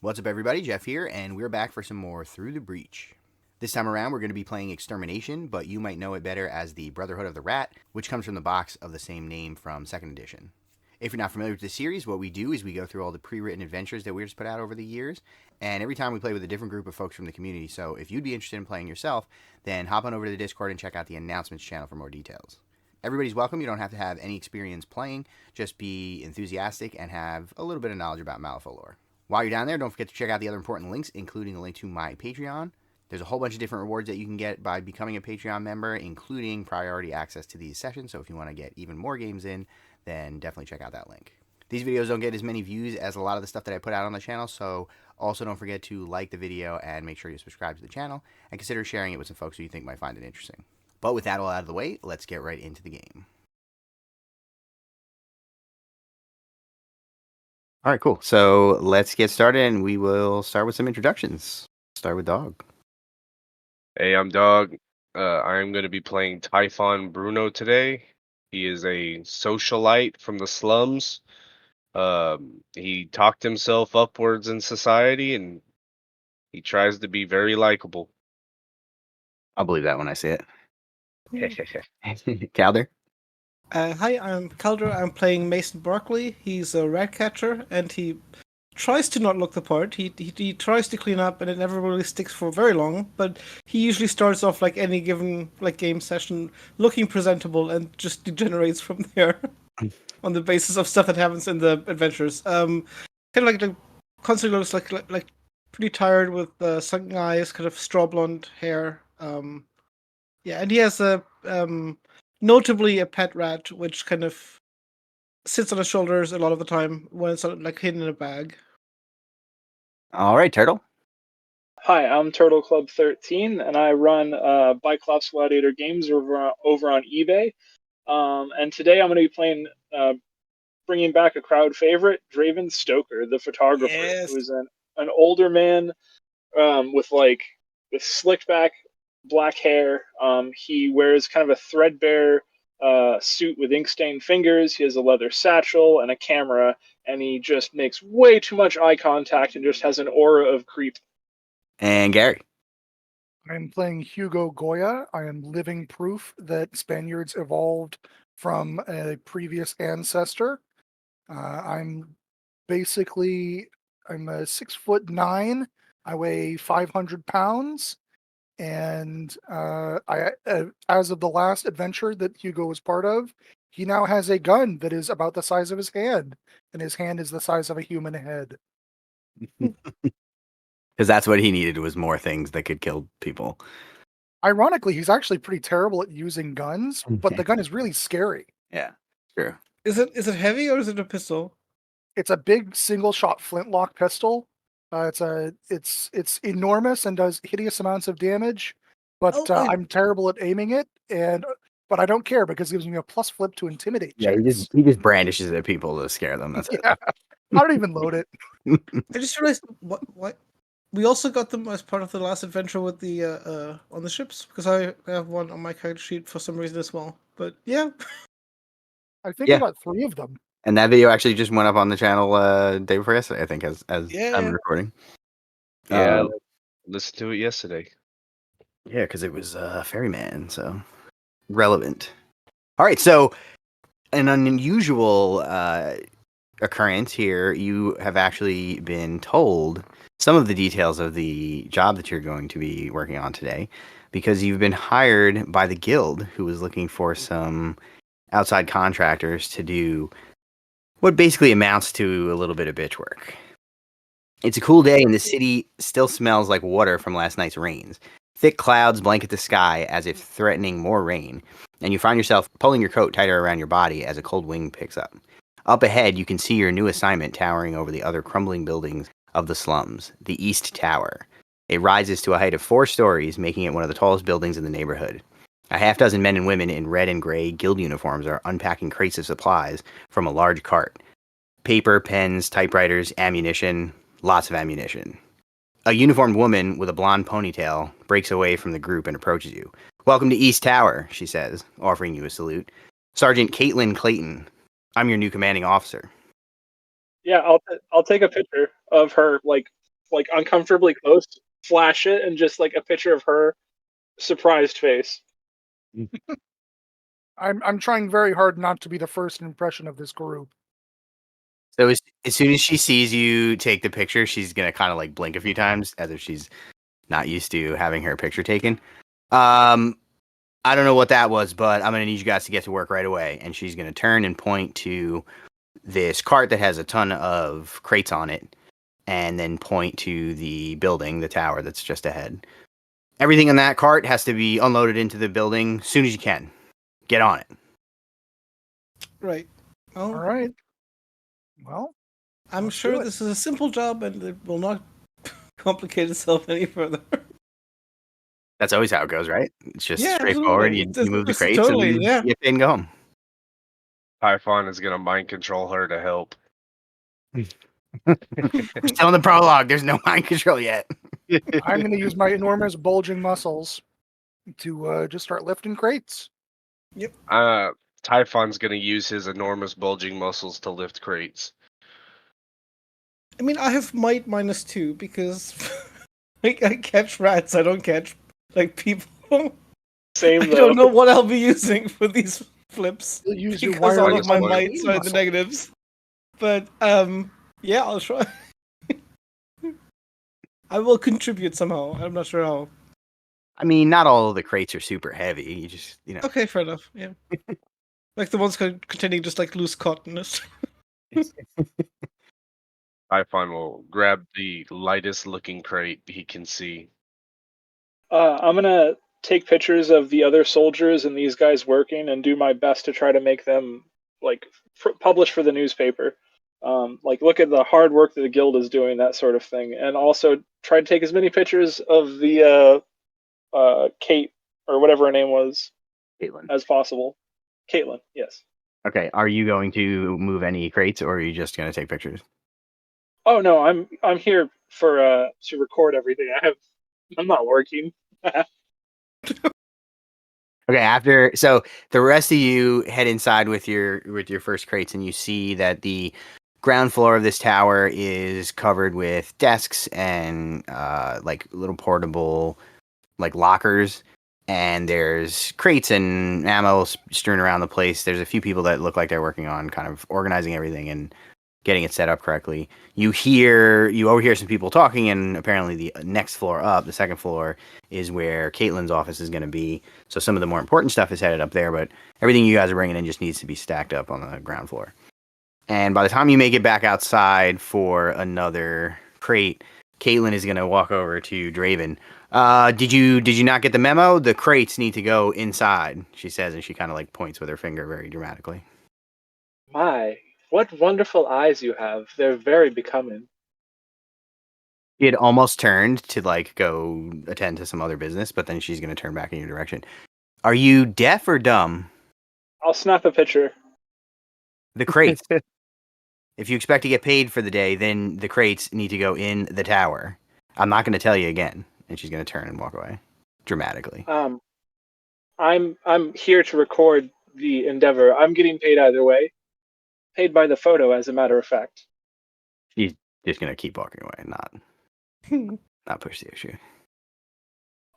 What's up, everybody? Jeff here, and we're back for some more Through the Breach. This time around, we're going to be playing Extermination, but you might know it better as the Brotherhood of the Rat, which comes from the box of the same name from 2nd edition. If you're not familiar with this series, what we do is we go through all the pre-written adventures that we've just put out over the years, and every time we play with a different group of folks from the community. So if you'd be interested in playing yourself, then hop on over to the Discord and check out the announcements channel for more details. Everybody's welcome. You don't have to have any experience playing, just be enthusiastic and have a little bit of knowledge about Malifaux lore. While you're down there, don't forget to check out the other important links, including a link to my Patreon. There's a whole bunch of different rewards that you can get by becoming a Patreon member, including priority access to these sessions. So if you want to get even more games in, then definitely check out that link. These videos don't get as many views as a lot of the stuff that I put out on the channel, so also don't forget to like the video and make sure you subscribe to the channel, and consider sharing it with some folks who you think might find it interesting. But with that all out of the way, let's get right into the game. All right, cool. So let's get started, and we will start with some introductions. Start with Dog. Hey, I'm Dog. I'm going to be playing Typhon Bruno today. He is a socialite from the slums. He talked himself upwards in society, and he tries to be very likable. I'll believe that when I see it. Calder? Hi, I'm Calder. I'm playing Mason Barkley. He's a rat catcher, and he tries to not look the part. He tries to clean up, and it never really sticks for very long. But he usually starts off like any given game session, looking presentable, and just degenerates from there on the basis of stuff that happens in the adventures. Kind of like constantly looks like pretty tired with sunken eyes, kind of straw blonde hair. Yeah, and he has a notably a pet rat, which kind of sits on his shoulders a lot of the time when it's like hidden in a bag. All right, Turtle. Hi, I'm Turtle Club 13, and I run Biclops Gladiator Games over on eBay. And today I'm going to be playing, bringing back a crowd favorite, Draven Stoker, the photographer, Yes. who is an older man with slicked back black hair. He wears kind of a threadbare suit with ink stained fingers. He has a leather satchel and a camera, and he just makes way too much eye contact and just has an aura of creep. And Gary. I'm playing Hugo Goya. I am living proof that Spaniards evolved from a previous ancestor. I'm a 6'9". I weigh 500 pounds. And as of the last adventure that Hugo was part of, he now has a gun that is about the size of his hand, and his hand is the size of a human head. Because that's what he needed, was more things that could kill people. Ironically, he's actually pretty terrible at using guns, but the gun is really scary. Yeah, true. Is it heavy or is it a pistol? It's a big single-shot flintlock pistol. It's enormous and does hideous amounts of damage, but I'm terrible at aiming it, but I don't care because it gives me a plus flip to intimidate. Yeah, he just brandishes at people to scare them. That's it. I don't even load it. I just realized what we also got them as part of the last adventure with the on the ships, because I have one on my character sheet for some reason as well. But yeah, I think I got 3 of them. And that video actually just went up on the channel day before yesterday, I think, as I'm recording. Yeah, listened to it yesterday. Yeah, because it was Ferryman, so relevant. All right, so an unusual occurrence here. You have actually been told some of the details of the job that you're going to be working on today, because you've been hired by the guild, who was looking for some outside contractors to do what basically amounts to a little bit of bitch work. It's a cool day, and the city still smells like water from last night's rains. Thick clouds blanket the sky as if threatening more rain, and you find yourself pulling your coat tighter around your body as a cold wind picks up. Up ahead, you can see your new assignment towering over the other crumbling buildings of the slums, the East Tower. It rises to a height of 4 stories, making it one of the tallest buildings in the neighborhood. A half-dozen men and women in red and gray guild uniforms are unpacking crates of supplies from a large cart. Paper, pens, typewriters, ammunition, lots of ammunition. A uniformed woman with a blonde ponytail breaks away from the group and approaches you. "Welcome to East Tower," she says, offering you a salute. "Sergeant Caitlin Clayton. I'm your new commanding officer." Yeah, I'll take a picture of her, like like uncomfortably close, flash it, and just like a picture of her surprised face. I'm trying very hard not to be the first impression of this group. So as soon as she sees you take the picture, she's gonna kind of like blink a few times, as if she's not used to having her picture taken. I don't know what that was, but I'm gonna need you guys to get to work right away. And she's gonna turn and point to this cart that has a ton of crates on it, and then point to the building, the tower that's just ahead. Everything in that cart has to be unloaded into the building as soon as you can. Get on it. Right. All Oh, right. Well, I'm let's sure do it. this is a simple job and it will not complicate itself any further. That's always how it goes, right? It's just Yeah, straightforward. absolutely. You move the It's crates totally, and yeah. you get paid and go home. Typhon is gonna mind control her to help. We're still in the prologue. There's no mind control yet. I'm going to use my enormous bulging muscles to just start lifting crates. Typhon's gonna use his enormous bulging muscles to lift crates. I mean, I have might -2 because I catch rats. I don't catch like people. Same I though. don't know what I'll be using for these flips You'll use your because all wireless of my muscle. mights are the negatives. But yeah, I'll try. I will contribute somehow. I'm not sure how. I mean, not all of the crates are super heavy. You just, Okay, fair enough. Yeah, like the ones containing just like loose cotton. Typhon will grab the lightest looking crate he can see. I'm gonna take pictures of the other soldiers and these guys working, and do my best to try to make them like publish for the newspaper. Like look at the hard work that the guild is doing, that sort of thing, and also try to take as many pictures of the Kate or whatever her name was Caitlin. as possible. Caitlin, yes. Okay, are you going to move any crates, or are you just going to take pictures? Oh no, I'm here for to record everything. I'm not working. Okay, so the rest of you head inside with your first crates, and you see that the ground floor of this tower is covered with desks and like little portable like lockers, and there's crates and ammo strewn around the place. There's a few people that look like they're working on kind of organizing everything and getting it set up correctly. You overhear some people talking, and apparently the next floor up, the second floor, is where Caitlin's office is going to be. So some of the more important stuff is headed up there, but everything you guys are bringing in just needs to be stacked up on the ground floor. And by the time you make it back outside for another crate, Caitlin is going to walk over to Draven. Did you not get the memo? The crates need to go inside, she says, and she kind of like points with her finger very dramatically. My, what wonderful eyes you have. They're very becoming. She had almost turned to like go attend to some other business, but then she's going to turn back in your direction. Are you deaf or dumb? I'll snap a picture. The crates. If you expect to get paid for the day, then the crates need to go in the tower. I'm not going to tell you again. And she's going to turn and walk away dramatically. I'm here to record the endeavor. I'm getting paid either way. Paid by the photo, as a matter of fact. She's just going to keep walking away, not push the issue.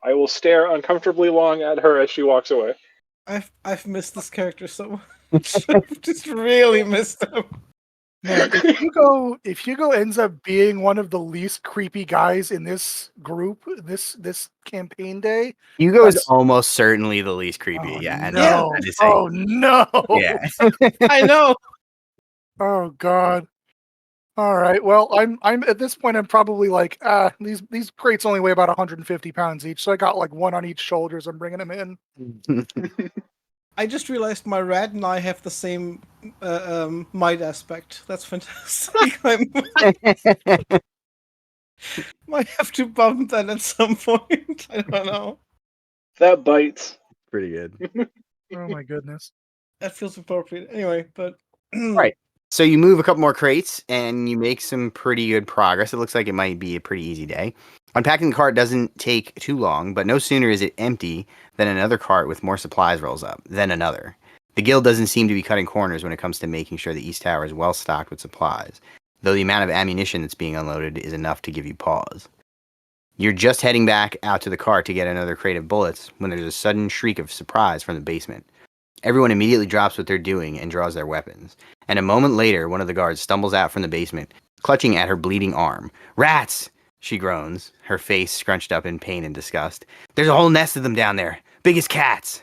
I will stare uncomfortably long at her as she walks away. I've missed this character so much. I've just really missed him. Man, if Hugo ends up being one of the least creepy guys in this group, this campaign day, Hugo is almost certainly the least creepy. oh, Yeah. no. Oh no. Yeah. I know. Oh god. All right. Well, I'm at this point. I'm probably like, these crates only weigh about 150 pounds each, so I got like one on each shoulders. I'm bringing them in. I just realized my rat and I have the same might aspect. That's fantastic. I might have to bump that at some point. I don't know. That bites. Pretty good. Oh my goodness. That feels appropriate. Anyway, but Right. So you move a couple more crates and you make some pretty good progress. It looks like it might be a pretty easy day. Unpacking the cart doesn't take too long, but no sooner is it empty than another cart with more supplies rolls up, then another. The guild doesn't seem to be cutting corners when it comes to making sure the East Tower is well stocked with supplies. though the amount of ammunition that's being unloaded is enough to give you pause. You're just heading back out to the car to get another crate of bullets when there's a sudden shriek of surprise from the basement. Everyone immediately drops what they're doing and draws their weapons. And a moment later, one of the guards stumbles out from the basement, clutching at her bleeding arm. "Rats!" she groans, her face scrunched up in pain and disgust. "There's a whole nest of them down there. Big as cats."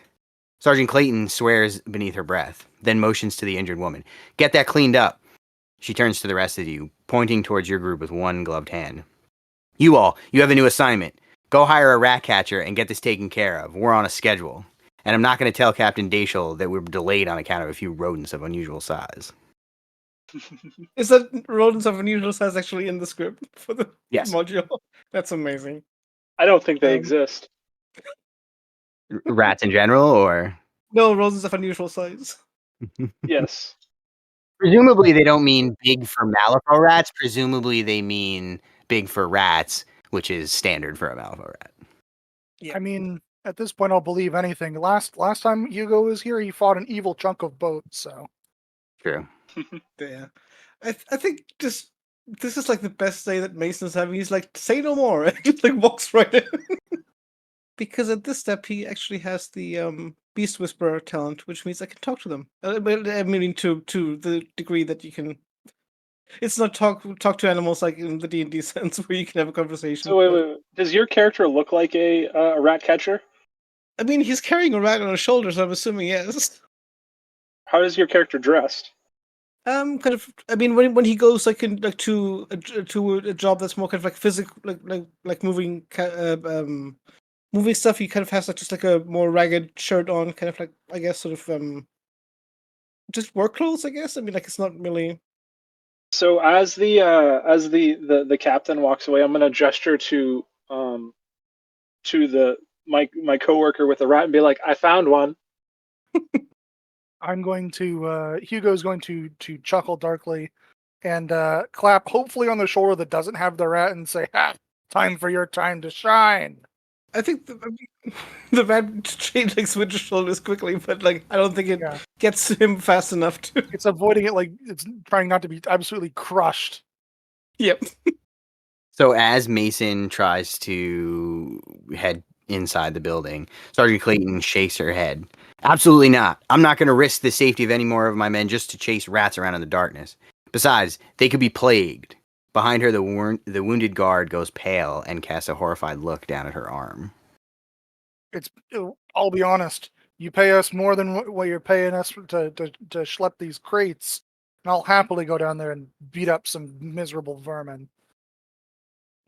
Sergeant Clayton swears beneath her breath, then motions to the injured woman. "Get that cleaned up." She turns to the rest of you, pointing towards your group with one gloved hand. "You have a new assignment. Go hire a rat catcher and get this taken care of. We're on a schedule. And I'm not going to tell Captain Dashel that we're delayed on account of a few rodents of unusual size." Is that rodents of unusual size actually in the script for the Yes. module? That's amazing. I don't think they Um, exist. Rats in general, or? No, rodents of unusual size. Yes. Presumably they don't mean big for Malifaux rats. Presumably they mean big for rats, which is standard for a Malifaux rat. Yeah. I mean, at this point, I'll believe anything. Last time Hugo was here, he fought an evil chunk of boat. So True. Yeah. I think this is like the best day that Mason's having. He's like, say no more, and just like walks right in. Because at this step he actually has the Beast Whisperer talent, which means I can talk to them. But I mean to the degree that you can. It's not talk to animals like in the D&D sense where you can have a conversation. So wait. Does your character look like a rat catcher? I mean, he's carrying a rat on his shoulders. I'm assuming yes. How is your character dressed? Kind of. I mean, when he goes to a job that's more kind of like physical, like moving moving stuff, he kind of has just like a more ragged shirt on, kind of like, I guess, sort of just work clothes, I guess. I mean, like, it's not really. So as the captain walks away, I'm gonna gesture to my coworker with the rat and be like, "I found one." I'm going to Hugo's going to chuckle darkly and clap hopefully on the shoulder that doesn't have the rat and say, "Ha! Time for your time to shine." I think the rat change like switches shoulders quickly, but like I don't think it gets to him fast enough to. It's avoiding it, like it's trying not to be absolutely crushed. Yep. So as Mason tries to head inside the building, Sergeant Clayton shakes her head. "Absolutely not. I'm not going to risk the safety of any more of my men just to chase rats around in the darkness. Besides, they could be plagued." Behind her, the wounded guard goes pale and casts a horrified look down at her arm. I'll be honest. You pay us more than what you're paying us to schlep these crates, and I'll happily go down there and beat up some miserable vermin.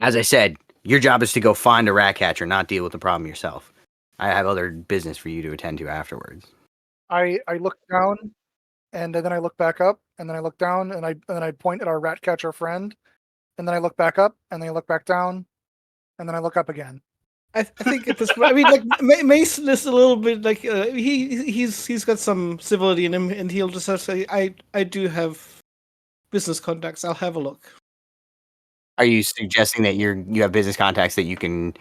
As I said, your job is to go find a rat catcher, not deal with the problem yourself. I have other business for you to attend to afterwards. I look down, and then I look back up, and then I look down, and I point at our rat catcher friend, and then I look back up, and then I look back down, and then I look up again. I think at this point, I mean, like Mason is a little bit like he's got some civility in him, and he'll just have to say, I do have business contacts. I'll have a look. Are you suggesting that you have business contacts that you can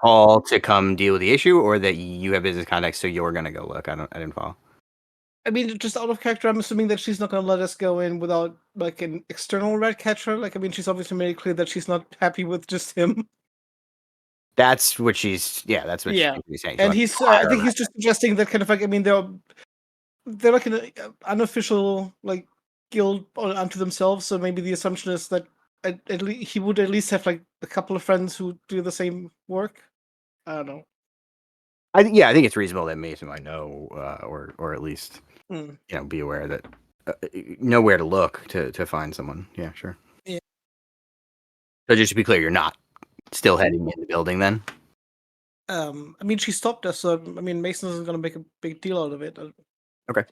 call to come deal with the issue, or that you have business contacts so you're gonna go look? I didn't follow. I mean, just out of character, I'm assuming that she's not going to let us go in without like an external rat catcher. Like, I mean, she's obviously made it clear that she's not happy with just him. That's what she's. Yeah, that's what she's saying. And he's. I think he's just suggesting that kind of like. I mean, they're like an unofficial like guild unto themselves. So maybe the assumption is that at least he would at least have like a couple of friends who do the same work. I don't know. I think it's reasonable that Mason might know, or at least be aware that know where to look to find someone. Yeah, sure. Yeah. So just to be clear, you're not still heading in the building then? I mean, she stopped us, so I mean, Mason isn't going to make a big deal out of it. Okay.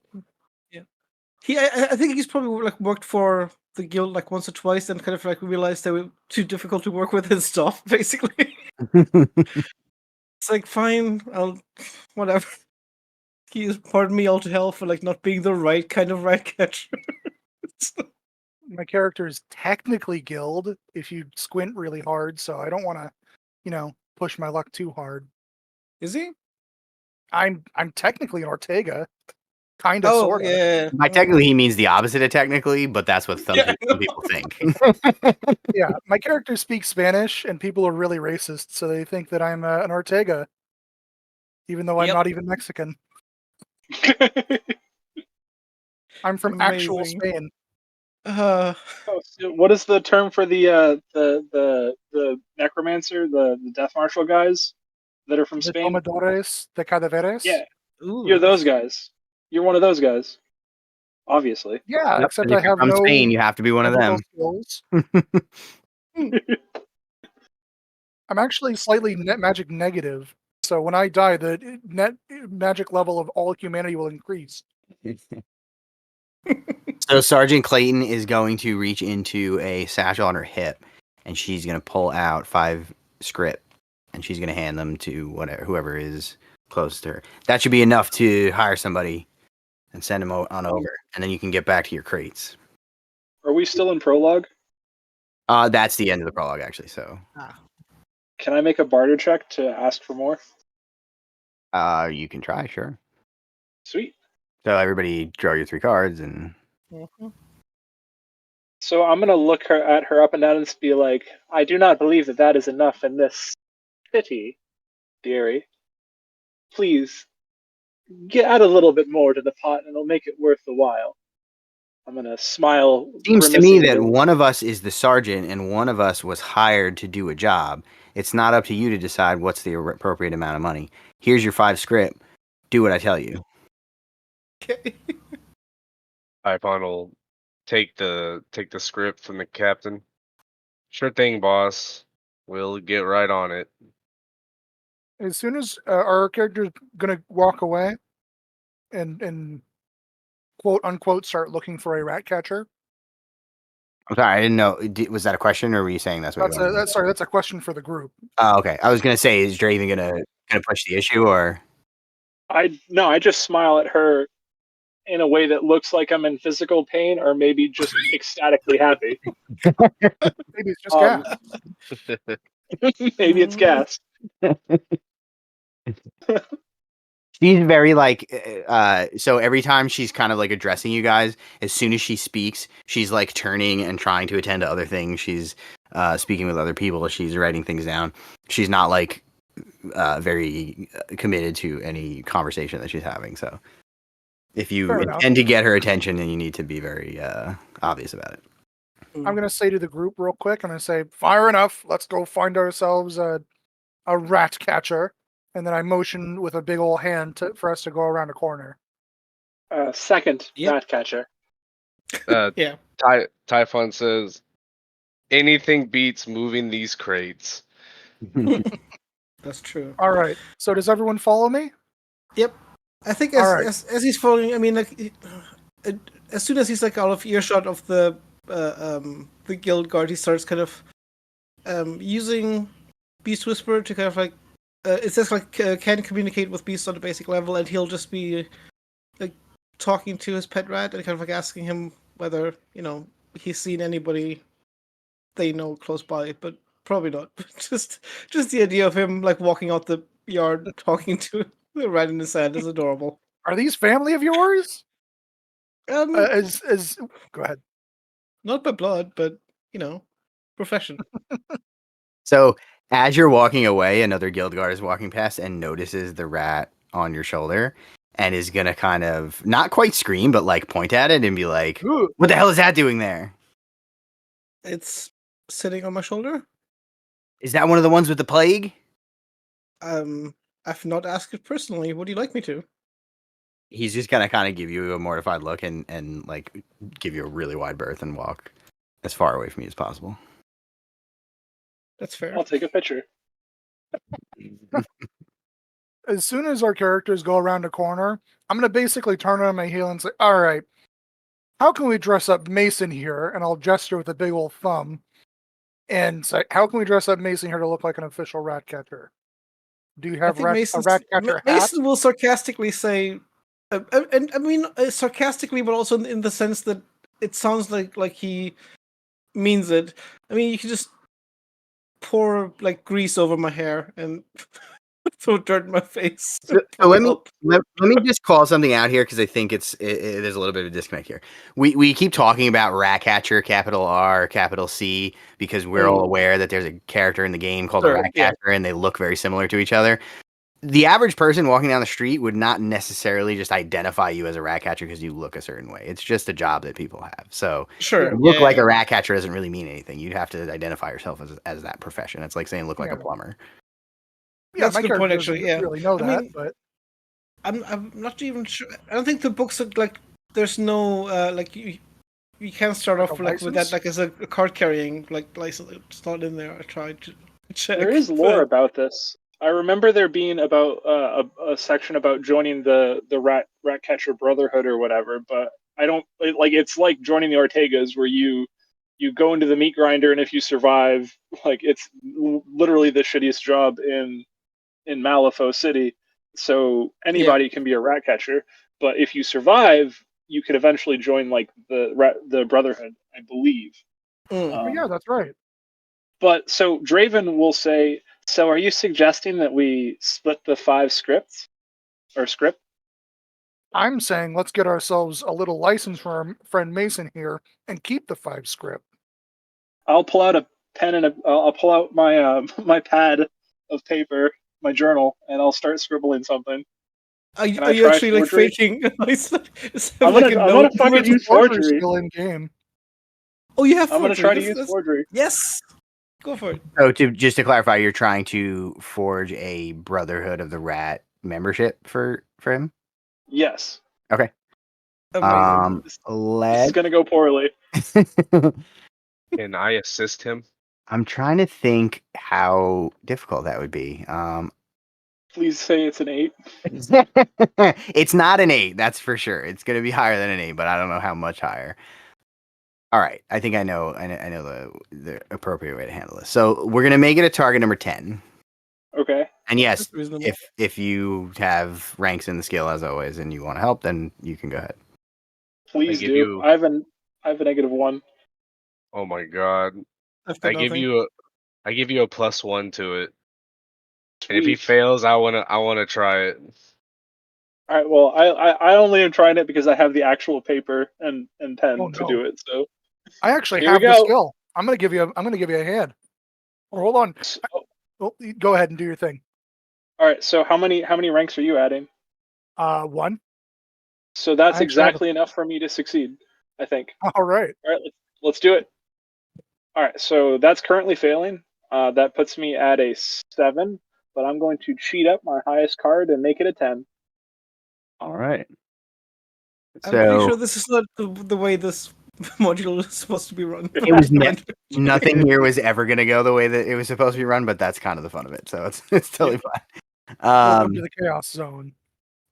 Yeah. I think he's probably like worked for the guild like once or twice, and kind of like realized they were too difficult to work with his stuff, basically. It's like, fine, I'll whatever. Pardon me all to hell for like not being the right kind of rat catcher. My character is technically guild if you squint really hard, so I don't want to, push my luck too hard. Is he? I'm technically an Ortega. Kind of, Oh, sort of. yeah. By technically, he means the opposite of technically, but that's what some Yeah, some people think. Yeah, my character speaks Spanish, and people are really racist, so they think that I'm an Ortega, even though I'm Yep. not even Mexican. I'm from actual Amazing. Spain. Oh, so what is the term for the necromancer, the death marshal guys that are from The Spain? Domadores de Cadáveres. Yeah, Ooh, you're those nice. guys. You're one of those guys, obviously. Yeah, Yep, except and I if you're have from no Spain, you have to be one of magical them. skills. I'm actually slightly net magic negative, so when I die, the net magic level of all humanity will increase. So Sergeant Clayton is going to reach into a satchel on her hip, and she's going to pull out 5 script, and she's going to hand them to whoever is close to her. That should be enough to hire somebody and send them on over, and then you can get back to your crates. Are we still in prologue? That's the end of the prologue, actually. So, Can I make a barter check to ask for more? you can try, sure. Sweet. So everybody draw your 3 cards, and Mhm. So I'm gonna look at her up and down and just be like, I do not believe that that is enough in this city, dearie. Please add a little bit more to the pot, and it'll make it worth the while. I'm gonna smile. seems to me grimacing that a little. one of us is the sergeant and one of us was hired to do a job. It's not up to you to decide what's the appropriate amount of money. Here's your 5 script. Do what I tell you. Okay. Typhon will take the script from the captain. Sure thing, boss. We'll get right on it. As soon as our character's gonna walk away and quote unquote start looking for a rat catcher. I'm sorry, I didn't know. Was that a question, or were you saying that's what you wanted? That's a question for the group. Oh, okay. I was gonna say, is Dre even gonna push the issue, or I just smile at her in a way that looks like I'm in physical pain, or maybe just ecstatically happy. Maybe it's just gas. Maybe it's gas. she's very like so every time she's kind of like addressing you guys, as soon as she speaks, she's like turning and trying to attend to other things. She's speaking with other people. She's writing things down. She's not like very committed to any conversation that she's having. So if you Fair enough. intend to get her attention, then you need to be very obvious about it. I'm gonna say to the group real quick. I'm gonna say, "Fire enough. Let's go find ourselves a rat catcher." And then I motion with a big old hand for us to go around a corner. Second, Yep. rat catcher. Yeah. Typhon says, anything beats moving these crates. That's true. All right. So does everyone follow me? Yep. I think All right. as he's following, I mean, like, as soon as he's like out of earshot of the guild guard, he starts kind of using Beast Whisperer to kind of like it says like can communicate with Beast on a basic level, and he'll just be like talking to his pet rat and kind of like asking him whether he's seen anybody they know close by, but probably not. just the idea of him like walking out the yard talking to the rat in his hand is adorable. Are these family of yours? As go ahead. Not by blood, but profession. So as you're walking away, another guild guard is walking past and notices the rat on your shoulder and is gonna kind of not quite scream, but like point at it and be like, Ooh. "What the hell is that doing there? It's sitting on my shoulder. Is that one of the ones with the plague?" I've not asked it personally. Would you like me to? He's just gonna kind of give you a mortified look and like give you a really wide berth and walk as far away from you as possible. That's fair. I'll take a picture. As soon as our characters go around a corner, I'm gonna basically turn on my heel and say, "All right, how can we dress up Mason here?" And I'll gesture with a big old thumb and say, "How can we dress up Mason here to look like an official rat catcher? Do you have a rat catcher hat?" Mason will sarcastically say, and I mean sarcastically, but also in the sense that it sounds like he means it. I mean, you can just pour like grease over my hair and Throw dirt in my face. So Probably let me help. let me just call something out here because I think there's a little bit of a disconnect here. We keep talking about Ratcatcher, capital R, capital C, because we're all aware that there's a character in the game called a Sure, yeah. Ratcatcher, and they look very similar to each other. The average person walking down the street would not necessarily just identify you as a Ratcatcher because you look a certain way. It's just a job that people have. So Sure. look yeah, like yeah. a Ratcatcher doesn't really mean anything. You'd have to identify yourself as that profession. It's like saying look like a Yeah. plumber. Yeah, That's my a good character point, doesn't actually. Yeah. really know I that, mean, but I'm not even sure. I don't think the books are like. There's no like you can't start like off a with that license? like as a card carrying like license. It's not in there. I tried to check. There is lore but- about this. I remember there being about a section about joining the Ratcatcher Brotherhood or whatever, but I don't like. It's like joining the Ortegas, where you go into the meat grinder, and if you survive, like it's literally the shittiest job in Malifaux City. So Yeah. anybody can be a Ratcatcher, but if you survive, you could eventually join like the Brotherhood, I believe. Mm. Oh, yeah, that's right. But so Draven will say, so are you suggesting that we split the 5 scripts or script? I'm saying let's get ourselves a little license from our friend Mason here and keep the 5 script. I'll pull out a pen and I'll pull out my my pad of paper, my journal, and I'll start scribbling something. Are Can I you try actually like forgery? faking? It's I'm like a gonna note. fucking use Forgery forgery. still in game. Oh, you have I'm gonna forgery. try to use forgery. Yes. Go for it. So just to clarify, you're trying to forge a Brotherhood of the Rat membership for him. Yes. Okay. Amazing. This is Let gonna go poorly. Can I assist him? I'm trying to think how difficult that would be. Please say it's an 8. It's not an 8, that's for sure. It's going to be higher than an 8, but I don't know how much higher. All right, I think I know the appropriate way to handle this. So we're going to make it a target number 10. Okay. And yes, That's reasonable. if you have ranks in the skill as always and you want to help, then you can go ahead. Please give do. you- I have a -1. Oh my god! I've got I give nothing. you a +1 to it. And if he Sweet. fails, I wanna try it. All right. Well, I only am trying it because I have the actual paper and pen Oh, to no. do it. So I actually Here we have the go. skill. I'm gonna give you a hand. Or hold on. So- Oh, go ahead and do your thing. all right. So how many ranks are you adding? 1. So that's I actually have exactly enough for me to succeed, I think. All right. All right. Let's do it. All right. So that's currently failing. That puts me at a 7, but I'm going to cheat up my highest card and make it a 10. All right. I'm pretty So sure this is not the way this module is supposed to be run. it was nothing here was ever going to go the way that it was supposed to be run, but that's kind of the fun of it. So it's totally fine. Welcome to the chaos zone.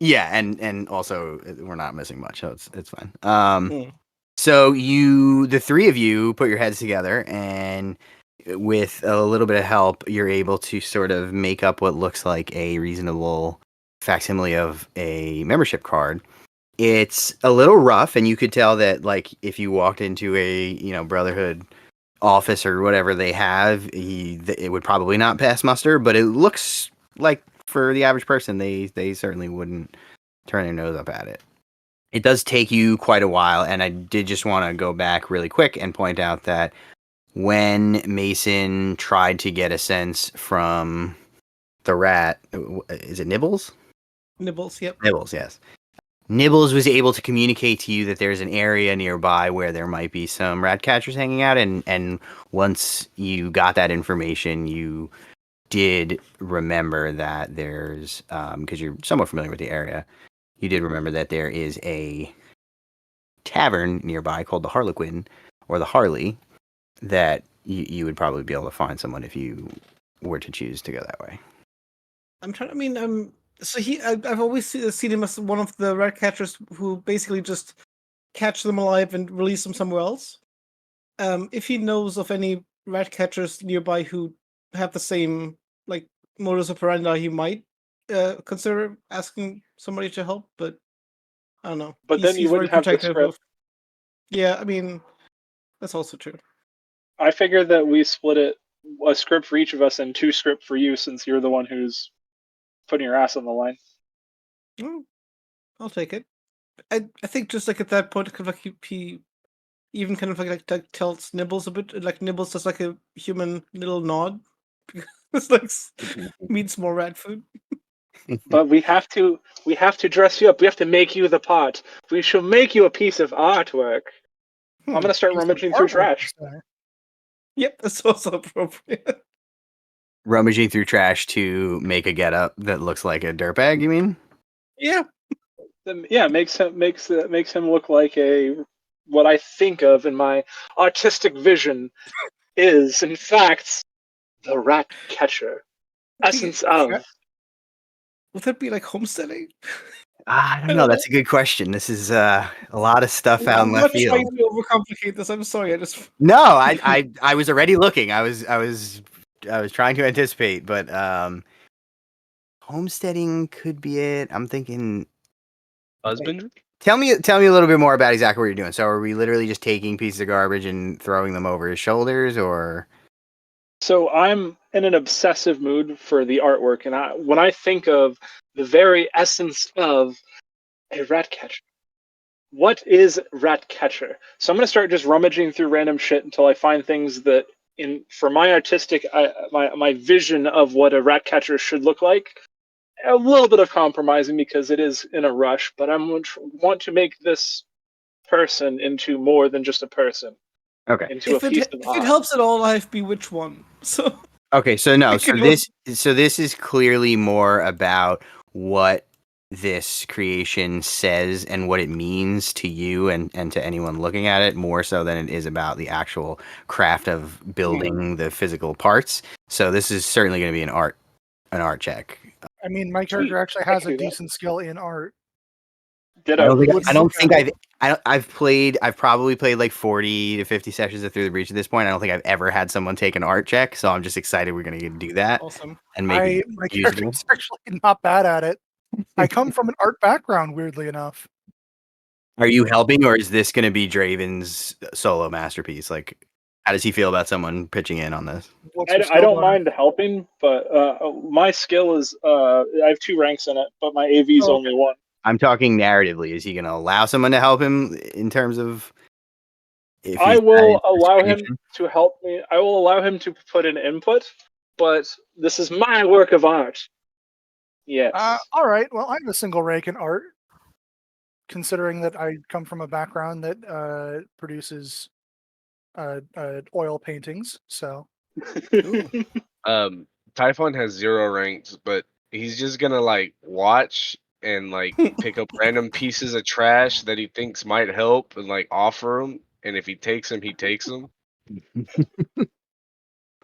Yeah, and also we're not missing much, so it's fine. Mm. So the 3 of you put your heads together, and with a little bit of help, you're able to sort of make up what looks like a reasonable facsimile of a membership card. It's a little rough, and you could tell that, like, if you walked into a Brotherhood office or whatever they have, it would probably not pass muster. But it looks like for the average person, they certainly wouldn't turn their nose up at it. It does take you quite a while, and I did just want to go back really quick and point out that when Mason tried to get a sense from the rat, is it Nibbles? Nibbles, yep. Nibbles, yes. Nibbles was able to communicate to you that there's an area nearby where there might be some rat catchers hanging out, and once you got that information, you did remember that there's, because you're somewhat familiar with the area, you did remember that there is a tavern nearby called the Harlequin, or the Harley, that you would probably be able to find someone if you were to choose to go that way. I'm trying. I mean, so I've always seen him as one of the rat catchers who basically just catch them alive and release them somewhere else. If he knows of any rat catchers nearby who have the same like modus operandi, he might consider asking somebody to help. But I don't know. But then you he's very wouldn't have the protective script. of. Yeah, I mean, that's also true. I figured that we split it a script for each of us and 2 script for you, since you're the one who's putting your ass on the line. Oh, I'll take it. I think just like at that point, kind of like he even kind of like tells Nibbles a bit, like Nibbles does like a human little nod. It's like means more rat food. But we have to dress you up. We have to make you the pot. We shall make you a piece of artwork. I'm gonna start rummaging through trash. Yep, that's also appropriate. Rummaging through trash to make a getup that looks like a dirtbag, you mean? Yeah. Yeah, makes him look like what I think of in my artistic vision is in fact the rat catcher. Essence of. Would that be like homesteading? I don't know. That's a good question. This is a lot of stuff out in I'm left not field. trying to overcomplicate this. I'm sorry. No, I was already looking. I was trying to anticipate, but homesteading could be it. I'm thinking Husbandry? Tell me a little bit more about exactly what you're doing. So are we literally just taking pieces of garbage and throwing them over his shoulders, or? So I'm in an obsessive mood for the artwork, and when I think of the very essence of a rat catcher, what is rat catcher? So I'm going to start just rummaging through random shit until I find things that, for my artistic, my vision of what a rat catcher should look like. A little bit of compromising because it is in a rush, but I want to make this person into more than just a person. Okay. Into if a piece it of art. helps at all, I've bewitched one. So Okay, so no, so this is clearly more about what this creation says and what it means to you and to anyone looking at it, more so than it is about the actual craft of building the physical parts. So this is certainly going to be an art check. I mean, my character actually has a decent skill in art. I've probably played like 40 to 50 sessions of Through the Breach at this point. I don't think I've ever had someone take an art check, so I'm just excited we're going to do that. Awesome. And make My character's actually not bad at it. I come from an art background, weirdly enough. Are you helping, or is this going to be Draven's solo masterpiece? Like, how does he feel about someone pitching in on this? I don't mind helping, but my skill is I have 2 ranks in it, but my AV is only 1. I'm talking narratively. Is he going to allow someone to help him in terms of? I will allow him to help me. I will allow him to put in input, but this is my work of art. Yes. All right. Well, I have a single rank in art, considering that I come from a background that produces oil paintings. So, Typhon has 0 ranks, but he's just gonna like watch and like pick up random pieces of trash that he thinks might help and like offer them. And if he takes them, he takes them. Do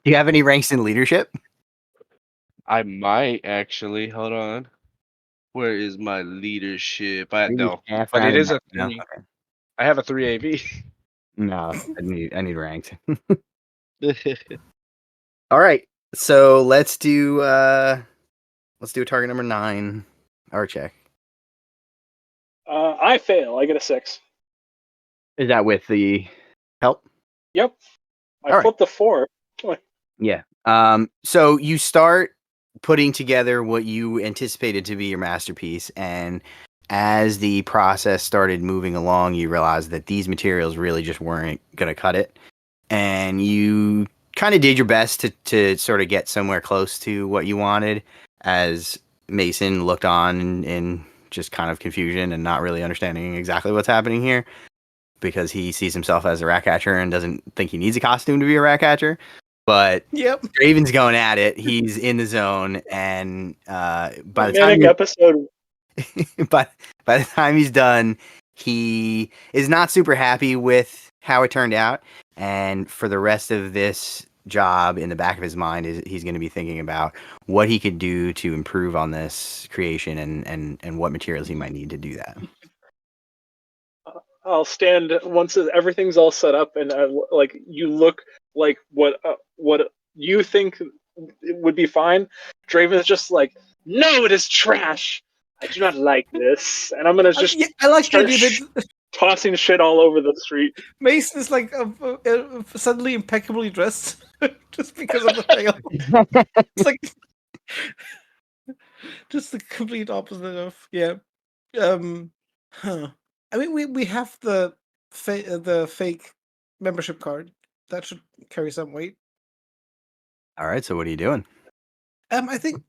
you have any ranks in leadership? I might actually. Hold on. Where is my leadership? No, but it is a 3. No, okay. I have a 3 AV. No, I need ranked. All right, so let's do target number 9 art check. I fail. I get a 6. Is that with the help? Yep. I flipped the 4. Yeah. So you start putting together what you anticipated to be your masterpiece, and as the process started moving along, you realized that these materials really just weren't going to cut it, and you kind of did your best to sort of get somewhere close to what you wanted, as Mason looked on in just kind of confusion and not really understanding exactly what's happening here, because he sees himself as a rat catcher and doesn't think he needs a costume to be a rat catcher. But Draven's going at it. He's in the zone, and by the time he's done, he is not super happy with how it turned out. And for the rest of this job, in the back of his mind, he's going to be thinking about what he could do to improve on this creation and what materials he might need to do that. I'll stand once everything's all set up, and like you look like what you think would be fine. Draven's just like, no, it is trash. I do not like this, and I'm gonna just I like the idea that tossing shit all over the street. Mason is like suddenly impeccably dressed just because of the fail. It's like Just the complete opposite of Huh. I mean, we have the fake membership card that should carry some weight. All right, so what are you doing? I think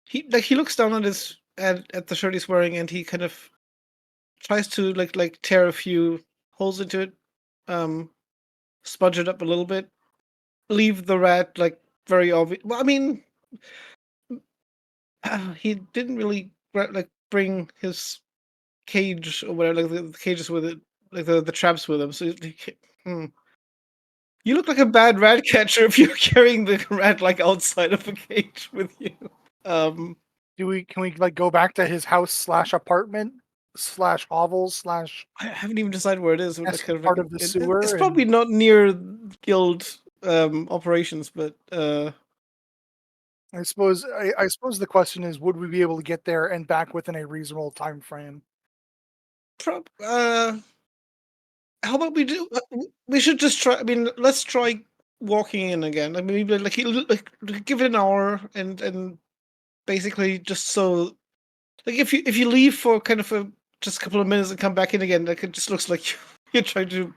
he looks down at the shirt he's wearing, and he kind of tries to like tear a few holes into it, smudge it up a little bit, leave the rat like very obvious. Well, I mean, he didn't really like bring his cage or whatever, like the cages with it, like the traps with him. So you look like a bad rat catcher if you're carrying the rat like outside of a cage with you. Can we like go back to his house / apartment / hovel / I haven't even decided where it is. That's Kind of part like, of the sewer, It's and- probably not near guild operations, but I suppose the question is, would we be able to get there and back within a reasonable time frame? how about we do? We should just try. I mean, let's try walking in again. Like maybe like give it an hour and basically just so like if you leave for kind of just a couple of minutes and come back in again, like it just looks like you're trying to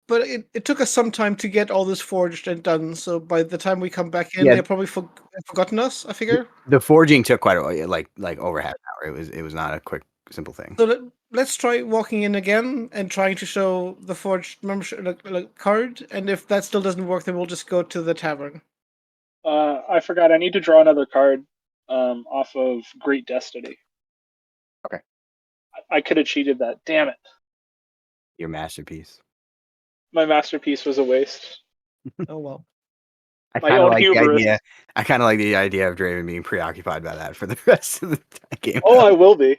but it took us some time to get all this forged and done. So by the time we come back in, Yeah. they're probably forgotten us. I figure. The forging took quite a while, like over half an hour. It was not a quick, simple thing. So let's try walking in again and trying to show the forged membership card. And if that still doesn't work, then we'll just go to the tavern. I forgot. I need to draw another card off of Great Destiny. Okay. I could have cheated that. Damn it. Your masterpiece. My masterpiece was a waste. Oh well. I My kind of own like the hubris. idea. I kind of like the idea of Draven being preoccupied by that for the rest of the game. Oh, I will be.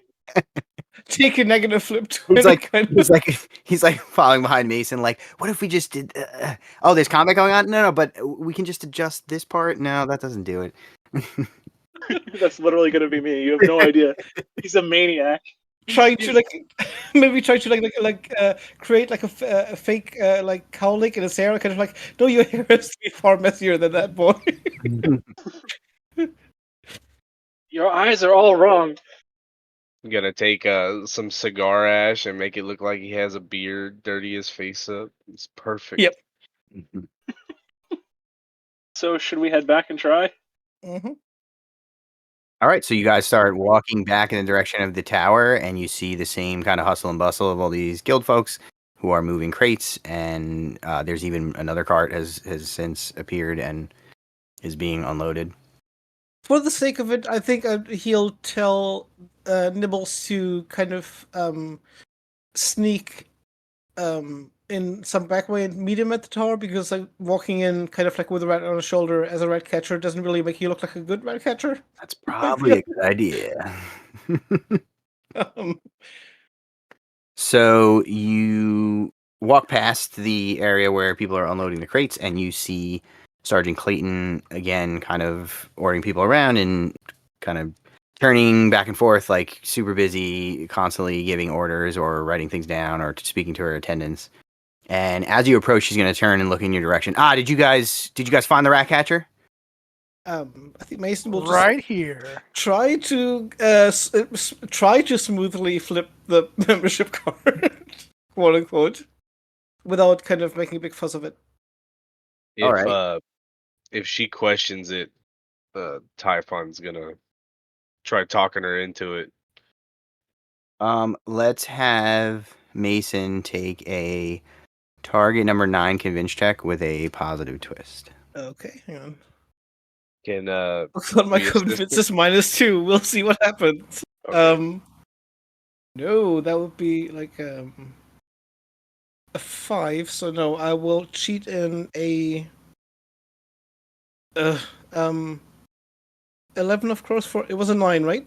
Take a negative flip to He's it, like, kind he's of- like following behind Mason. Like, what if we just did? Oh, there's combat going on. No, but we can just adjust this part. No, that doesn't do it. That's literally going to be me. You have no idea. He's a maniac. trying to like maybe try to create like a fake like cowlick in his hair, kind of like, no, your hair has to be far messier than that, boy. Your eyes are all wrong. I'm gonna take some cigar ash and make it look like he has a beard, dirty his face up. It's perfect. Yep. So should we head back and try? Mm-hmm. All right, so you guys start walking back in the direction of the tower, and you see the same kind of hustle and bustle of all these guild folks who are moving crates, and there's even another cart has since appeared and is being unloaded. For the sake of it, I think he'll tell Nibbles to kind of sneak in some back way and meet him at the tower, because like walking in kind of like with a rat on his shoulder as a rat catcher doesn't really make you look like a good rat catcher. That's probably a good idea. So you walk past the area where people are unloading the crates, and you see Sergeant Clayton again, kind of ordering people around and kind of turning back and forth, like super busy, constantly giving orders or writing things down or speaking to her attendants. And as you approach, she's going to turn and look in your direction. Did you guys find the rat catcher? I think Mason will just Right here. try to smoothly flip the membership card, quote unquote, without kind of making a big fuss of it. If All right. If she questions it, Typhon's gonna try talking her into it. Let's have Mason take a target number 9 convince check with a positive twist. Okay, hang on. Can Looks like my your convince sister- is -2. We'll see what happens. Okay. No, that would be like a 5. So no, I will cheat in a 11 of crows for. It was a 9, right? Yep.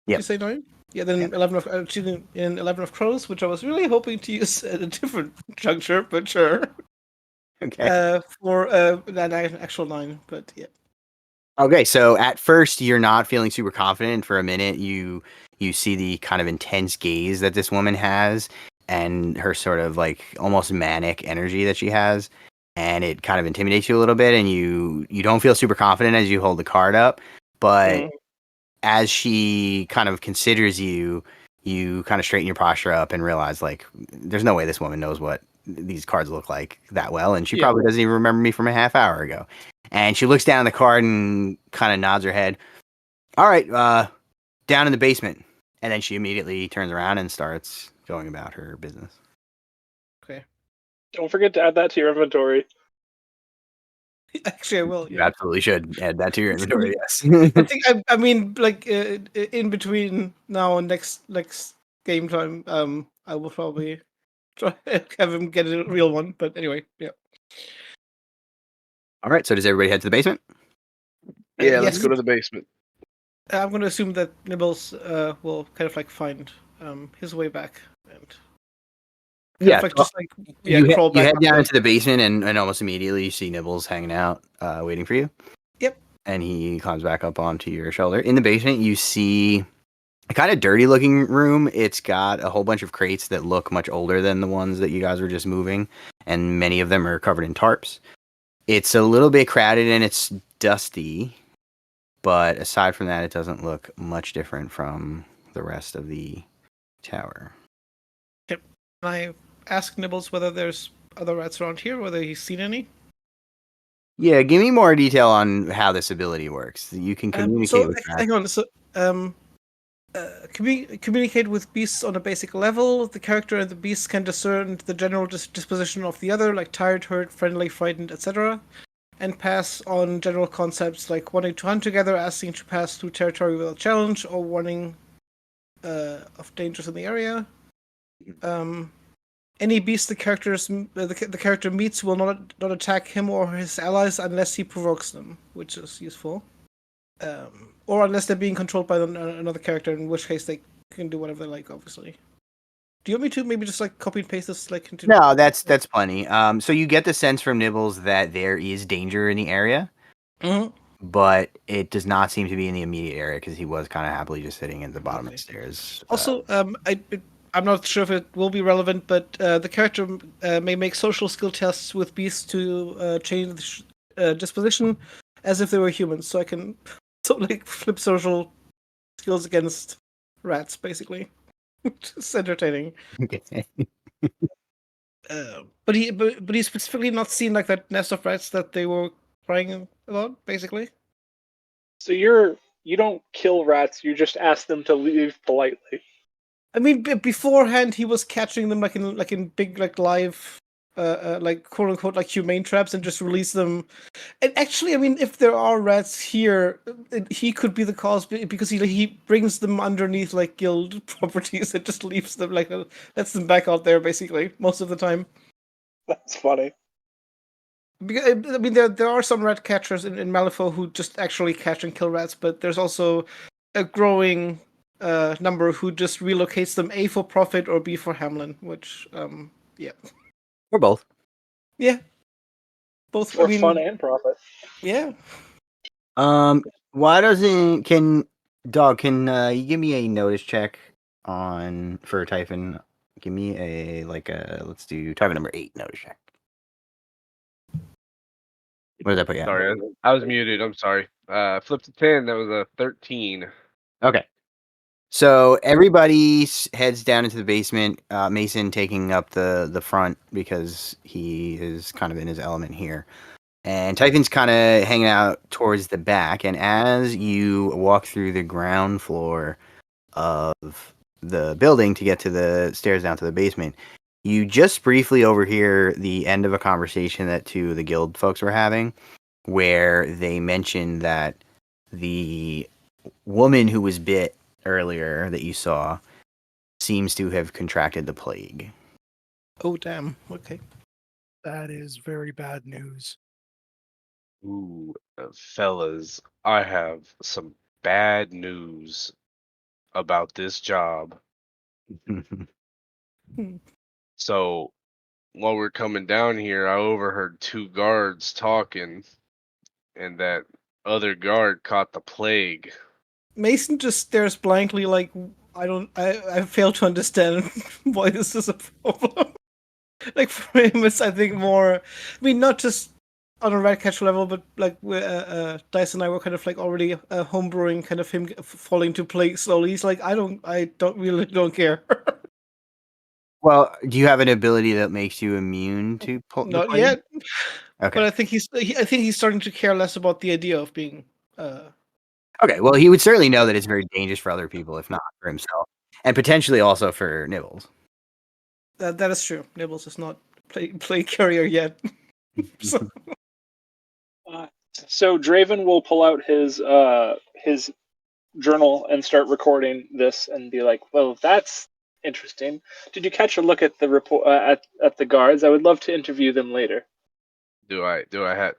Did you say 9? Yeah, then Yep. 11 of cheating in 11 of crows, which I was really hoping to use at a different juncture, but sure. Okay. For that actual 9, but yeah. Okay, so at first you're not feeling super confident. For a minute, you see the kind of intense gaze that this woman has, and her sort of like almost manic energy that she has. and it kind of intimidates you a little bit, and you don't feel super confident as you hold the card up, but as she kind of considers you, you kind of straighten your posture up and realize, like, there's no way this woman knows what these cards look like that well, and she probably doesn't even remember me from a half hour ago. And she looks down at the card and kind of nods her head. All right, down in the basement. And then she immediately turns around and starts going about her business. Okay. Don't forget to add that to your inventory. Actually, I will. You absolutely should add that to your inventory. Yes. I think I mean, like in between now and next game time, I will probably try have him get a real one. But anyway, yeah. All right. So does everybody head to the basement? Yeah, let's yes. go to the basement. I'm going to assume that Nibbles will kind of like find his way back and crawl back. You head down into the basement and almost immediately you see Nibbles hanging out, waiting for you. Yep. And he climbs back up onto your shoulder. In the basement, you see a kind of dirty looking room. It's got a whole bunch of crates that look much older than the ones that you guys were just moving, and many of them are covered in tarps. It's a little bit crowded and it's dusty, but aside from that, it doesn't look much different from the rest of the tower. Can I ask Nibbles whether there's other rats around here, whether he's seen any? Yeah, give me more detail on how this ability works. You can communicate with rats. Hang on. So, communicate with beasts on a basic level. The character and the beasts can discern the general disposition of the other, like tired, hurt, friendly, frightened, etc., and pass on general concepts like wanting to hunt together, asking to pass through territory without challenge, or warning of dangers in the area. Any beast the character meets will not attack him or his allies unless he provokes them, which is useful. Or unless they're being controlled by another character, in which case they can do whatever they like, obviously. Do you want me to maybe just like copy and paste this like into? No, that's plenty. So you get the sense from Nibbles that there is danger in the area, but it does not seem to be in the immediate area because he was kind of happily just sitting at the bottom of the stairs. Also, I'm not sure if it will be relevant, but the character may make social skill tests with beasts to change disposition as if they were humans. So I can flip social skills against rats, basically. It's entertaining. Okay. But he's specifically not seen like that nest of rats that they were crying about, basically. So you don't kill rats. You just ask them to leave politely. I mean, beforehand he was catching them like in big like live, like quote unquote like humane traps and just release them. And actually, I mean, if there are rats here, he could be the cause because he brings them underneath like guild properties and just leaves them lets them back out there basically most of the time. That's funny. Because, I mean, there are some rat catchers in Malifaux who just actually catch and kill rats, but there's also a growing number who just relocates them A for profit or B for Hamlin, which yeah. Or both. Yeah. Both for fun and profit. Yeah. Why doesn't can you give me a notice check for Typhon? Give me let's do Typhon number 8 notice check. What did I put you at? Sorry, I was muted. I'm sorry. Flipped to 10. That was a 13. Okay. So everybody heads down into the basement. Mason taking up the front because he is kind of in his element here. And Typhon's kind of hanging out towards the back. And as you walk through the ground floor of the building to get to the stairs down to the basement, you just briefly overhear the end of a conversation that two of the guild folks were having, where they mentioned that the woman who was bit earlier that you saw seems to have contracted the plague. Oh, damn. Okay. That is very bad news. Ooh, fellas, I have some bad news about this job. So, while we're coming down here, I overheard two guards talking, and that other guard caught the plague. Mason just stares blankly like, I fail to understand why this is a problem. like for him, it's I think more. I mean, not just on a Ratcatcher level, but like Dice and I were kind of like already homebrewing, kind of him falling to play slowly. He's like, I don't care. Well, do you have an ability that makes you immune to the Not plague? yet. Okay. But I think I think he's starting to care less about the idea of being. Okay. Well, he would certainly know that it's very dangerous for other people, if not for himself, and potentially also for Nibbles. That is true. Nibbles is not play carrier yet. So, So Draven will pull out his journal and start recording this and be like, "Well, that's interesting. Did you catch a look at the report at the guards? I would love to interview them later." Do I have?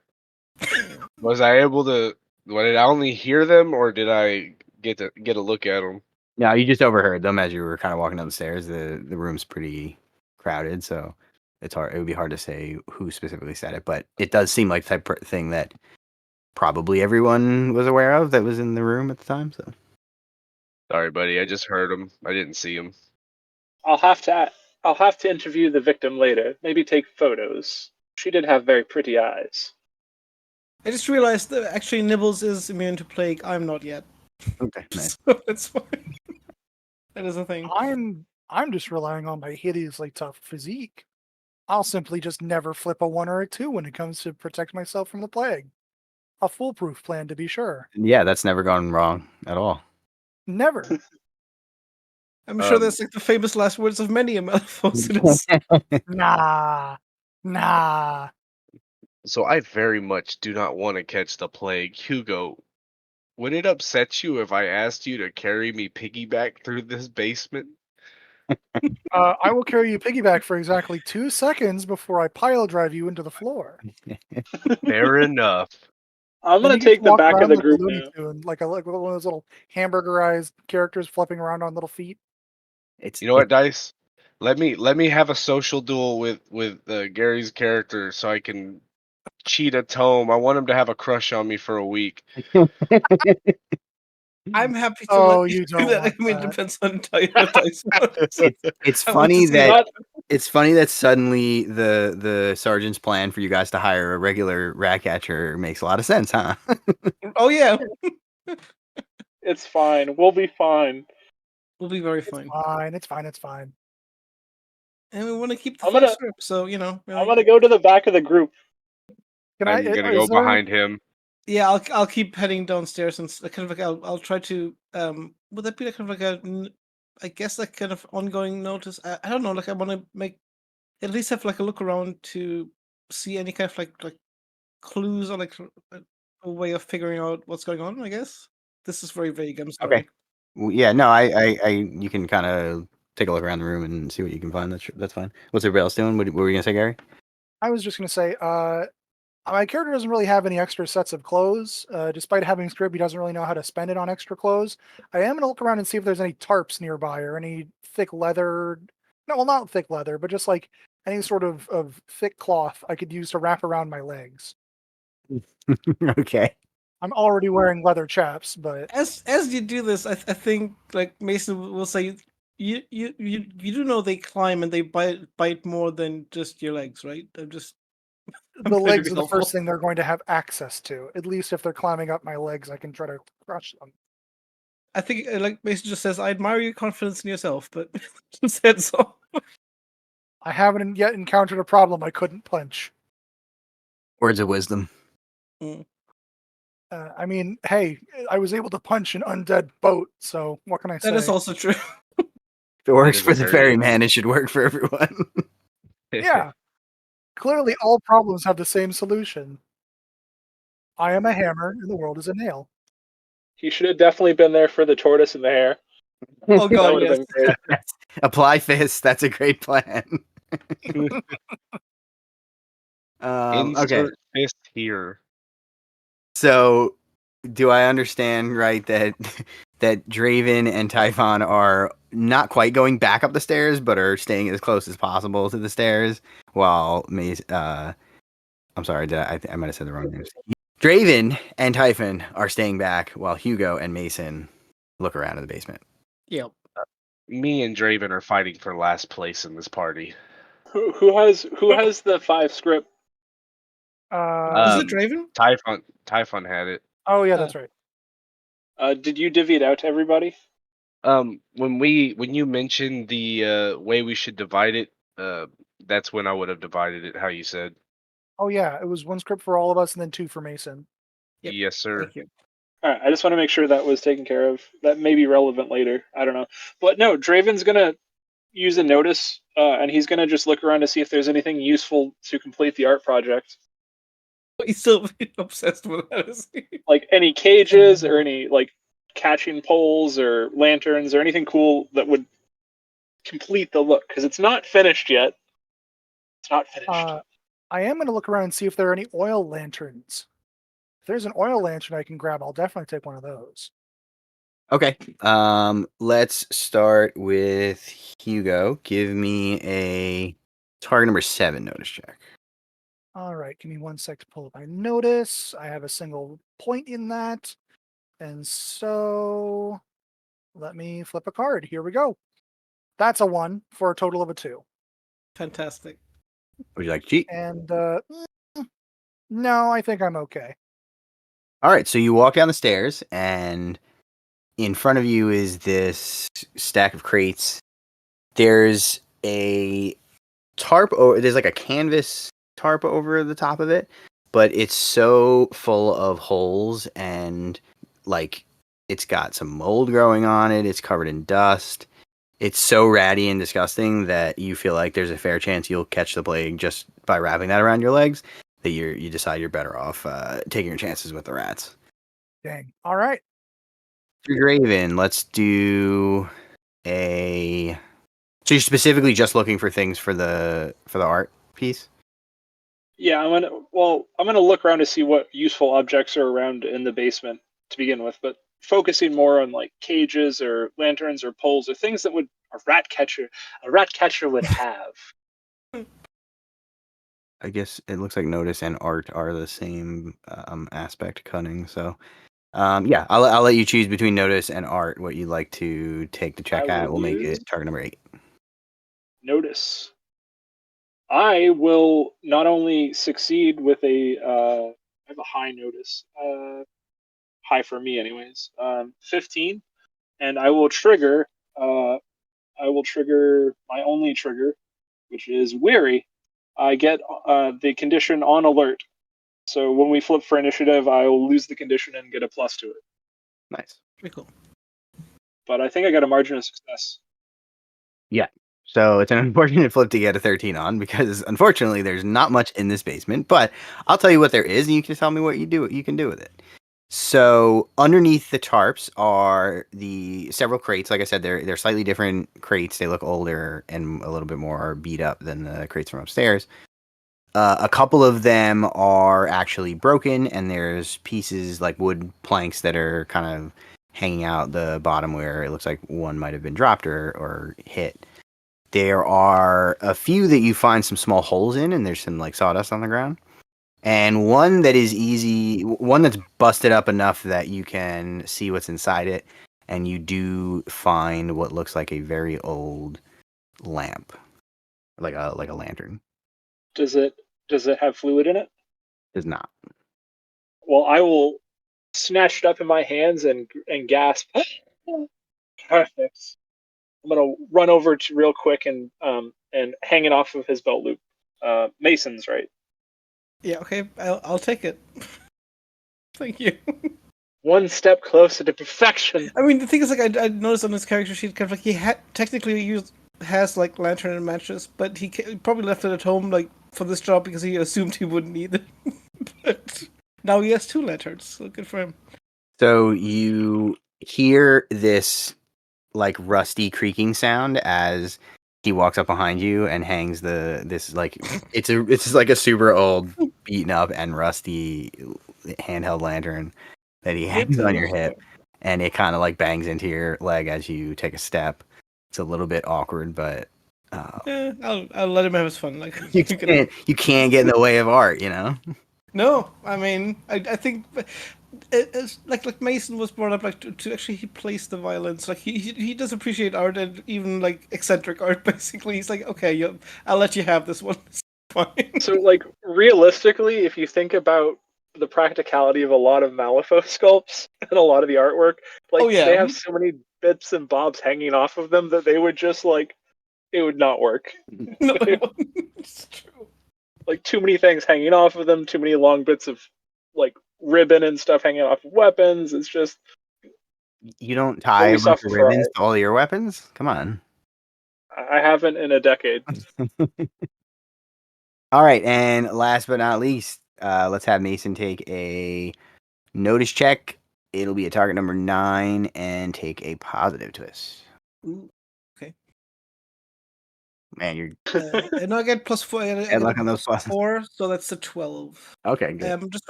Was I able to? Did I only hear them, or did I get a look at them? No, you just overheard them as you were kind of walking down the stairs. The room's pretty crowded, so it's hard. It would be hard to say who specifically said it, but it does seem like the type of thing that probably everyone was aware of that was in the room at the time. So Sorry, buddy. I just heard them. I didn't see them. I'll have to interview the victim later. Maybe take photos. She did have very pretty eyes. I just realized that actually Nibbles is immune to plague. I'm not yet. okay, nice. So that's fine. That is a thing. I'm just relying on my hideously tough physique. I'll simply just never flip a 1 or a 2 when it comes to protect myself from the plague. A foolproof plan, to be sure. Yeah, that's never gone wrong at all. Never. I'm sure that's like the famous last words of many a Malifaux. Nah. So I very much do not want to catch the plague. Hugo, would it upset you if I asked you to carry me piggyback through this basement? I will carry you piggyback for exactly 2 seconds before I pile drive you into the floor. Fair enough. I'm Then gonna you get take to the walk back of around the like a group Looney now. Tune, like one of those little hamburgerized characters flipping around on little feet. It's You know what, Dice? Let me have a social duel with Gary's character so I can cheat a tome. I want him to have a crush on me for a week. I'm happy to Oh, let you do don't that. want I mean, it that. depends on Dice. it's I want to funny see that Not, it's funny that suddenly the sergeant's plan for you guys to hire a regular rat catcher makes a lot of sense, huh? Oh yeah, it's fine. We'll be fine. we'll be very fine. It's fine. And we want to keep the I'm full gonna- script, so you know. I'm gonna go to the back of the group. Can I'm gonna go behind him. Yeah, I'll keep heading downstairs and kind of like I'll try to would that be like kind of like I guess like kind of ongoing notice. I don't know. Like I want to make at least have like a look around to see any kind of like clues or like a way of figuring out what's going on. I guess this is very vague. I'm sorry. Okay. Well, yeah, no, I you can kind of take a look around the room and see what you can find. That's fine. What's everybody else doing? What were you gonna say, Gary? I was just going to say, my character doesn't really have any extra sets of clothes. Despite having script, he doesn't really know how to spend it on extra clothes. I am going to look around and see if there's any tarps nearby or any thick leather. No, well, not thick leather, but just like any sort of thick cloth I could use to wrap around my legs. Okay. I'm already wearing leather chaps, but As you do this, I think like Mason will say, you do know they climb and they bite more than just your legs, right? I'm the trying to legs be are the helpful. first thing they're going to have access to. At least if they're climbing up my legs, I can try to crush them. I think like Mason just says, I admire your confidence in yourself, but said so. I haven't yet encountered a problem I couldn't punch. Words of wisdom. I mean, hey, I was able to punch an undead boat, so what can I say? That is also true. If it works is for a the very- ferryman, it should work for everyone. Yeah. Clearly, all problems have the same solution. I am a hammer, and the world is a nail. He should have definitely been there for the tortoise and the hare. Oh That god, would have yes. been great. Apply fist. That's a great plan. Okay. Insert fist here. So, do I understand right that Draven and Typhon are not quite going back up the stairs, but are staying as close as possible to the stairs, while I'm sorry, I might have said the wrong names. Draven and Typhon are staying back, while Hugo and Mason look around in the basement. Yep. Me and Draven are fighting for last place in this party. Who has the 5 script? Is Uh, it Draven? Typhon had it. oh yeah, that's right. Did you divvy it out to everybody? When you mentioned the way we should divide it, that's when I would have divided it how you said. Oh yeah, it was 1 script for all of us and then 2 for Mason. Yep. Yes, sir. Thank you. All right, I just want to make sure that was taken care of. That may be relevant later. I don't know, but no, Draven's gonna use a notice, and he's gonna just look around to see if there's anything useful to complete the art project, He's still obsessed with that, isn't he? like any cages or any like catching poles or lanterns or anything cool that would complete the look, because it's not finished yet. It's not finished. I am going to look around and see if there are any oil lanterns. If there's an oil lantern I can grab, I'll definitely take one of those. Okay. Let's start with Hugo. Give me a target number 7 notice check. All right, give me 1 sec to pull up my notice. I have a single point in that. And so let me flip a card. Here we go. That's a 1 for a total of a 2. Fantastic. Would you like to cheat? And no, I think I'm okay. All right. So you walk down the stairs, and in front of you is this stack of crates. There's a tarp. There's like a canvas tarp over the top of it, but it's so full of holes and like it's got some mold growing on it. It's covered in dust. It's so ratty and disgusting that you feel like there's a fair chance you'll catch the plague just by wrapping that around your legs. That you decide you're better off taking your chances with the rats. Dang. All right. Mm-hmm. Let's do a. So you're specifically just looking for things for the art piece? Yeah, I'm gonna look around to see what useful objects are around in the basement to begin with, but focusing more on like cages or lanterns or poles or things that would a rat catcher would have. I guess it looks like notice and art are the same aspect cunning. So yeah, I'll let you choose between notice and art what you'd like to take the check I at. will We'll make use it target number 8. Notice. I will not only succeed with I have a high notice, high for me anyways, 15, and I will trigger my only trigger, which is weary. I get the condition on alert. So when we flip for initiative, I will lose the condition and get a plus to it. Nice. Pretty cool. But I think I got a margin of success. Yeah. So it's an unfortunate flip to get a 13 on because unfortunately there's not much in this basement, but I'll tell you what there is and you can tell me what you can do with it. So underneath the tarps are the several crates. Like I said, they're slightly different crates. They look older and a little bit more beat up than the crates from upstairs. A couple of them are actually broken, and there's pieces like wood planks that are kind of hanging out the bottom where it looks like one might have been dropped or hit. There are a few that you find some small holes in, and there's some like sawdust on the ground. And one that's busted up enough that you can see what's inside it, and you do find what looks like a very old lamp, like a lantern. Does it have fluid in it? Does not. Well, I will snatch it up in my hands and gasp. Perfect. I'm gonna run over to real quick and hang it off of his belt loop. Mason's right. Yeah, okay, I'll take it. Thank you. One step closer to perfection. I mean, the thing is, like, I noticed on his character sheet, kind of like he technically has like lantern and matches, but he probably left it at home like for this job because he assumed he wouldn't need it. But now he has 2 lanterns, so good for him. So you hear this like rusty creaking sound as he walks up behind you and hangs this like it's like a super old, beaten up and rusty handheld lantern that he hangs on your hip, and it kind of like bangs into your leg as you take a step. It's a little bit awkward, but Yeah, I'll let him have his fun. Like you can't get in the way of art, you know. No, I mean, I think it's like Mason was brought up like to actually he plays the violence. Like he does appreciate art and even like eccentric art. Basically, he's like, okay, I'll let you have this one. It's fine. So, like, realistically, if you think about the practicality of a lot of Malifaux sculpts and a lot of the artwork, like, Oh, yeah. they have so many bits and bobs hanging off of them that they would just, like, it would not work. No, it's true. Like, too many things hanging off of them, too many long bits of, like, ribbon and stuff hanging off of weapons. It's just, You don't tie Only a bunch suffer of for ribbons art. to all your weapons? Come on. I haven't in a decade. All right, and last but not least, let's have Mason take a notice check. It'll be a target number 9 and take a positive twist. Ooh, okay. Man, you're And I get +4. I get luck on those pluses. +4, so that's a 12. Okay, good. Just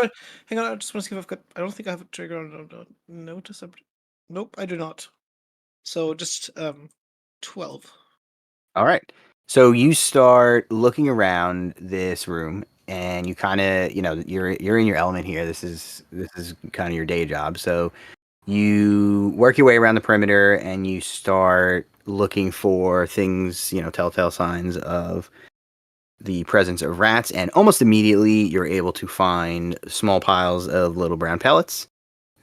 hang on. I just want to see if I've got. I don't think I have a trigger on notice. Nope, I do not. So just 12. All right. So you start looking around this room, and you kind of, you're in your element here. This is kind of your day job. So you work your way around the perimeter, and you start looking for things, telltale signs of the presence of rats. And almost immediately, you're able to find small piles of little brown pellets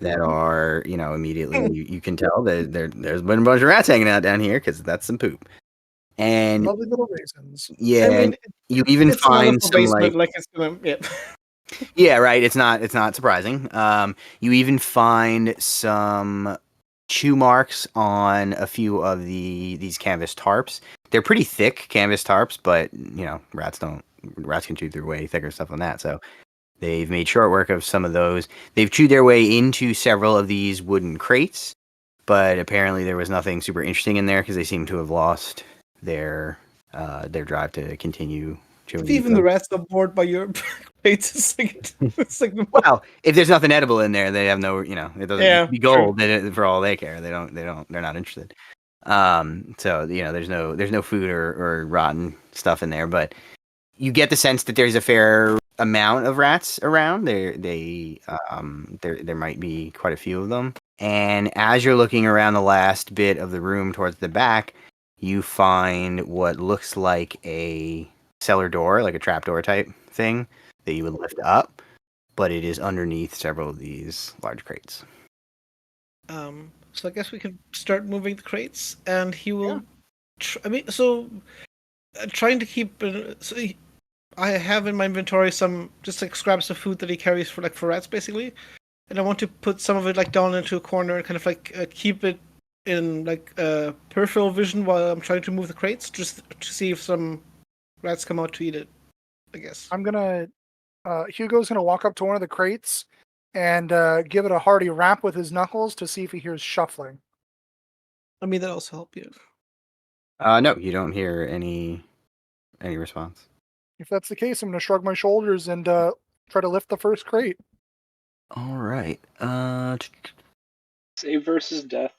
that are, immediately you can tell that there's been a bunch of rats hanging out down here because that's some poop. And Lovely little raisins. yeah, I mean, you even it's not find a some basement like it's gonna. Yeah. yeah, right. It's not surprising. You even find some chew marks on a few of these canvas tarps. They're pretty thick canvas tarps, but rats can chew through way thicker stuff than that. So they've made short work of some of those. They've chewed their way into several of these wooden crates, but apparently there was nothing super interesting in there because they seem to have lost their drive to continue chewing. Even the rats are bored by your plates. It's like Well, if there's nothing edible in there, they have no, it doesn't Yeah, be gold for all they care. They're not interested. So there's no food or rotten stuff in there, but you get the sense that there's a fair amount of rats around. There might be quite a few of them. And as you're looking around the last bit of the room towards the back, you find what looks like a cellar door, like a trapdoor type thing that you would lift up, but it is underneath several of these large crates. So I guess we can start moving the crates, and he will. Yeah. Trying to keep. I have in my inventory some just like scraps of food that he carries for rats, basically, and I want to put some of it down into a corner and kind of keep it in peripheral vision while I'm trying to move the crates, just to see if some rats come out to eat it. I guess. Hugo's gonna walk up to one of the crates and give it a hearty rap with his knuckles to see if he hears shuffling. I mean, that also help you. No, you don't hear any response. If that's the case, I'm gonna shrug my shoulders and try to lift the first crate. All right. Save versus death.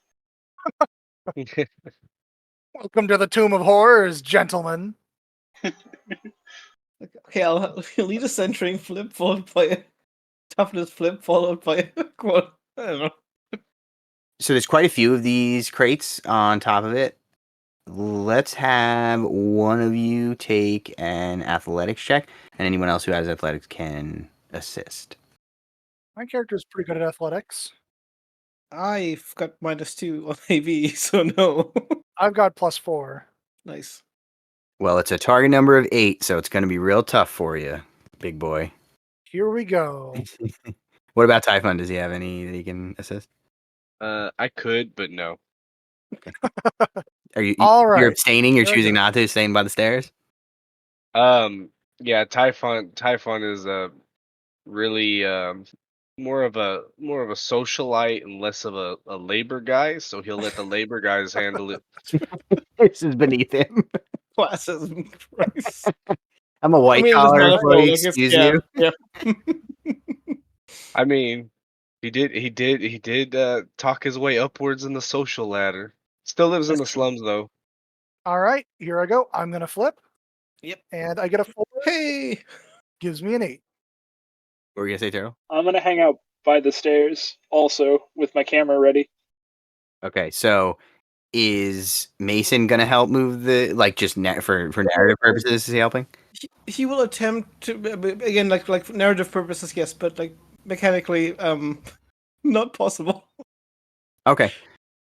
Welcome to the Tomb of Horrors, gentlemen. Okay, I'll lead a centering flip followed by a toughness flip followed by a quad. I don't know. So there's quite a few of these crates on top of it. Let's have one of you take an athletics check, and anyone else who has athletics can assist. My character's pretty good at athletics. I've got -2 on AV, so no. I've got +4. Nice. Well, it's a target number of 8, so it's going to be real tough for you, big boy. Here we go. What about Typhon? Does he have any that he can assist? I could, but no. Are you? All right. You're abstaining. You're There we choosing go. not to, staying by the stairs. Yeah, Typhon is really more of a socialite and less of a labor guy, so he'll let the labor guys handle it. This is beneath him. Classism, Christ. I'm a white collar employee. Excuse you. Yeah. I mean, he did talk his way upwards in the social ladder. Still lives in the That's true. slums though. All right, here I go. I'm gonna flip. Yep. And I get a 4. Hey. Gives me an 8. What were you gonna say, Terrell? I'm gonna hang out by the stairs, also with my camera ready. Okay, so is Mason gonna help move the just for narrative purposes? Is he helping? He will attempt to again, like for narrative purposes, yes, but like mechanically, not possible. Okay,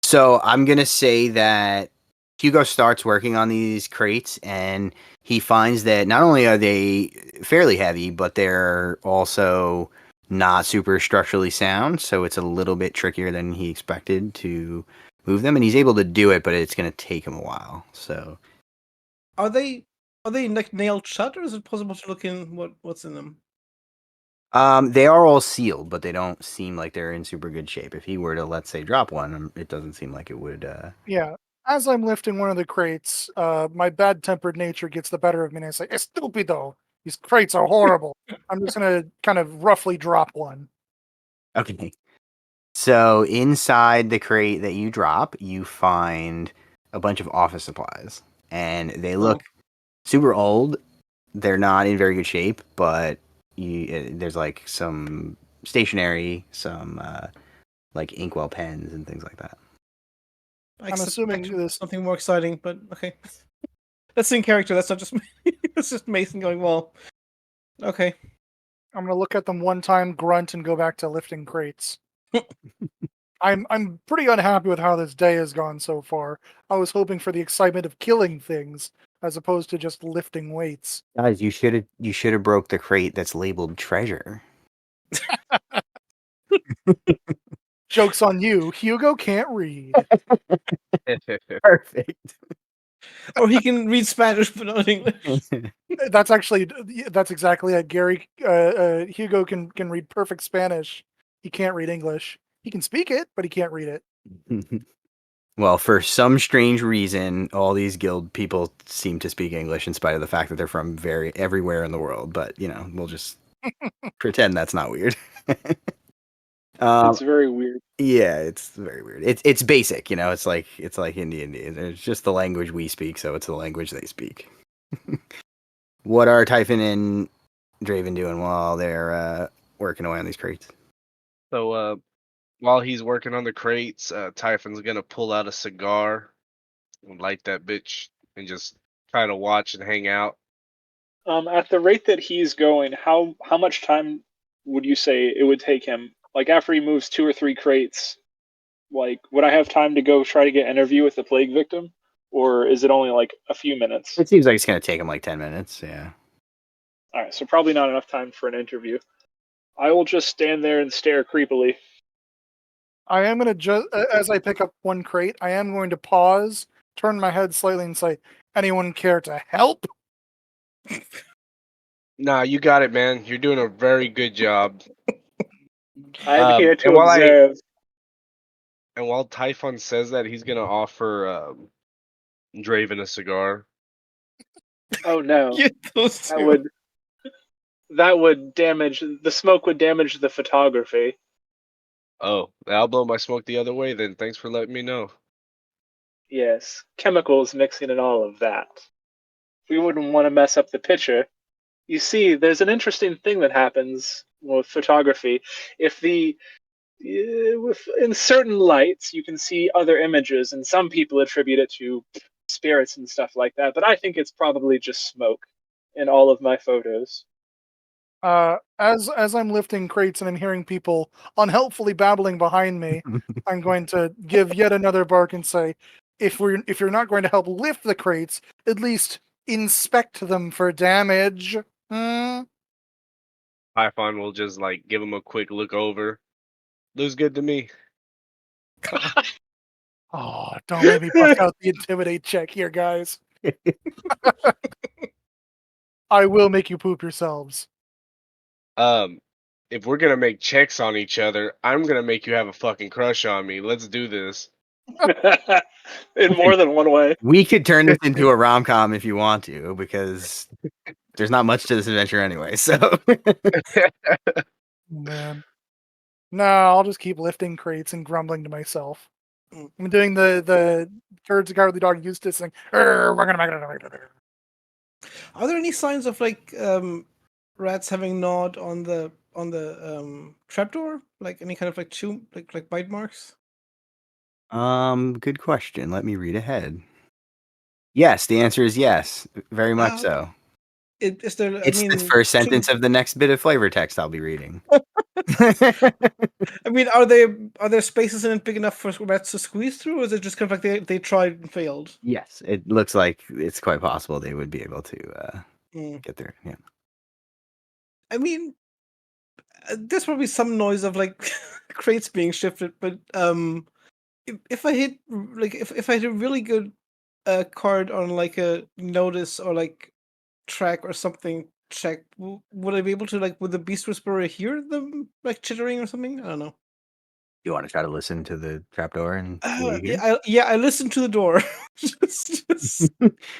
so I'm gonna say that Hugo starts working on these crates, and he finds that not only are they fairly heavy, but they're also not super structurally sound. So it's a little bit trickier than he expected to move them, and he's able to do it, but it's gonna take him a while. So Are they like nailed shut, or is it possible to look in what's in them? they are all sealed, but they don't seem like they're in super good shape. If he were to, let's say, drop one, it doesn't seem like it would. Yeah. As I'm lifting one of the crates, my bad-tempered nature gets the better of me, and I say, "Estupido! These crates are horrible." I'm just gonna kind of roughly drop one. Okay. So inside the crate that you drop, you find a bunch of office supplies, and they look super old. They're not in very good shape, but there's like some stationery, some like inkwell pens and things like that. I I'm assuming suspected this. something more exciting, but okay. That's in character. That's not just me. It's just Mason going, well, okay. I'm gonna look at them one time, grunt, and go back to lifting crates. I'm pretty unhappy with how this day has gone so far. I was hoping for the excitement of killing things as opposed to just lifting weights. Guys, you should have broke the crate that's labeled treasure. Joke's on you. Hugo can't read. Perfect. Or he can read Spanish, but not English. That's exactly it. Gary Hugo can read perfect Spanish. He can't read English. He can speak it, but he can't read it. Well, for some strange reason, all these guild people seem to speak English in spite of the fact that they're from everywhere in the world. But we'll just pretend that's not weird. It's very weird. Yeah, it's very weird. It's basic, It's like Indian. It's just the language we speak, so it's the language they speak. What are Typhon and Draven doing while they're working away on these crates? So while he's working on the crates, Typhon's gonna pull out a cigar and light that bitch and just kind of watch and hang out. At the rate that he's going, how much time would you say it would take him? Like after he moves 2 or 3 crates, like would I have time to go try to get an interview with the plague victim, or is it only like a few minutes? It seems like it's gonna take him like 10 minutes. Yeah. All right, so probably not enough time for an interview. I will just stand there and stare creepily. I am going to as I pick up one crate, I am going to pause, turn my head slightly, and say, "Anyone care to help?" Nah, you got it, man. You're doing a very good job. I'm here to and while observe. And while Typhon says that, he's gonna offer Draven a cigar. Oh no, Get those that two. would damage the smoke. Would damage the photography. Oh, I'll blow my smoke the other way then. Thanks for letting me know. Yes, chemicals mixing and all of that. We wouldn't want to mess up the picture. You see, there's an interesting thing that happens with photography. If in certain lights, you can see other images, and some people attribute it to spirits and stuff like that. But I think it's probably just smoke in all of my photos. As I'm lifting crates and I'm hearing people unhelpfully babbling behind me, I'm going to give yet another bark and say, if you're not going to help lift the crates, at least inspect them for damage. Typhon will just give him a quick look over. Looks good to me. Oh, don't let me bust out the intimidate check here, guys. I will make you poop yourselves. If we're gonna make checks on each other, I'm gonna make you have a fucking crush on me. Let's do this. In more than one way. We could turn this into a rom-com if you want to, because there's not much to this adventure anyway. So, Man. No, I'll just keep lifting crates and grumbling to myself. I'm doing the Courage the Cowardly Dog Eustace thing. We're gonna make it. Are there any signs of rats having gnawed on the trapdoor? Like any kind of like chew like bite marks? Good question. Let me read ahead. Yes, the answer is yes. Very much so. Okay. Is there? I It's the mean, first sentence of the next bit of flavor text I'll be reading. I mean, are there spaces in it big enough for rats to squeeze through, or is it just kind of like they tried and failed? Yes, it looks like it's quite possible they would be able to Mm. get there. Yeah. I mean, there's probably some noise of like crates being shifted, but if I hit like if I hit a really good card on like a notice or like track or something check, would I be able to like would the Beast Whisperer hear them like chittering or something? I don't know. You want to try to listen to the trapdoor and see what you hear? I listened to the door. just,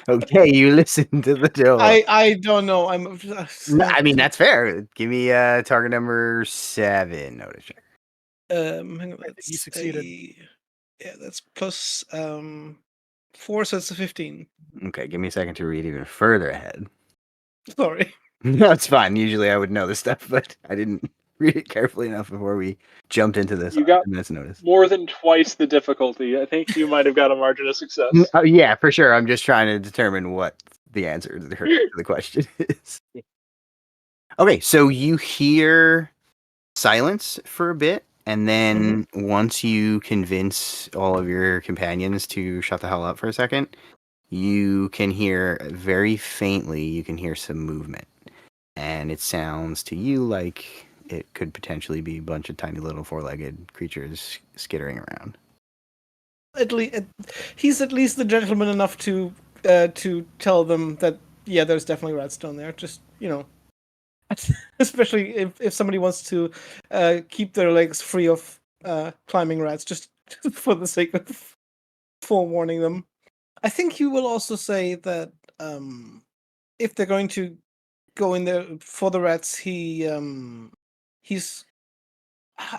Okay, you listen to the door. I don't know. No, I mean, that's fair. Give me target number 7 notice check. Hang on, He succeeded. Yeah, that's plus 4, so it's a 15. Okay, give me a second to read even further ahead. Sorry. No, it's fine. Usually I would know this stuff, but I didn't read it carefully enough before we jumped into this. You got minutes notice. more than twice the difficulty. I think you might have got a margin of success. Oh, yeah, for sure. I'm just trying to determine what the answer to the question is. Okay, so you hear silence for a bit, and then once you convince all of your companions to shut the hell up for a second, you can hear very faintly, you can hear some movement. And it sounds to you like it could potentially be a bunch of tiny little four-legged creatures skittering around. He's at least the gentleman enough to tell them that yeah, there's definitely rats down there. Just especially if somebody wants to keep their legs free of climbing rats, just for the sake of forewarning them. I think he will also say that if they're going to go in there for the rats, he's.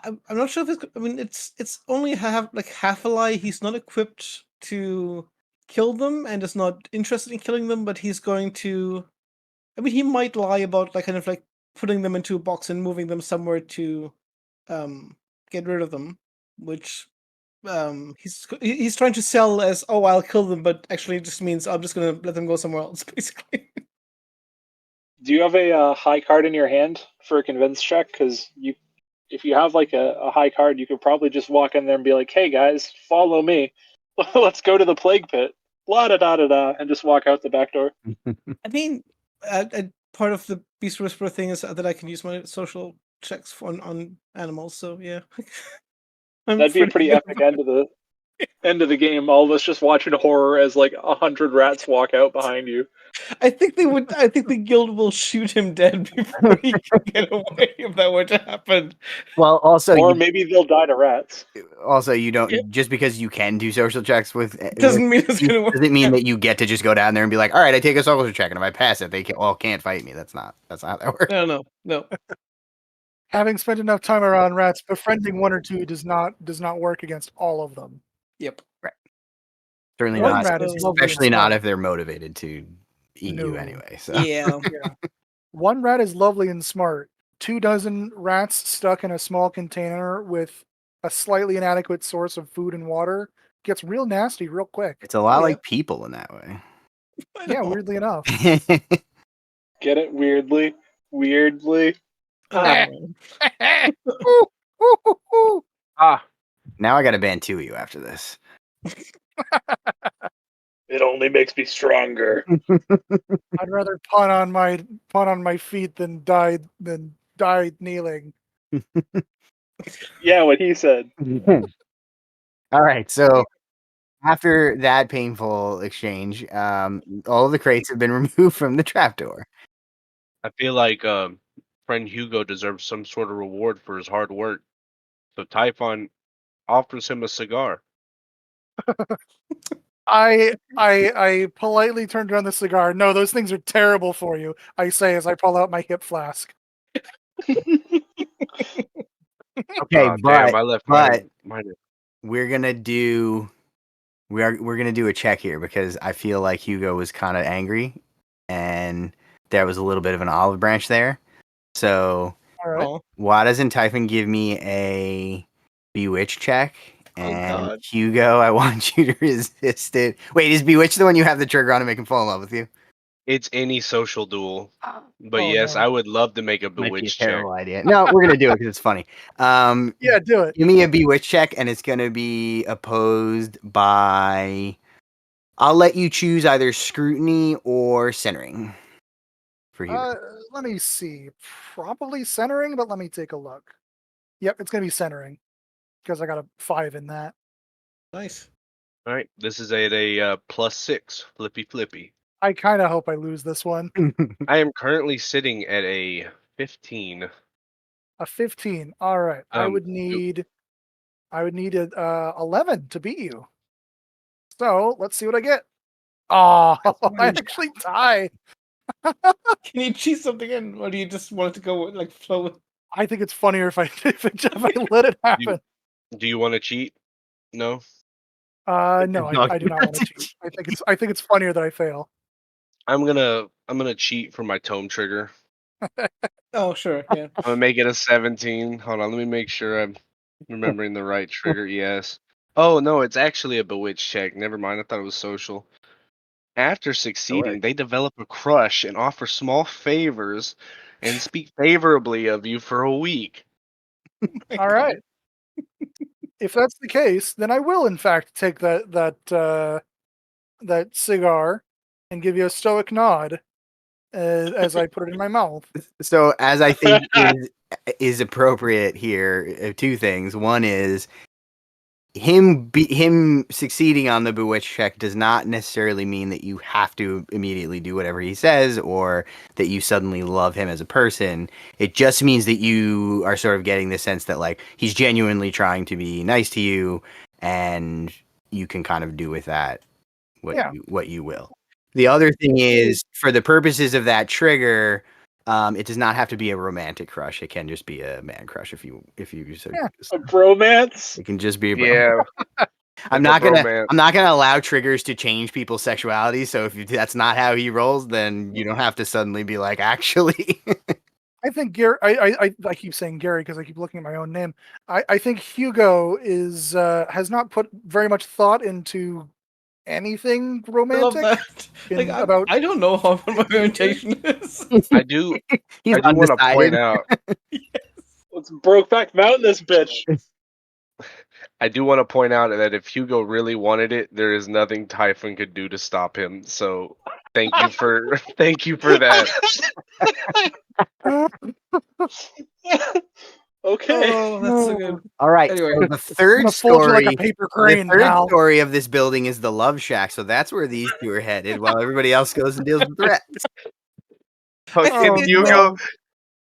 I'm not sure if it's. I mean, it's only half a lie. He's not equipped to kill them, and is not interested in killing them. But he's going to. I mean, he might lie about like kind of like putting them into a box and moving them somewhere to get rid of them, which he's trying to sell as, oh, I'll kill them, but actually it just means I'm just gonna let them go somewhere else, basically. Do you have a high card in your hand for a convince check? Because if you have like a high card, you could probably just walk in there and be like, "Hey guys, follow me. Let's go to the plague pit." La da da da da, and just walk out the back door. I mean, part of the Beast Whisperer thing is that I can use my social checks on animals. So yeah, That'd be a pretty epic end of the game. All of us just watching horror as like 100 rats walk out behind you. I think they would. I think the guild will shoot him dead before he can get away if that were to happen. Well, also, Or maybe they'll die to rats. you don't just because you can do social checks with Doesn't mean it's gonna work. doesn't mean that you get to just go down there and be like, all right, I take a social check, and if I pass it, they can't fight me. That's not how that works. No. Having spent enough time around rats, befriending one or two does not work against all of them. Yep. Right. Certainly One not, rat is lovely and especially not smart. if they're motivated to eat you No. anyway. So Yeah. One rat is lovely and smart. 24 rats stuck in a small container with a slightly inadequate source of food and water gets real nasty real quick. it's a lot Yeah. like people in that way. Yeah, weirdly enough. Get it? Weirdly. Ooh, ooh, ooh, ooh. Now I got to ban 2 of you after this. It only makes me stronger. I'd rather pawn on my feet than die kneeling. Yeah, what he said. All right, so after that painful exchange, all of the crates have been removed from the trapdoor. I feel like friend Hugo deserves some sort of reward for his hard work. So Typhon offers him a cigar. I politely turned around the cigar. No, those things are terrible for you, I say as I pull out my hip flask. Okay, Damn, I left but mine. we're gonna do we're gonna do a check here because I feel like Hugo was kind of angry, and there was a little bit of an olive branch there. So All right. Oh, why doesn't Typhon give me a Bewitch check? Oh, And God. Hugo, I want you to resist it. Wait, is Bewitch the one you have the trigger on to make him fall in love with you? It's any social duel. But Oh, yes, no. I would love to make a Might be a bewitch check. terrible idea. No, we're gonna do it because it's funny. Yeah, do it. Give me a Bewitch check, and it's gonna be opposed by. I'll let you choose either scrutiny or centering. For Hugo. Let me see. Probably centering, but let me take a look. Yep, it's going to be centering because I got a 5 in that. Nice. All right, this is at a +6, flippy. I kind of hope I lose this one. I am currently sitting at a 15. A 15. All right. I would need a 11 to beat you. So let's see what I get. Oh, I actually tie. Can you cheat something in, or do you just want it to go with, like, flow with? I think it's funnier if I let it happen. Do you want to cheat? No. No, I do not want to cheat. I think it's funnier that I fail. I'm gonna cheat for my tome trigger. Oh, sure, yeah. I'm gonna make it a 17. Hold on, let me make sure I'm remembering the right trigger. Yes. Oh no, it's actually a bewitch check. Never mind. I thought it was social. After succeeding, they develop a crush and offer small favors and speak favorably of you for a week. All right. If that's the case, then I will in fact take that cigar and give you a stoic nod as I put it in my mouth. So, as I think is appropriate here, two things. One is him succeeding on the bewitch check does not necessarily mean that you have to immediately do whatever he says or that you suddenly love him as a person. It just means that you are sort of getting the sense that like he's genuinely trying to be nice to you, and you can kind of do with that what you will. The other thing is, for the purposes of that trigger, it does not have to be a romantic crush. It can just be a man crush if you so. A bromance? It can just be a Yeah. I'm Like not a gonna bromance. I'm not gonna allow triggers to change people's sexuality. So if that's not how he rolls, then you don't have to suddenly be like, actually. I think Gary. I keep saying Gary because I keep looking at my own name. I think Hugo is has not put very much thought into anything I love romantic. that. Like, I don't know how my orientation is. I do He's I do want to point undecided. out Let's Brokeback Mountain this bitch. that if Hugo really wanted it, there is nothing Typhon could do to stop him. So thank you for that. Okay. Oh, that's so good. All right. Anyway. So the I'm third gonna fold you story, like a paper the crane, third pal. story of this building is the Love Shack. So that's where these two are headed, while everybody else goes and deals with threats. Fucking no.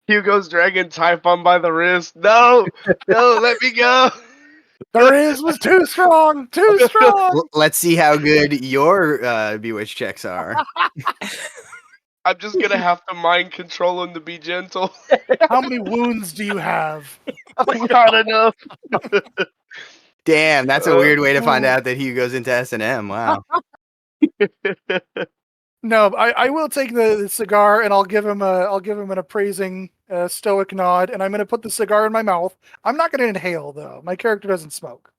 Hugo's dragging Typhon by the wrist. No, let me go. The Riz was too strong. Too strong. Let's see how good your bewitch checks are. I'm just gonna have to mind control him to be gentle. How many wounds do you have? Not enough. Damn, that's a weird way to find out that Hugo's into S&M. Wow. No, I will take the cigar and I'll give him an appraising stoic nod, and I'm going to put the cigar in my mouth. I'm not going to inhale though. My character doesn't smoke,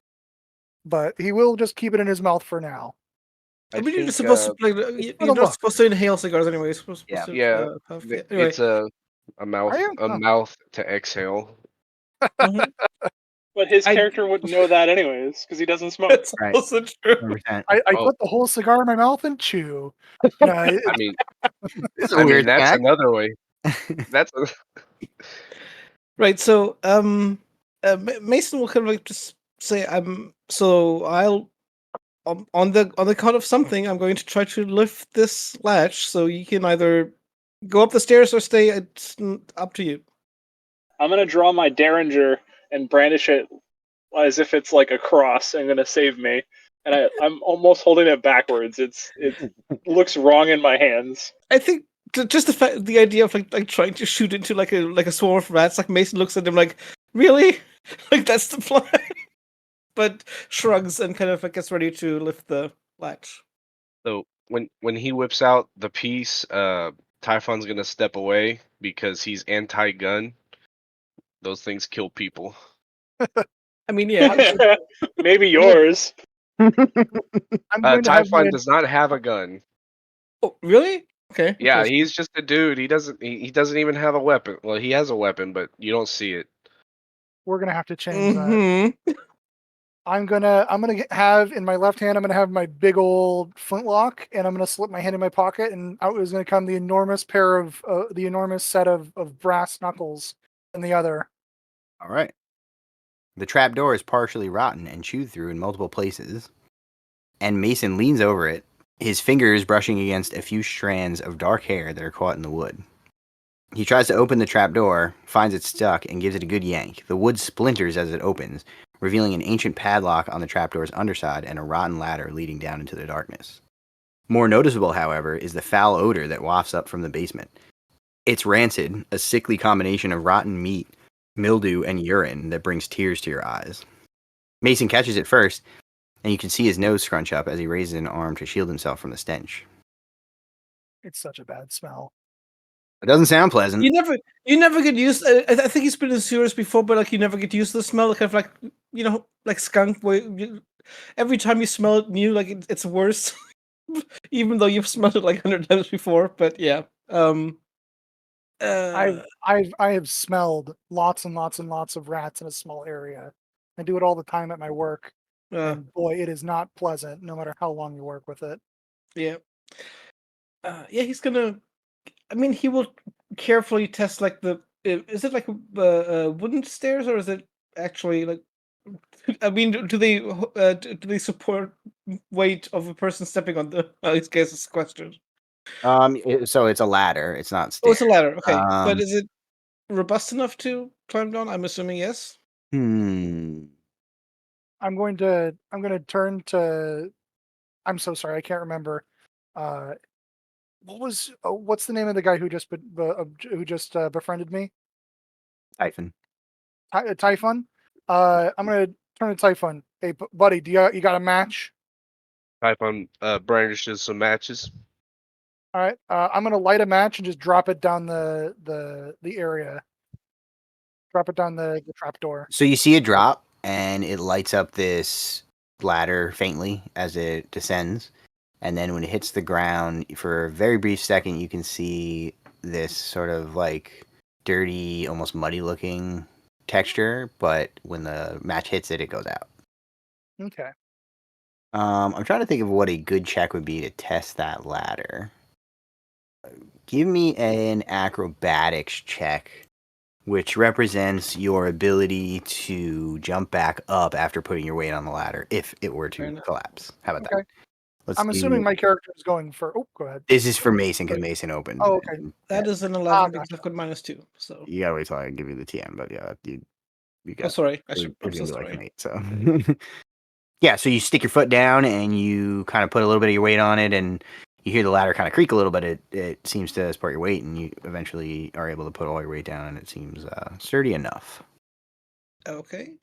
but he will just keep it in his mouth for now. I mean, you're just supposed to like you're not supposed to inhale cigars anyway. You're supposed to anyway, it's a mouth to exhale. Mhm. But his character wouldn't know that anyways, because he doesn't smoke. That's Right. also true. I put the whole cigar in my mouth and chew. No, I mean, It's a weird that's snack. another way. That's Right. So, Mason will kind of like just say, I'll on the count of something, I'm going to try to lift this latch. So you can either go up the stairs or stay. It's up to you." I'm gonna draw my derringer and brandish it as if it's like a cross and gonna save me. And I'm almost holding it backwards. It looks wrong in my hands. I think just the idea of like trying to shoot into like a swarm of rats. Like Mason looks at them like, really, like that's the plan. But shrugs and kind of gets ready to lift the latch. so when he whips out the piece, Typhon's gonna step away because he's anti-gun. Those things kill people. I mean, yeah. Maybe yours. I'm going to have my Typhon does not have a gun. Oh, really? Okay. Yeah, interesting. he's just a dude. He doesn't even have a weapon. Well, he has a weapon, but you don't see it. We're gonna have to change that. Mhm. I'm gonna have in my left hand. I'm gonna have my big old flintlock, and I'm gonna slip my hand in my pocket, and out is gonna come the enormous set of brass knuckles in the other. All right. The trapdoor is partially rotten and chewed through in multiple places, and Mason leans over it, his fingers brushing against a few strands of dark hair that are caught in the wood. He tries to open the trapdoor, finds it stuck, and gives it a good yank. The wood splinters as it opens, revealing an ancient padlock on the trapdoor's underside and a rotten ladder leading down into the darkness. More noticeable, however, is the foul odor that wafts up from the basement. It's rancid, a sickly combination of rotten meat, mildew, and urine that brings tears to your eyes. Mason catches it first, and you can see his nose scrunch up as he raises an arm to shield himself from the stench. It's such a bad smell. It doesn't sound pleasant. You never get used. I think he's been in sewers before, but like you never get used to the smell. Kind of like like skunk. Where every time you smell it new, like it's worse, even though you've smelled it like 100 times before. But yeah, I have smelled lots and lots and lots of rats in a small area. I do it all the time at my work, and boy, it is not pleasant. No matter how long you work with it. yeah, yeah. He's gonna. I mean, he will carefully test like the. Is it like wooden stairs or is it actually like? I mean, do they support weight of a person stepping on the? I guess it's a question. So it's a ladder. It's not Oh, stairs. it's a ladder. Okay, but Um, is it robust enough to climb down? I'm assuming yes. I'm going to turn to. I'm so sorry, I can't remember. What's the name of the guy who just befriended me? Typhon. Typhon. I'm gonna turn to Typhon. Hey, buddy, you got a match? Typhon brandishes some matches. All right. I'm gonna light a match and just drop it down the area. Drop it down the trapdoor. So you see it drop, and it lights up this ladder faintly as it descends. And then when it hits the ground, for a very brief second, you can see this sort of like dirty, almost muddy looking texture. But when the match hits it, it goes out. Okay. I'm trying to think of what a good check would be to test that ladder. Give me an acrobatics check, which represents your ability to jump back up after putting your weight on the ladder if it were Fair to enough. collapse. How about Okay. that? Let's I'm do- assuming my character is going for. Oh, go ahead. This is for Mason because Mason opened. Oh, okay. That is an 11 because I've got -2. So. You gotta wait till I give you the TM, but yeah, you got. Oh, sorry. It's I'm gonna so be like sorry. an 8, so. Yeah, so you stick your foot down and you kind of put a little bit of your weight on it, and you hear the ladder kind of creak a little bit. It seems to support your weight, and you eventually are able to put all your weight down, and it seems sturdy enough. Okay.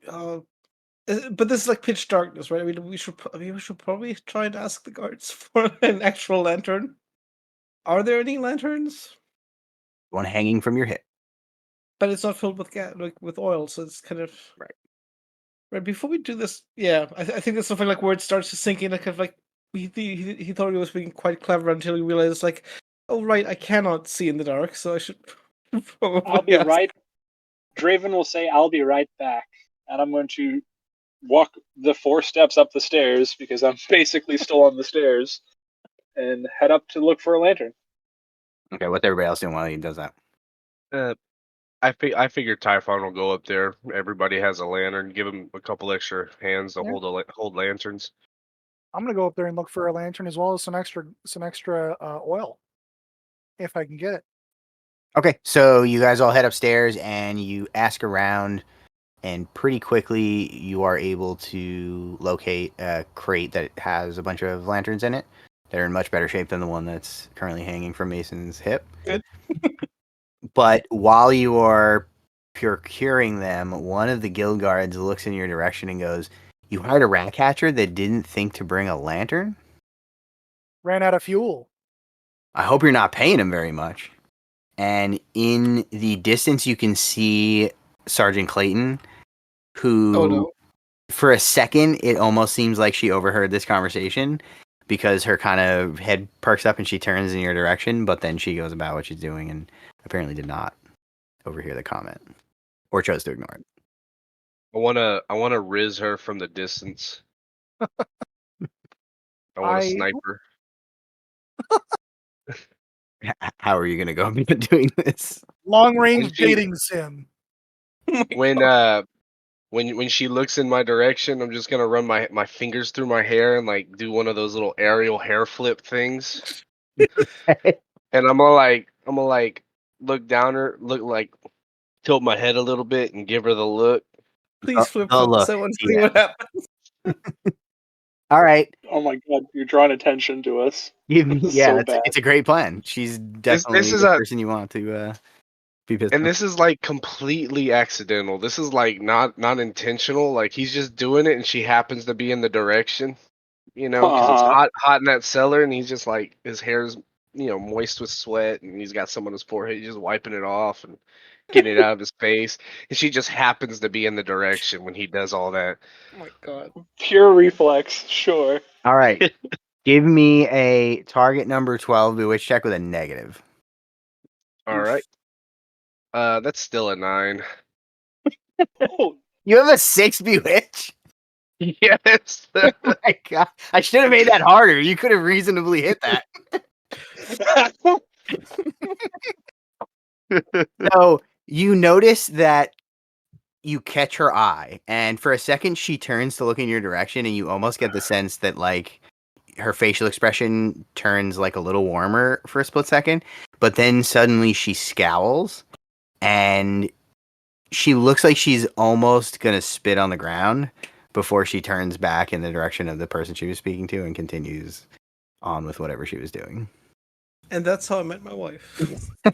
But this is like pitch darkness, right? I mean, we should probably try and ask the guards for an actual lantern. Are there any lanterns? One hanging from your hip. But it's not filled with gas, like with oil, so it's kind of Right. Right before we do this, yeah, I think there's something like where it starts to sink in. Like, kind of like he thought he was being quite clever until he realized, like, oh right, I cannot see in the dark, so I should probably. I'll be ask. right. Draven will say, "I'll be right back," and I'm going to walk the 4 steps up the stairs because I'm basically still on the stairs, and head up to look for a lantern. Okay, what's everybody else doing while he does that? I figure Typhon will go up there. Everybody has a lantern. Give him a couple extra hands to hold lanterns. I'm gonna go up there and look for a lantern as well as some extra oil, if I can get it. Okay, so you guys all head upstairs and you ask around, and pretty quickly you are able to locate a crate that has a bunch of lanterns in it. They're in much better shape than the one that's currently hanging from Mason's hip. Good. But while you are procuring them, one of the guild guards looks in your direction and goes, "You hired a rat catcher that didn't think to bring a lantern? Ran out of fuel. I hope you're not paying him very much." and in the distance you can see Sergeant Clayton, who, Oh no. for a second, it almost seems like she overheard this conversation because her kind of head perks up and she turns in your direction, but then she goes about what she's doing and apparently did not overhear the comment or chose to ignore it. I wanna riz her from the distance. I want to I- snipe her. How are you going to go about doing this? Long range she- dating sim. When she looks in my direction, I'm just gonna run my fingers through my hair and like do one of those little aerial hair flip things. And I'm gonna like look down her, look like tilt my head a little bit and give her the look. Please flip oh, flop look, this. I want to yeah. see what happens. All right. Oh my god, you're drawing attention to us. Give me, This is yeah, so it's, bad. it's a great plan. She's definitely is the a- person you want to be pissed And off. this is like completely accidental. This is like not intentional. Like he's just doing it, and she happens to be in the direction, because it's hot in that cellar, and he's just like his hair's moist with sweat, and he's got some on his forehead. He's just wiping it off and getting it out of his face, and she just happens to be in the direction when he does all that. Oh my god. Pure reflex, sure. All right. Give me a target number 12 bewitch check with a negative. All right, that's still a 9. Oh, You have a 6 bewitch? Yes. Oh my god. I should have made that harder. You could have reasonably hit that. So you notice that you catch her eye, and for a second she turns to look in your direction, and you almost get the sense that like her facial expression turns like a little warmer for a split second, but then suddenly she scowls and she looks like she's almost gonna spit on the ground before she turns back in the direction of the person she was speaking to and continues on with whatever she was doing. And that's how I met my wife.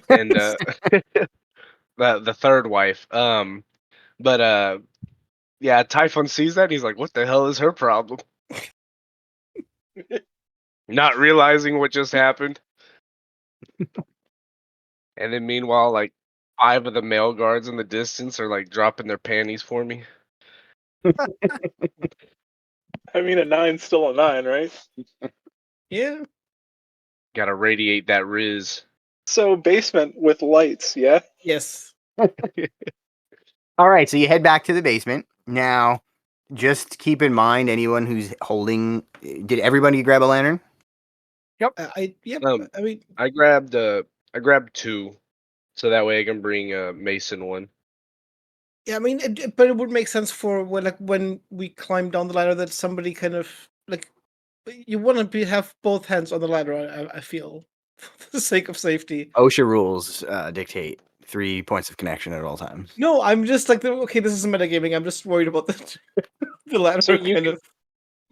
And the third wife. But yeah, Typhon sees that. He's like, "What the hell is her problem?" Not realizing what just happened. And then meanwhile, like 5 of the male guards in the distance are like dropping their panties for me. I mean, a 9's still a 9, right? Yeah. Gotta radiate that riz. So, basement with lights, yeah? Yes. All right, so you head back to the basement. Now, just keep in mind anyone who's holding. Did everybody grab a lantern? Yep. I mean, I grabbed 2, so that way I can bring Mason one. yeah. I mean, but it would make sense for when we climb down the ladder that somebody kind of like you want to have both hands on the ladder. I feel, for the sake of safety. OSHA rules dictate 3 points of connection at all times. No, I'm just like, okay, this is metagaming. I'm just worried about the ladder So you kind can- of.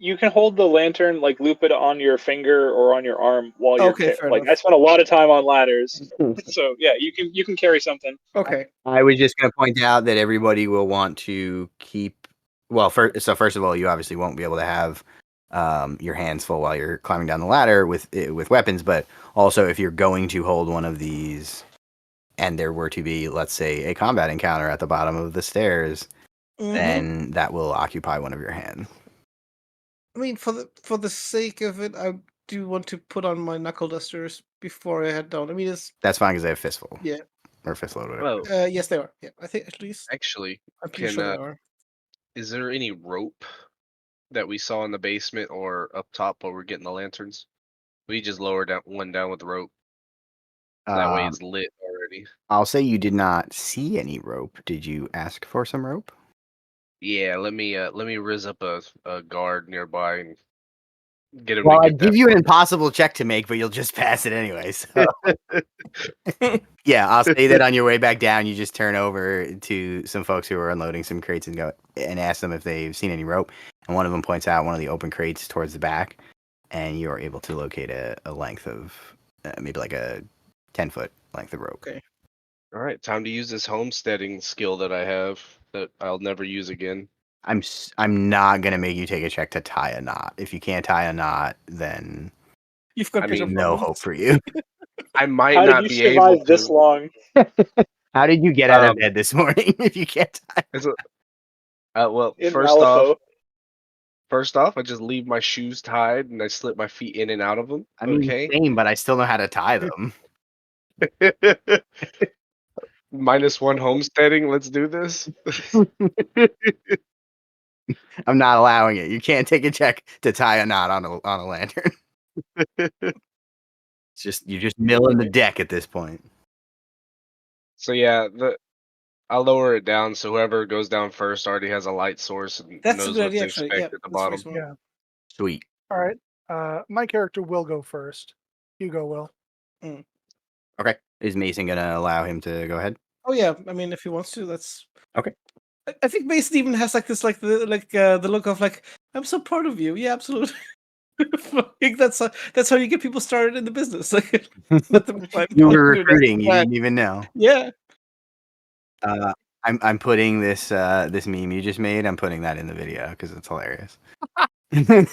You can hold the lantern, like loop it on your finger or on your arm while you're Okay, fair like. enough. I spent a lot of time on ladders, so yeah, you can carry something. Okay. I was just going to point out that everybody will want to keep. Well, first of all, you obviously won't be able to have your hands full while you're climbing down the ladder with weapons. But also, if you're going to hold one of these, and there were to be, let's say, a combat encounter at the bottom of the stairs, Mhm. then that will occupy one of your hands. I mean, for the sake of it, I do want to put on my knuckle dusters before I head down. I mean, it's That's fine because they have fistful. Yeah. Or fistload, whatever. Oh, yes, they are. Yeah, I think at least actually, I'm pretty sure they are. is there any rope that we saw in the basement or up top while we're getting the lanterns? We just lower one down with the rope. That way it's lit already. I'll say you did not see any rope. Did you ask for some rope? Yeah, let me riz up a guard nearby and get him Well, to I'd get give you an impossible check to make, but you'll just pass it anyway. So. Yeah, I'll say that on your way back down, you just turn over to some folks who are unloading some crates and go and ask them if they've seen any rope. And one of them points out one of the open crates towards the back, and you are able to locate a length of maybe like a 10-foot length of rope. Okay. All right, time to use this homesteading skill that I have that I'll never use again. I'm not gonna make you take a check to tie a knot. If you can't tie a knot, then You've got I bigger mean, no problems. hope for you. I might How did not you be able survive this to. long? How did you get out of Um, bed this morning if you can't tie? it's well, In first off, Malifaux. I just leave my shoes tied and I slip my feet in and out of them. I mean, Okay. same, but I still know how to tie them. -1 homesteading. Let's do this. I'm not allowing it. You can't take a check to tie a knot on a lantern. It's just you're just milling the deck at this point. So yeah, I'll lower it down so whoever goes down first already has a light source and That's a knows good what idea, to actually. Yeah, expect at the that's very bottom. smart. Yeah. Sweet. All right. My character will go first. You go, Will. Okay. Is Mason gonna allow him to go ahead? Oh yeah, I mean, if he wants to, that's Okay. I think Mason even has like this, like the look of like, I'm so proud of you. Yeah, absolutely. Like, that's how you get people started in the business. Like, let them climb. You let were them do this recruiting. and You that. didn't even know. Yeah. I'm putting this this meme you just made. I'm putting that in the video because it's hilarious. I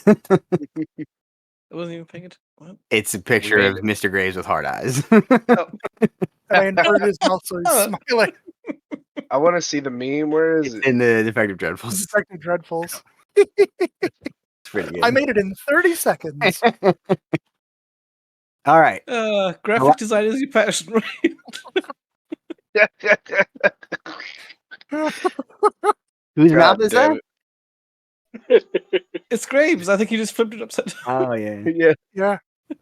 wasn't even paying it. What? It's a picture made of Mr. Graves with hard eyes. Oh. And I inverted his mouth so he's smiling. I want to see the meme. Where is It's it? in the Defective Dreadfuls. Detective Dreadfuls. It's pretty good. I made it in 30 seconds. All right. Graphic design is your passion, right? Whose mouth God is damn that? It's Graves. I think you just flipped it upside down. Oh yeah. it! Yeah. Yeah.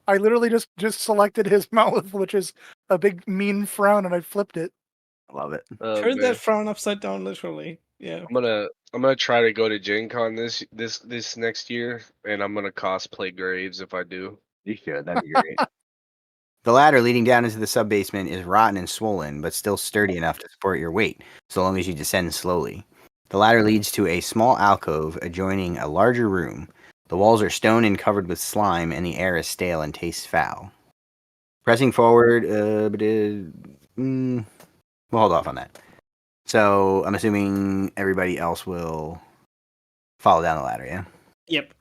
I literally just selected his mouth, which is a big mean frown, and I flipped it. I love it. Oh, Turn man. that frown upside down, literally. Yeah. I'm gonna try to go to Gen Con this next year, and I'm gonna cosplay Graves if I do. You should. That'd be great. The ladder leading down into the sub-basement is rotten and swollen, but still sturdy enough to support your weight, so long as you descend slowly. The ladder leads to a small alcove adjoining a larger room. The walls are stone and covered with slime, and the air is stale and tastes foul. Pressing forward, we'll hold off on that. So I'm assuming everybody else will follow down the ladder, yeah? Yep.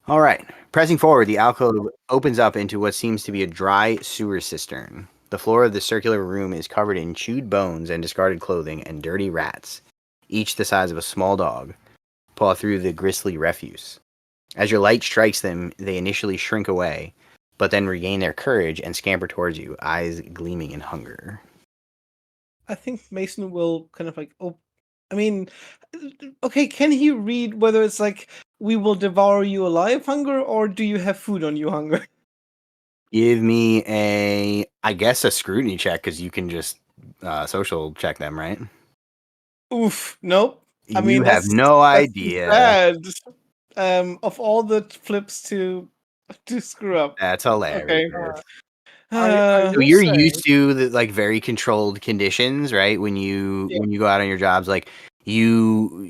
All right. Pressing forward, the alcove opens up into what seems to be a dry sewer cistern. The floor of the circular room is covered in chewed bones and discarded clothing and dirty rats, each the size of a small dog, paw through the grisly refuse. As your light strikes them, they initially shrink away, but then regain their courage and scamper towards you, eyes gleaming in hunger. I think Mason will kind of like, I mean, okay, can he read whether it's like, we will devour you alive hunger, or do you have food on you hunger? Give me I guess a scrutiny check, because you can just social check them, right? Oof, nope. I You mean, have no that's idea. bad. Of all the flips to screw up. That's hilarious. Okay. I So will you're say, used to the like very controlled conditions, right? When you go out on your jobs, like you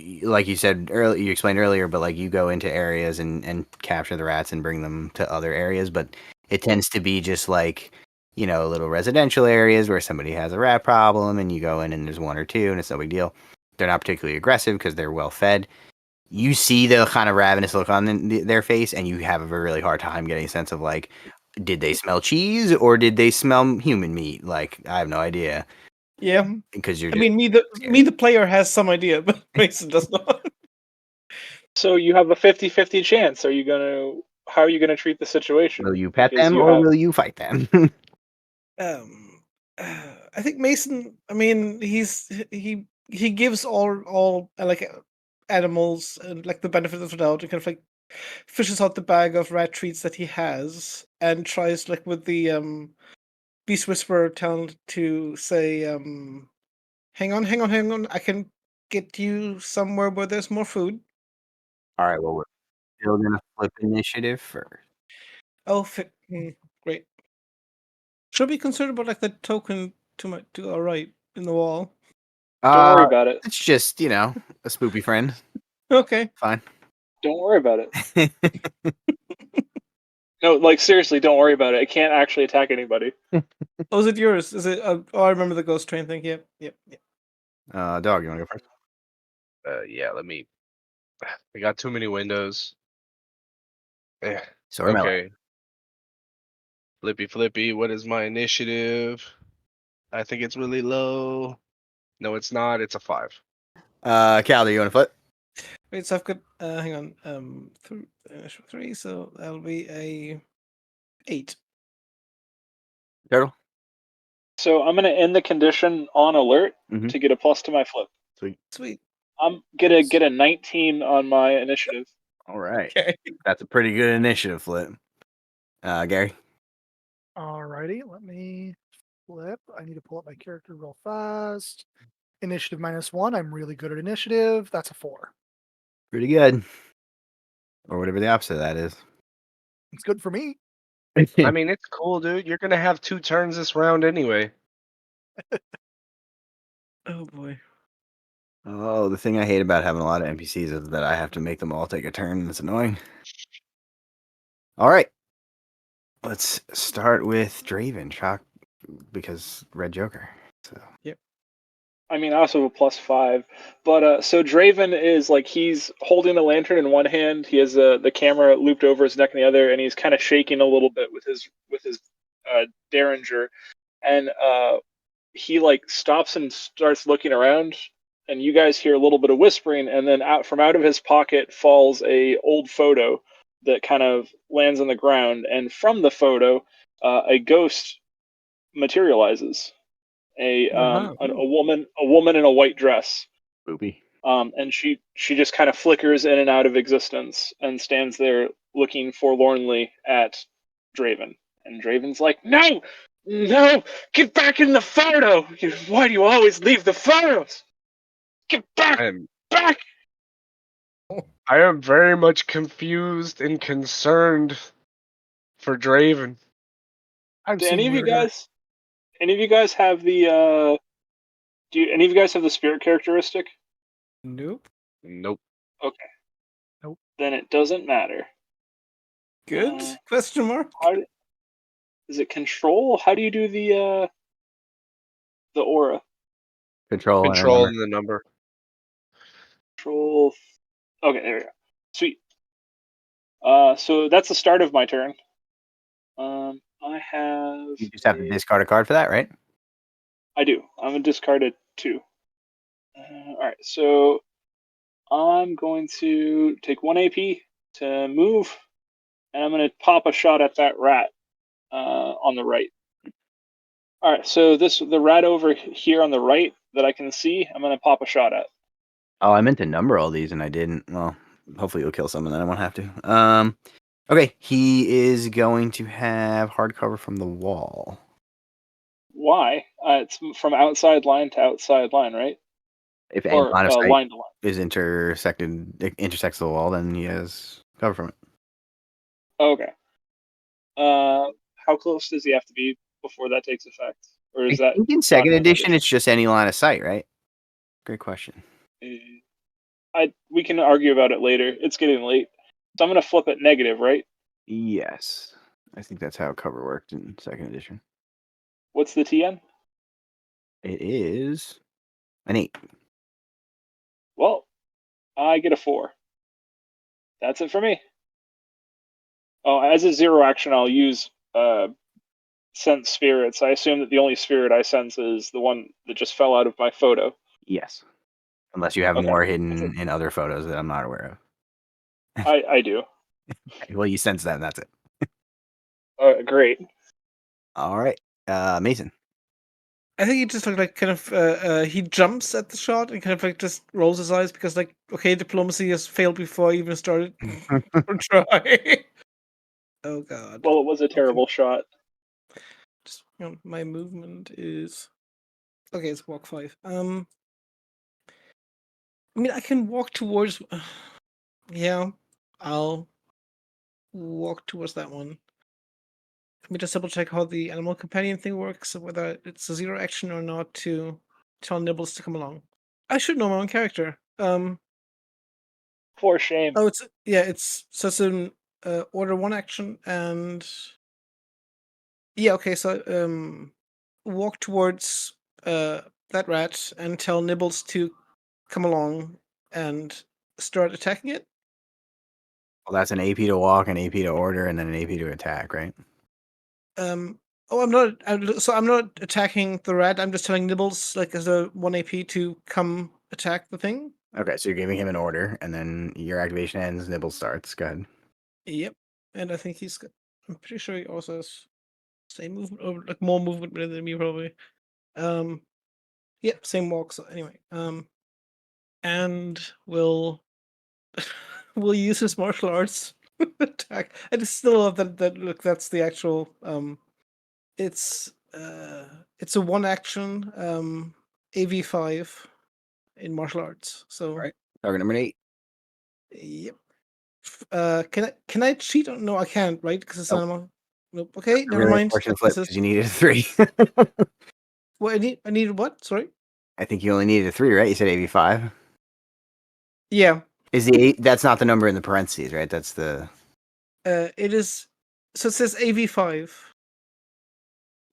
said earlier, you explained earlier, but like you go into areas and capture the rats and bring them to other areas, but it tends to be just like, little residential areas where somebody has a rat problem and you go in and there's one or two and it's no big deal. They're not particularly aggressive because they're well fed. You see the kind of ravenous look on their face, and you have a really hard time getting a sense of like, did they smell cheese or did they smell human meat? Like, I have no idea. Yeah. Because you're I just mean, me the player has some idea, but Mason does not. So you have a 50-50 chance. How are you gonna treat the situation? will you pet Because them you or have will you fight them? I think Mason. I mean, he gives all like animals and like the benefit of the doubt, and kind of like fishes out the bag of rat treats that he has, and tries like with the Beast Whisperer talent to say, hang on, I can get you somewhere where there's more food. All right, well, we're still going to flip initiative first. Oh, great. Should be concerned about like the token to our right in the wall. don't worry about it. It's just, a spoopy friend. Okay. Fine. Don't worry about it. No, like seriously, don't worry about it. It can't actually attack anybody. Oh, is it yours? Is it? Oh, I remember the ghost train thing. Yep. Dog, you want to go first? Yeah. Let me. I got too many windows. So am I. Okay. Flippy, what is my initiative? I think it's really low. No, it's not. It's a 5. Cal, do you want to flip? Wait, so I've got hang on, initial 3, so that'll be a 8. Turtle? So I'm gonna end the condition on alert Mhm. to get a plus to my flip. Sweet. I'm gonna get a 19 on my initiative. All right. Okay. That's a pretty good initiative flip. Gary? Alrighty, let me flip. I need to pull up my character real fast. Initiative -1. I'm really good at initiative. That's a 4. Pretty good. Or whatever the opposite of that is. It's good for me. I mean, it's cool, dude. You're gonna have 2 turns this round anyway. Oh boy. Oh, the thing I hate about having a lot of NPCs is that I have to make them all take a turn, and it's annoying. All right. Let's start with Draven, shock, because Red Joker. So I mean, I also have a +5. But so Draven is like he's holding a lantern in one hand. He has the camera looped over his neck in the other, and he's kind of shaking a little bit with his derringer. And he like stops and starts looking around, and you guys hear a little bit of whispering, and then out of his pocket falls a old photo that kind of lands on the ground, and from the photo, a ghost materializes. A woman in a white dress, Boopy. and she just kind of flickers in and out of existence and stands there looking forlornly at Draven. And Draven's like, "No, no, get back in the photo! Why do you always leave the photos? Get back, back!" I am very much confused and concerned for Draven. I've Do seen any of you weirder. guys have the any of you guys have the spirit characteristic? Nope. Nope. Okay. Nope. Then it doesn't matter. Good? Question mark? Is it control? How do you do the aura? Control and the number. Control. Okay, there we go. Sweet. So that's the start of my turn. I have. You just have to discard a card for that, right? I do. I'm gonna discard a 2. All right, so I'm going to take 1 AP to move, and I'm gonna pop a shot at that rat on the right. All right, so the rat over here on the right that I can see, I'm gonna pop a shot at. Oh, I meant to number all these and I didn't. Well, hopefully you'll kill some and then I won't have to. Okay, he is going to have hardcover from the wall. Why? It's from outside line to outside line, right? If any Or line of sight line to line. is intersects the wall, then he has cover from it. Okay. How close does he have to be before that takes effect? Or is I that think in second edition it's just any line of sight, right? Great question. we can argue about it later. It's getting late. So I'm gonna flip it negative, right? Yes. I think that's how cover worked in second edition. What's the TN? It is an 8. Well, I get a 4. That's it for me. Oh, as a 0 action, I'll use sense spirits. I assume that the only spirit I sense is the one that just fell out of my photo. Yes. Unless you have Okay. more hidden in other photos that I'm not aware of. I do. Well, you sense that and that's it. Great. All right. Mason. I think he just like kind of he jumps at the shot and kind of like just rolls his eyes because like okay, diplomacy has failed before I even started or try. Oh god. Well, it was a terrible shot. Just my movement is okay. It's walk 5. I mean, I can walk towards. Yeah, I'll walk towards that one. Let me just double check how the animal companion thing works, whether it's a 0 action or not to tell Nibbles to come along. I should know my own character. For shame. Oh, it's an order 1 action and yeah, okay, so walk towards that rat and tell Nibbles to come along and start attacking it. Well, that's an AP to walk, an AP to order, and then an AP to attack, right? Oh, I'm not attacking the rat. I'm just telling Nibbles, like, as a 1 AP to come attack the thing. Okay, so you're giving him an order, and then your activation ends. Nibble starts. Go ahead. Yep. And I think I'm pretty sure he also has same movement, or like more movement than me, probably. Yep, same walk. So anyway, and we'll use his martial arts attack. I just still love that. Look, that's the actual. It's a one action AV5 in martial arts. So Right. Target number 8. yep. Can I cheat? No, I can't. Right? Because it's Nope. animal. Nope. Okay, never Really mind. unfortunate This flip is because you needed a 3. what I needed. What? Sorry. I think you only needed a 3, right? You said AV5. Yeah. Is the 8? That's not the number in the parentheses, right? That's the. It is. So it says AV5.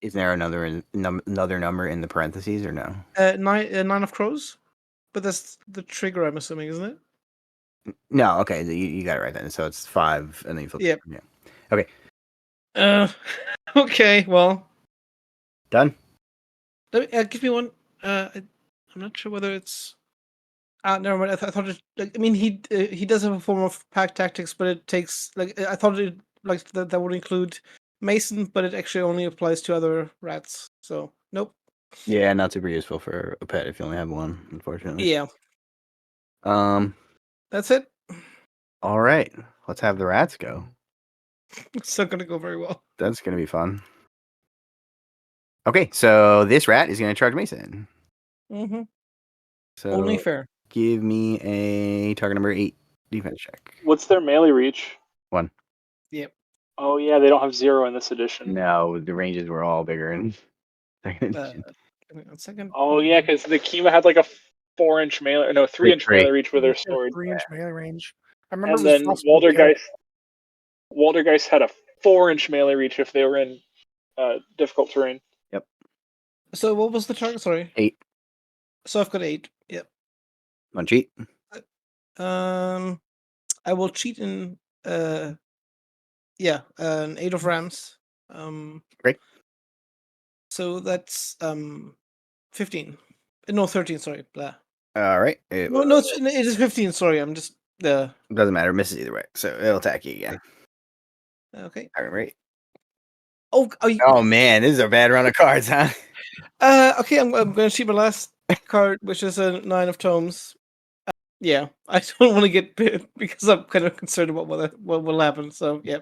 Is there another number in the parentheses or no? Nine of crows, but that's the trigger. I'm assuming, isn't it? No. Okay, you got it right then. So it's 5, and then you flip. Yep. Yeah. Okay. Okay. Well, Done. let me give me one. I'm not sure whether it's. Never mind. I thought it. Like, I mean, he does have a form of pack tactics, but it takes like I thought it like that would include Mason, but it actually only applies to other rats. So nope. Yeah, not super useful for a pet if you only have one, unfortunately. Yeah, Um. that's it. All right. Let's have the rats go. It's not gonna go very well. That's gonna be fun. Okay, so this rat is gonna charge Mason. Mm-hmm. So Only fair. give me a target number 8 defense check. What's their melee reach? 1. Yep. Oh yeah, they don't have 0 in this edition. No, the ranges were all bigger in second edition. Give me 1 second. Oh yeah, because the Kima had like a 4-inch melee, no, 3-inch Three. melee reach with their Yeah, sword, 3-inch melee range. I remember and it was then Frostbolt Geist. Waldergeist had a 4-inch melee reach if they were in difficult terrain. So what was the target? Sorry. 8. So I've got 8. Yep. One cheat. I will cheat in an 8 of rams. Great. So that's 15. No, 13. Sorry. Blah. All right. It is 15. Sorry, I'm just doesn't matter. Misses either way, so it'll attack you again. okay. All right. Oh, Oh man, this is a bad run of cards, huh? Okay. I'm going to cheat my last card, which is a 9 of tomes. Yeah, I don't want to get bit because I'm kind of concerned about what will happen. So yeah.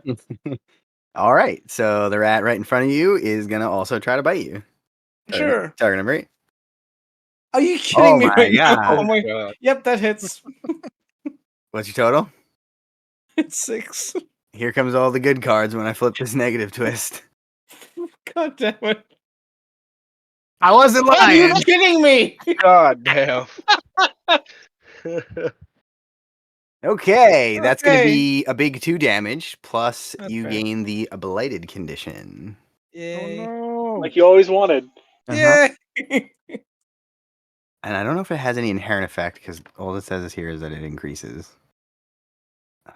All right. So the rat right in front of you is gonna also try to bite you. Sure. Target number 8. Are you kidding me my right now? God. Oh my. God. Yep, that hits. What's your total? It's 6. Here comes all the good cards when I flip this negative twist. God damn it. I wasn't Are you lying. kidding me? God damn. Okay, that's going to Okay. be a big 2 damage, plus That's you fair. gain the blighted condition. Oh Yay. no! Like you always wanted. Uh-huh. Yay. And I don't know if it has any inherent effect, because all it says here is that it increases.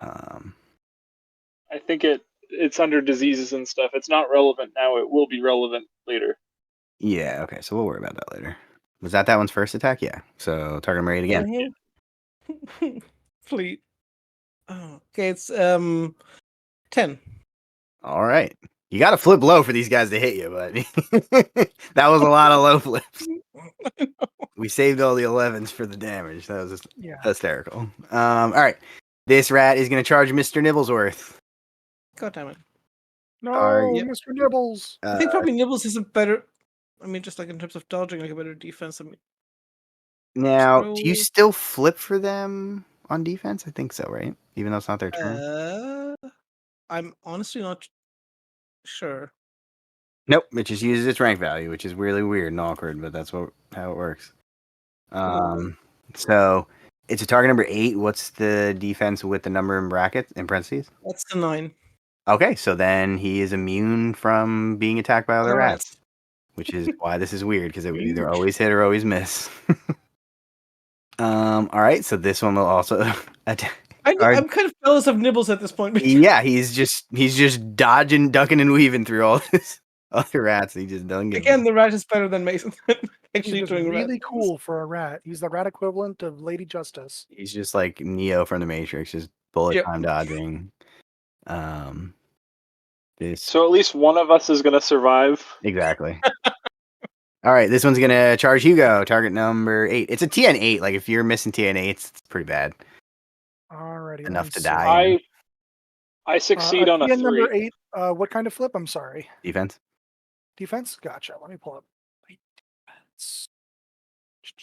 I think it's under diseases and stuff. It's not relevant now. It will be relevant later. Yeah, okay, so we'll worry about that later. Was that one's first attack? Yeah. So target number 8 again. Fleet. Oh, okay, it's 10. All right. You got to flip low for these guys to hit you, but that was a lot of low flips. We saved all the 11s for the damage. That was just hysterical. All right. This rat is going to charge Mr. Nibblesworth. God damn it. No, Are- Mr. Nibbles. I think probably Nibbles is a better. I mean, just like in terms of dodging, like a better defense. I mean, Now, Scroll. do you still flip for them on defense? I think so, right? Even though it's not their turn. I'm honestly not sure. Nope, it just uses its rank value, which is really weird and awkward, but that's how it works. So it's a target number 8. What's the defense with the number in brackets in parentheses? That's the 9. Okay, so then he is immune from being attacked by other rats, which is why this is weird, because it would either always hit or always miss. All right, so this one will also attack. I'm kind of jealous of Nibbles at this point. Yeah, he's just dodging, ducking, and weaving through all this other rats. He just doesn't give. Again, the rat is better than Mason. He's Actually, just doing really rat. cool for a rat. He's the rat equivalent of Lady Justice. He's just like Neo from the Matrix, just bullet Yep. time dodging. This So at least one of us is gonna survive. exactly. All right, this one's gonna charge Hugo. Target number 8. It's a TN8. Like if you're missing TN8s, it's pretty bad. Alrighty. let Enough me to see. die. I succeed on a TN 3. number 8. What kind of flip? I'm sorry. Defense. Defense? Gotcha. Let me pull up. Defense.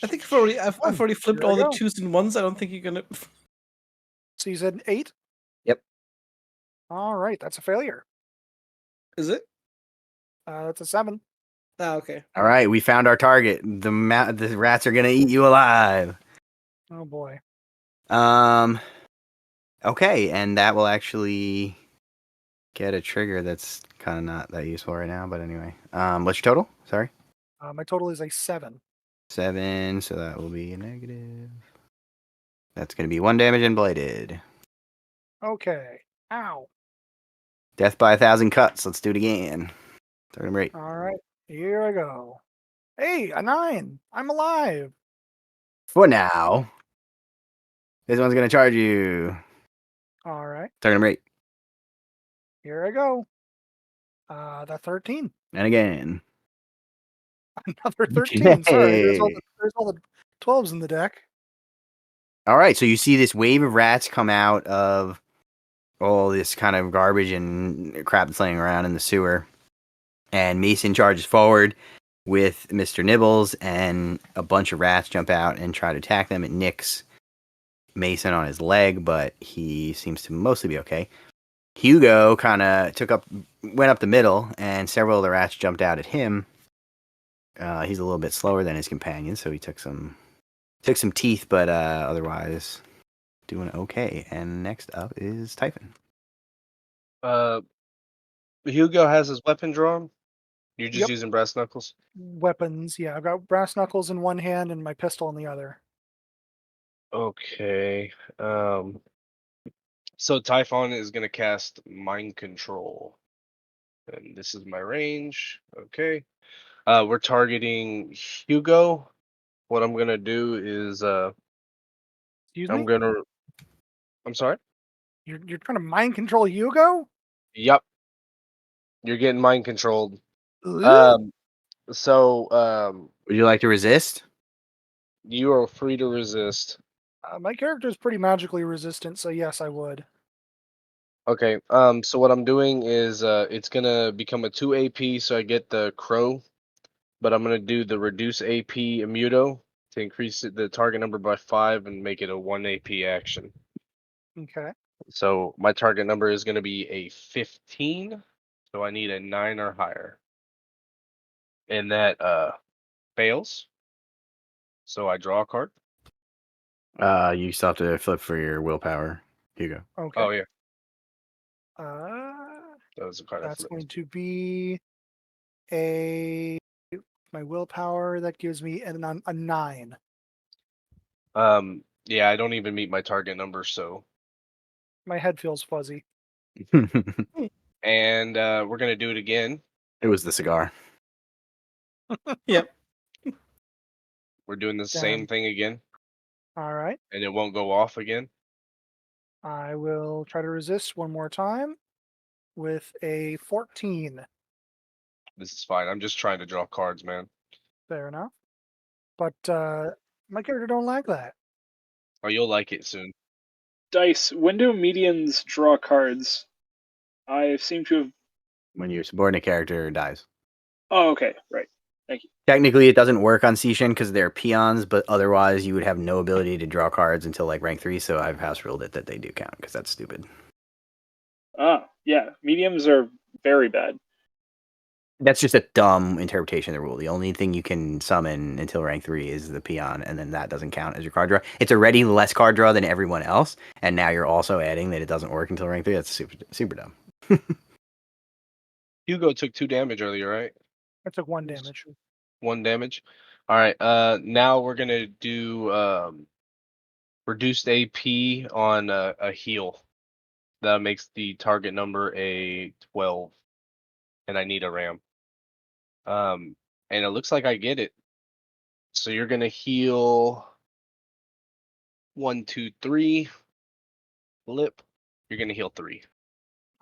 I think I've already flipped Here I all the go. 2s and 1s. I don't think you're gonna. So you said 8? Yep. All right, that's a failure. Is it? That's a 7. Ah, okay. All right, we found our target. The rats are gonna eat you alive. Oh boy. Okay, and that will actually get a trigger that's kind of not that useful right now, but anyway. What's your total? Sorry. My total is a 7. 7, so that will be a negative. That's going to be 1 damage and bladed. Okay. Ow. Death by 1,000 cuts. Let's do it again. Target number 8. All right. Here I go. Hey, a 9. I'm alive. For now. This one's going to charge you. All right. Target number 8. Here I go. The 13. And again. Another 13. Sorry. There's Hey. all the 12s in the deck. All right, so you see this wave of rats come out of all this kind of garbage and crap that's laying around in the sewer. And Mason charges forward with Mr. Nibbles, and a bunch of rats jump out and try to attack them. It nicks Mason on his leg, but he seems to mostly be okay. Hugo kind of went up the middle, and several of the rats jumped out at him. He's a little bit slower than his companion, so he took some teeth, but otherwise doing okay. And next up is Typhon. Hugo has his weapon drawn. You're just Yep. using brass knuckles. Weapons. Yeah, I've got brass knuckles in one hand and my pistol in the other. Okay. So Typhon is gonna cast Mind Control, and this is my range. Okay. We're targeting Hugo. What I'm gonna do is Excuse I'm me? sorry. You're trying to mind control Hugo? Yep. You're getting mind controlled. Ooh. So Would you like to resist? you are free to resist. My character is pretty magically resistant, so yes, I would. Okay. So what I'm doing is it's gonna become a 2 AP, so I get the crow, but I'm gonna do the reduce AP immuto to increase the target number by 5 and make it a 1 AP action. Okay. So my target number is gonna be a 15, so I need a 9 or higher, and that fails. So I draw a card. You still have to flip for your willpower, Hugo. Okay. Oh yeah, That was a card I that's flipped. going to be my willpower. That gives me a 9. Yeah, I don't even meet my target number, so. My head feels fuzzy. And we're gonna do it again. It was the cigar. Yep. We're doing the Damn. same thing again, All right. and it won't go off again. I will try to resist one more time with a 14. This is fine. I'm just trying to draw cards, man. Fair enough. But my character don't like that. Oh, you'll like it soon. Dice. When do medians draw cards? I seem to have. When your subordinate character dies. Oh, okay. Right. Thank you. Technically, it doesn't work on Seishin because they're peons, but otherwise, you would have no ability to draw cards until like rank 3. So I've house ruled it that they do count because that's stupid. Yeah. Mediums are very bad. That's just a dumb interpretation of the rule. The only thing you can summon until rank 3 is the peon, and then that doesn't count as your card draw. It's already less card draw than everyone else, and now you're also adding that it doesn't work until rank 3. That's super dumb. Hugo took 2 damage earlier, right? I took 1 damage. 1 damage. All right. Now we're gonna do reduced AP on a heal. That makes the target number a 12, and I need a ram. And it looks like I get it. So you're gonna heal 1, 2, 3. Flip. You're gonna heal 3.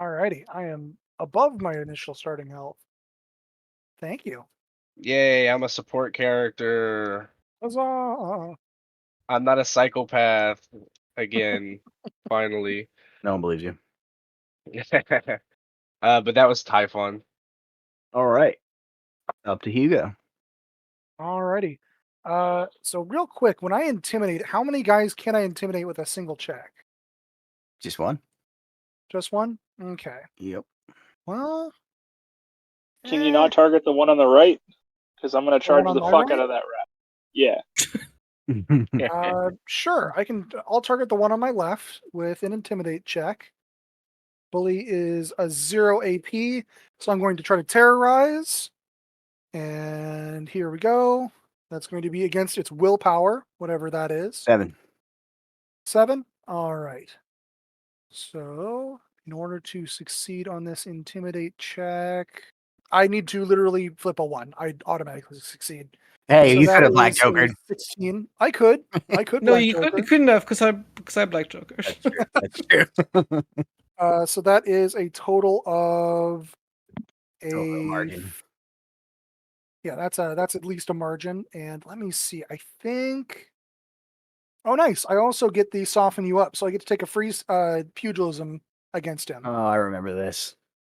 Alrighty, I am above my initial starting health. Thank you. Yay! I'm a support character. Huzzah! I'm not a psychopath. Again, finally. No one believes you. But that was Typhon. All right. Up to Hugo. Alrighty. So real quick, when I intimidate, how many guys can I intimidate with a single check? Just one? Just one? Okay. Yep. Well, Can you not target the one on the right? Because I'm going to The one charge on the my fuck right? out of that rat. Yeah. sure. I'll target the one on my left with an intimidate check. Bully is a 0 AP, so I'm going to try to terrorize. And here we go. That's going to be against its willpower, whatever that is. 7. 7? All right. So, in order to succeed on this intimidate check, I need to literally flip a 1. I automatically succeed. Hey, So you that could have Black is a Joker. 16. I could. No, Black you Joker. couldn't have because I Black Joker. That's true. That's true. So that is a total of Still a margin. Yeah, that's at least a margin. And let me see. I think. Oh, nice. I also get the soften you up, so I get to take a free pugilism against him. Oh, I remember this.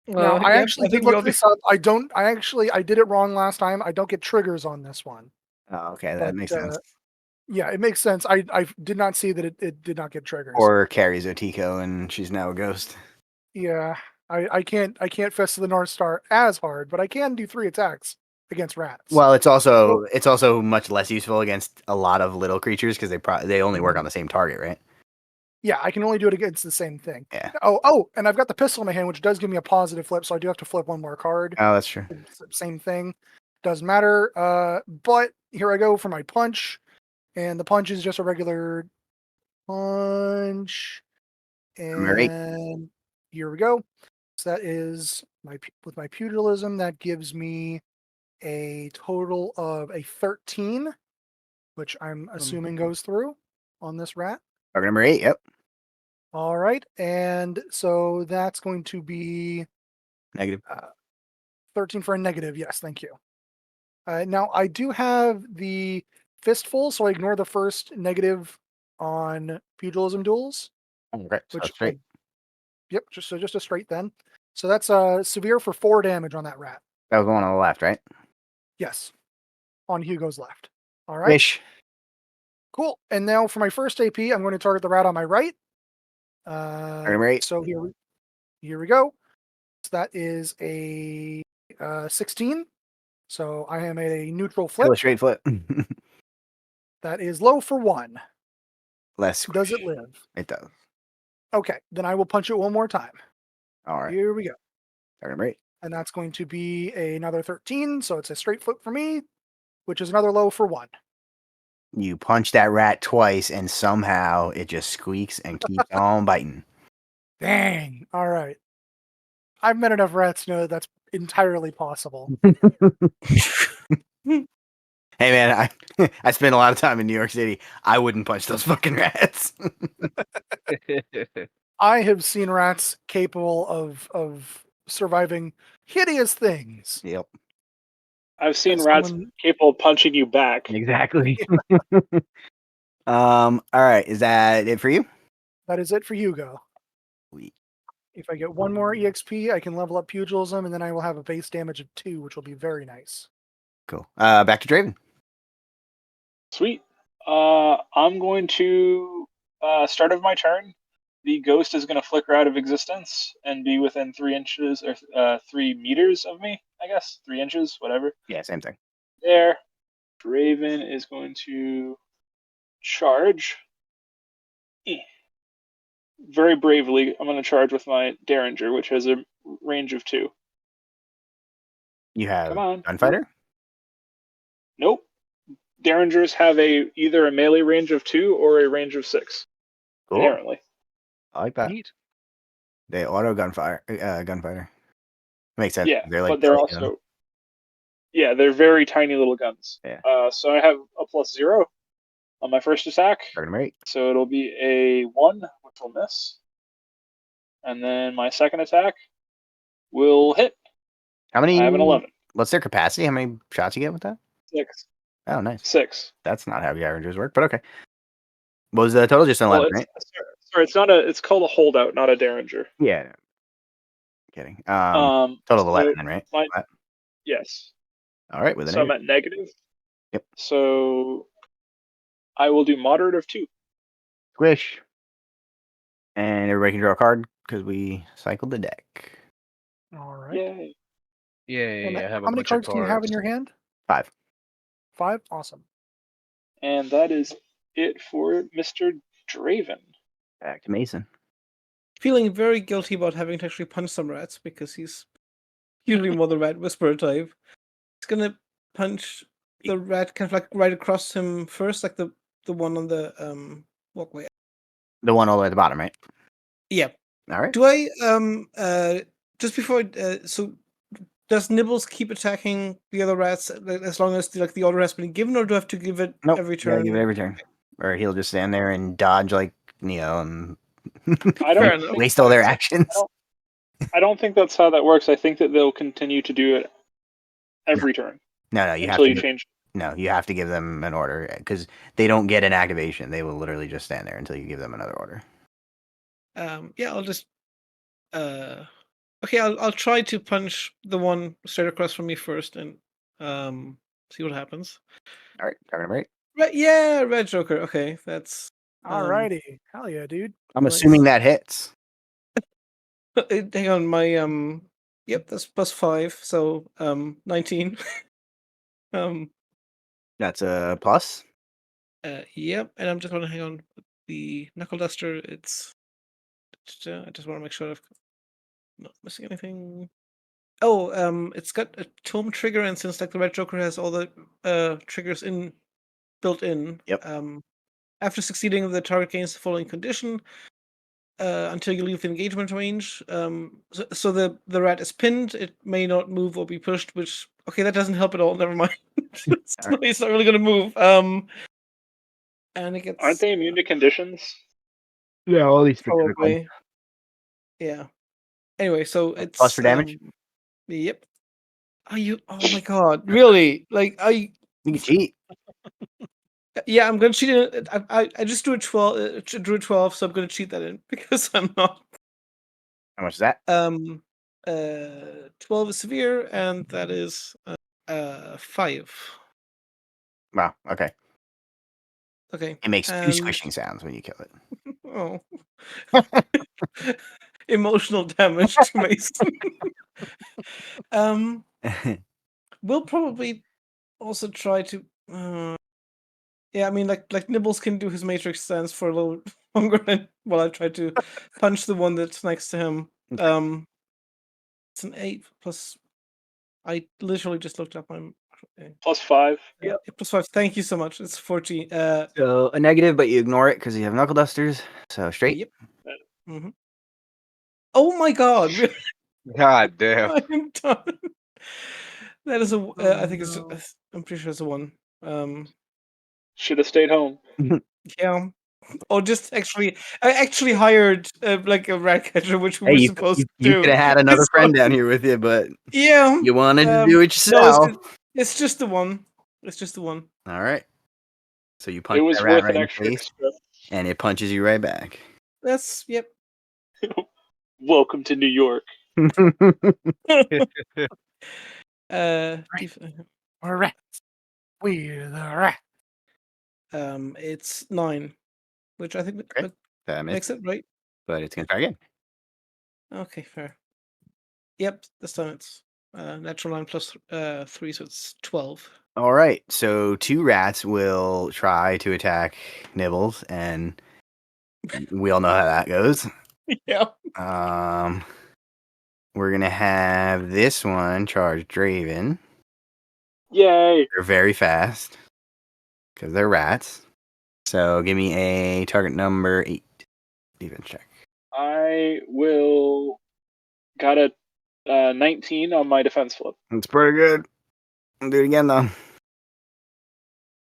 Now, I Yeah, actually did think we look all do. this up. I did it wrong last time. I don't get triggers on this one. Oh, okay, that But, makes sense. Yeah, it makes sense. I did not see that it did not get triggers. Or carries Otiko and she's now a ghost. Yeah, I can't Fist of the North Star as hard, but I can do 3 attacks against rats. Well, it's also much less useful against a lot of little creatures because they only work on the same target, right? Yeah, I can only do it against the same thing. Yeah. Oh, and I've got the pistol in my hand, which does give me a positive flip, so I do have to flip one more card. Oh, that's true. Same thing. Doesn't matter. But here I go for my punch. And the punch is just a regular punch. Right. And here we go. So that is with my pugilism, that gives me a total of a 13, which I'm assuming goes through on this rat. Target number 8, yep. All right. And so that's going to be Negative. 13 for a negative. Yes, thank you. Now, I do have the fistful, so I ignore the first negative on pugilism duels. Okay, so Which straight. Yep, just a straight then. So that's severe for 4 damage on that rat. That was the one on the left, right? Yes, on Hugo's left. All right, Wish. cool. And now for my first AP, I'm going to target the rat on my right. Target number 8. So here we go. So that is a 16. So I am at a neutral flip. Kill a straight flip. That is low for 1. Less. Does it squish. live? It does. Okay, then I will punch it one more time. All right. Here we go. Target number 8. And that's going to be another 13. So it's a straight flip for me, which is another low for 1. You punch that rat twice, and somehow it just squeaks and keeps on biting. Dang. All right. I've met enough rats to know that that's entirely possible. Hey man, I spent a lot of time in New York City. I wouldn't punch those fucking rats. I have seen rats capable of surviving hideous things. Yep. I've seen As rats someone- capable of punching you back. Exactly. All right. Is that it for you? That is it for Hugo. Sweet. If I get one more EXP, I can level up pugilism, and then I will have a base damage of 2, which will be very nice. Cool. Back to Draven. Sweet. I'm going to start of my turn. The ghost is going to flicker out of existence and be within 3 inches or 3 meters of me. I guess 3 inches, whatever. Yeah, same thing. There. Draven is going to charge. Very bravely, I'm going to charge with my Derringer, which has a range of 2. You have Come on. Gunfighter? Nope. Derringers have either a melee range of 2 or a range of 6 Cool. inherently. I like that. Neat. They auto gunfighter. Makes sense. Yeah, They're like but they're belly gun. also they're very tiny little guns. Yeah. So I have a +0 on my first attack. Target number 8. So it'll be a 1, which will miss. And then my second attack will hit. How many? I have an 11. What's their capacity? How many shots you get with that? 6. Oh, nice. 6. That's not how the averages work, but okay. What was the total? Just an 11, right? Sorry, it's not a. It's called a holdout, not a Derringer. Yeah. Kidding. Total of 11 then, right? Yes. All right, with an So I'm at negative. Yep. So I will do moderate of 2. Squish. And everybody can draw a card because we cycled the deck. All right. Yay. Yay! And I have a how many bunch cards of do you have in cards. your hand? 5. 5? Awesome. And that is it for Mr. Draven. Back to Mason. Feeling very guilty about having to actually punch some rats because he's usually more the rat whisperer type. He's gonna punch the rat kind of like right across him first, like the one on the walkway. The one all the way at the bottom, right? Yeah. All right. Do I just before so does Nibbles keep attacking the other rats as long as the order has been given, or do I have to give it Nope. every You gotta turn? give it every turn. Or he'll just stand there and dodge like Neo and I Fair don't enough. think waste all their actions. I don't think that's how that works. I think that they'll continue to do it every turn No, you have until to. you change. No, you have to give them an order because they don't get an activation. They will literally just stand there until you give them another order. Yeah, I'll just okay, I'll try to punch the one straight across from me first and see what happens. All right, target number 8. Red Joker. Okay, that's Alrighty. Hell yeah, dude. I'm Nice. assuming that hits. hang on, my yep, that's +5, so 19. That's a plus. Yep, and I'm just gonna hang on the knuckle duster. It's I just want to make sure I've not missing anything. Oh, it's got a tome trigger, and since like the Red Joker has all the triggers built in. Yep. After succeeding, the target gains the following condition until you leave the engagement range. So the rat is pinned. It may not move or be pushed. Which that doesn't help at all. Never mind. It's All right. not really gonna move. And it gets Aren't they immune to conditions? Yeah, all these probably. Yeah. Anyway, so it's plus for damage. Yep. Oh my god! Really? Like You can cheat. Yeah, I'm gonna cheat it. I just drew a 12. Drew a 12, so I'm gonna cheat that in because I'm not. How much is that? 12 is severe, and that is 5. Wow. Okay. Okay. It makes 2 and- squishing sounds when you kill it. Oh. Emotional damage to Mason. We'll probably also try to. Yeah, I mean, like Nibbles can do his Matrix stance for a little longer while I try to punch the one that's next to him. Okay. It's an 8 plus. I literally just looked up my. +5. Yeah, +5. Thank you so much. It's 14. So a negative, but you ignore it because you have knuckle dusters. So straight. Yep. Mm-hmm. Oh my god! Really? God damn. I'm done. That is a. I think no. it's. I'm pretty sure it's a 1. Should have stayed home. Yeah. Or just I actually hired like a rat catcher, which we Hey, were you supposed to could do. have had another It's friend not- down here with you, but Yeah. you wanted to do it No, yourself. it's just the one. It's just the one. All right. So you It punch was that rat worth right an in the extra face, extra. and it punches you right back. That's yep. Welcome to New York. We're rats. We're the rats. It's 9, which I think Okay. That makes it right. but it's gonna try again. Okay, fair. Yep, this time it's natural 9 plus 3, so it's 12. All right. So 2 rats will try to attack Nibbles, and we all know how that goes. Yeah. We're gonna have this one charge Draven. Yay! They're very fast. because they're rats. So give me a target number 8 defense check. I will got a 19 on my defense flip. That's pretty good. I'll do it again though.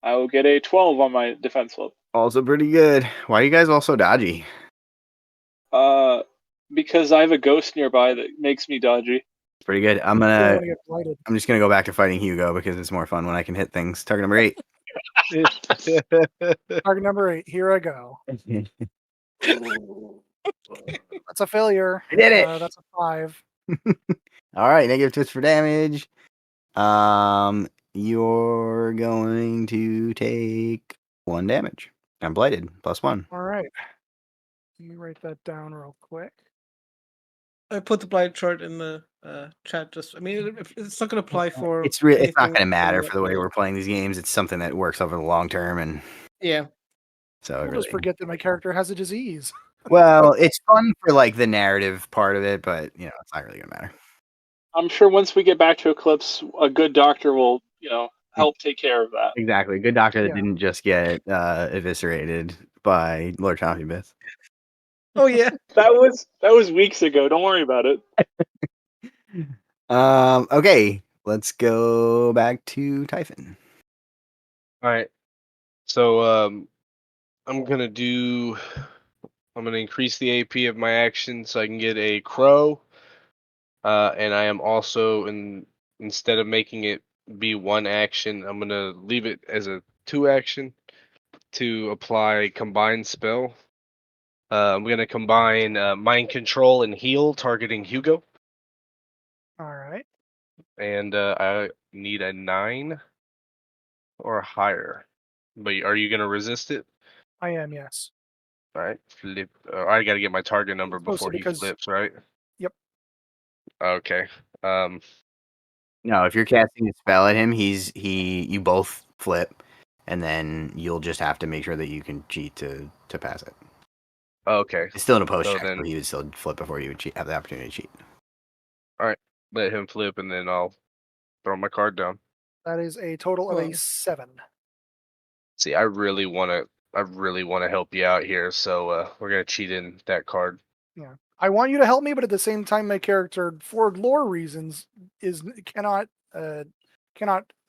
I will get a 12 on my defense flip. Also pretty good. Why are you guys all so dodgy? Because I have a ghost nearby that makes me dodgy. It's pretty good. You don't want to get blighted. I'm just gonna go back to fighting Hugo because it's more fun when I can hit things. Target number 8. Target number 8. Here I go. That's a failure. I did it. That's a 5. All right, negative twist for damage. You're going to take 1 damage. I'm blighted. +1. All right. Let me write that down real quick. I put the blight chart in the chat. It's not going to apply for. It's not anything going to matter from for the way we're playing these games. It's something that works over the long term, and Yeah. so I'll just forget that my character has a disease. Well, it's fun for like the narrative part of it, but it's not really going to matter. I'm sure once we get back to Eclipse, a good doctor will, help take care of that. Exactly. Good doctor that Yeah. didn't just get eviscerated by Lord Chompybus. Oh yeah. That was weeks ago. Don't worry about it. Okay, let's go back to Typhon. All right. So I'm gonna increase the AP of my action so I can get a crow. And I am also instead of making it be 1 action, I'm gonna leave it as a 2 action to apply combined spell. I'm gonna combine mind control and heal, targeting Hugo. All right. And I need a 9 or higher. But are you gonna resist it? I am, yes. All right, flip. I gotta get my target number Supposed to, before he because- flips, right? Yep. Okay. No, if you're casting a spell at him, you both flip, and then you'll just have to make sure that you can cheat to pass it. Okay. It's still an opposed So check, then- so he would still flip before you would have the opportunity to cheat. Let him flip, and then I'll throw my card down. That is a total of a Cool. 7. See, I really wanna help you out here, so we're gonna cheat in that card. I want you to help me, but at the same time, my character, for lore reasons, cannot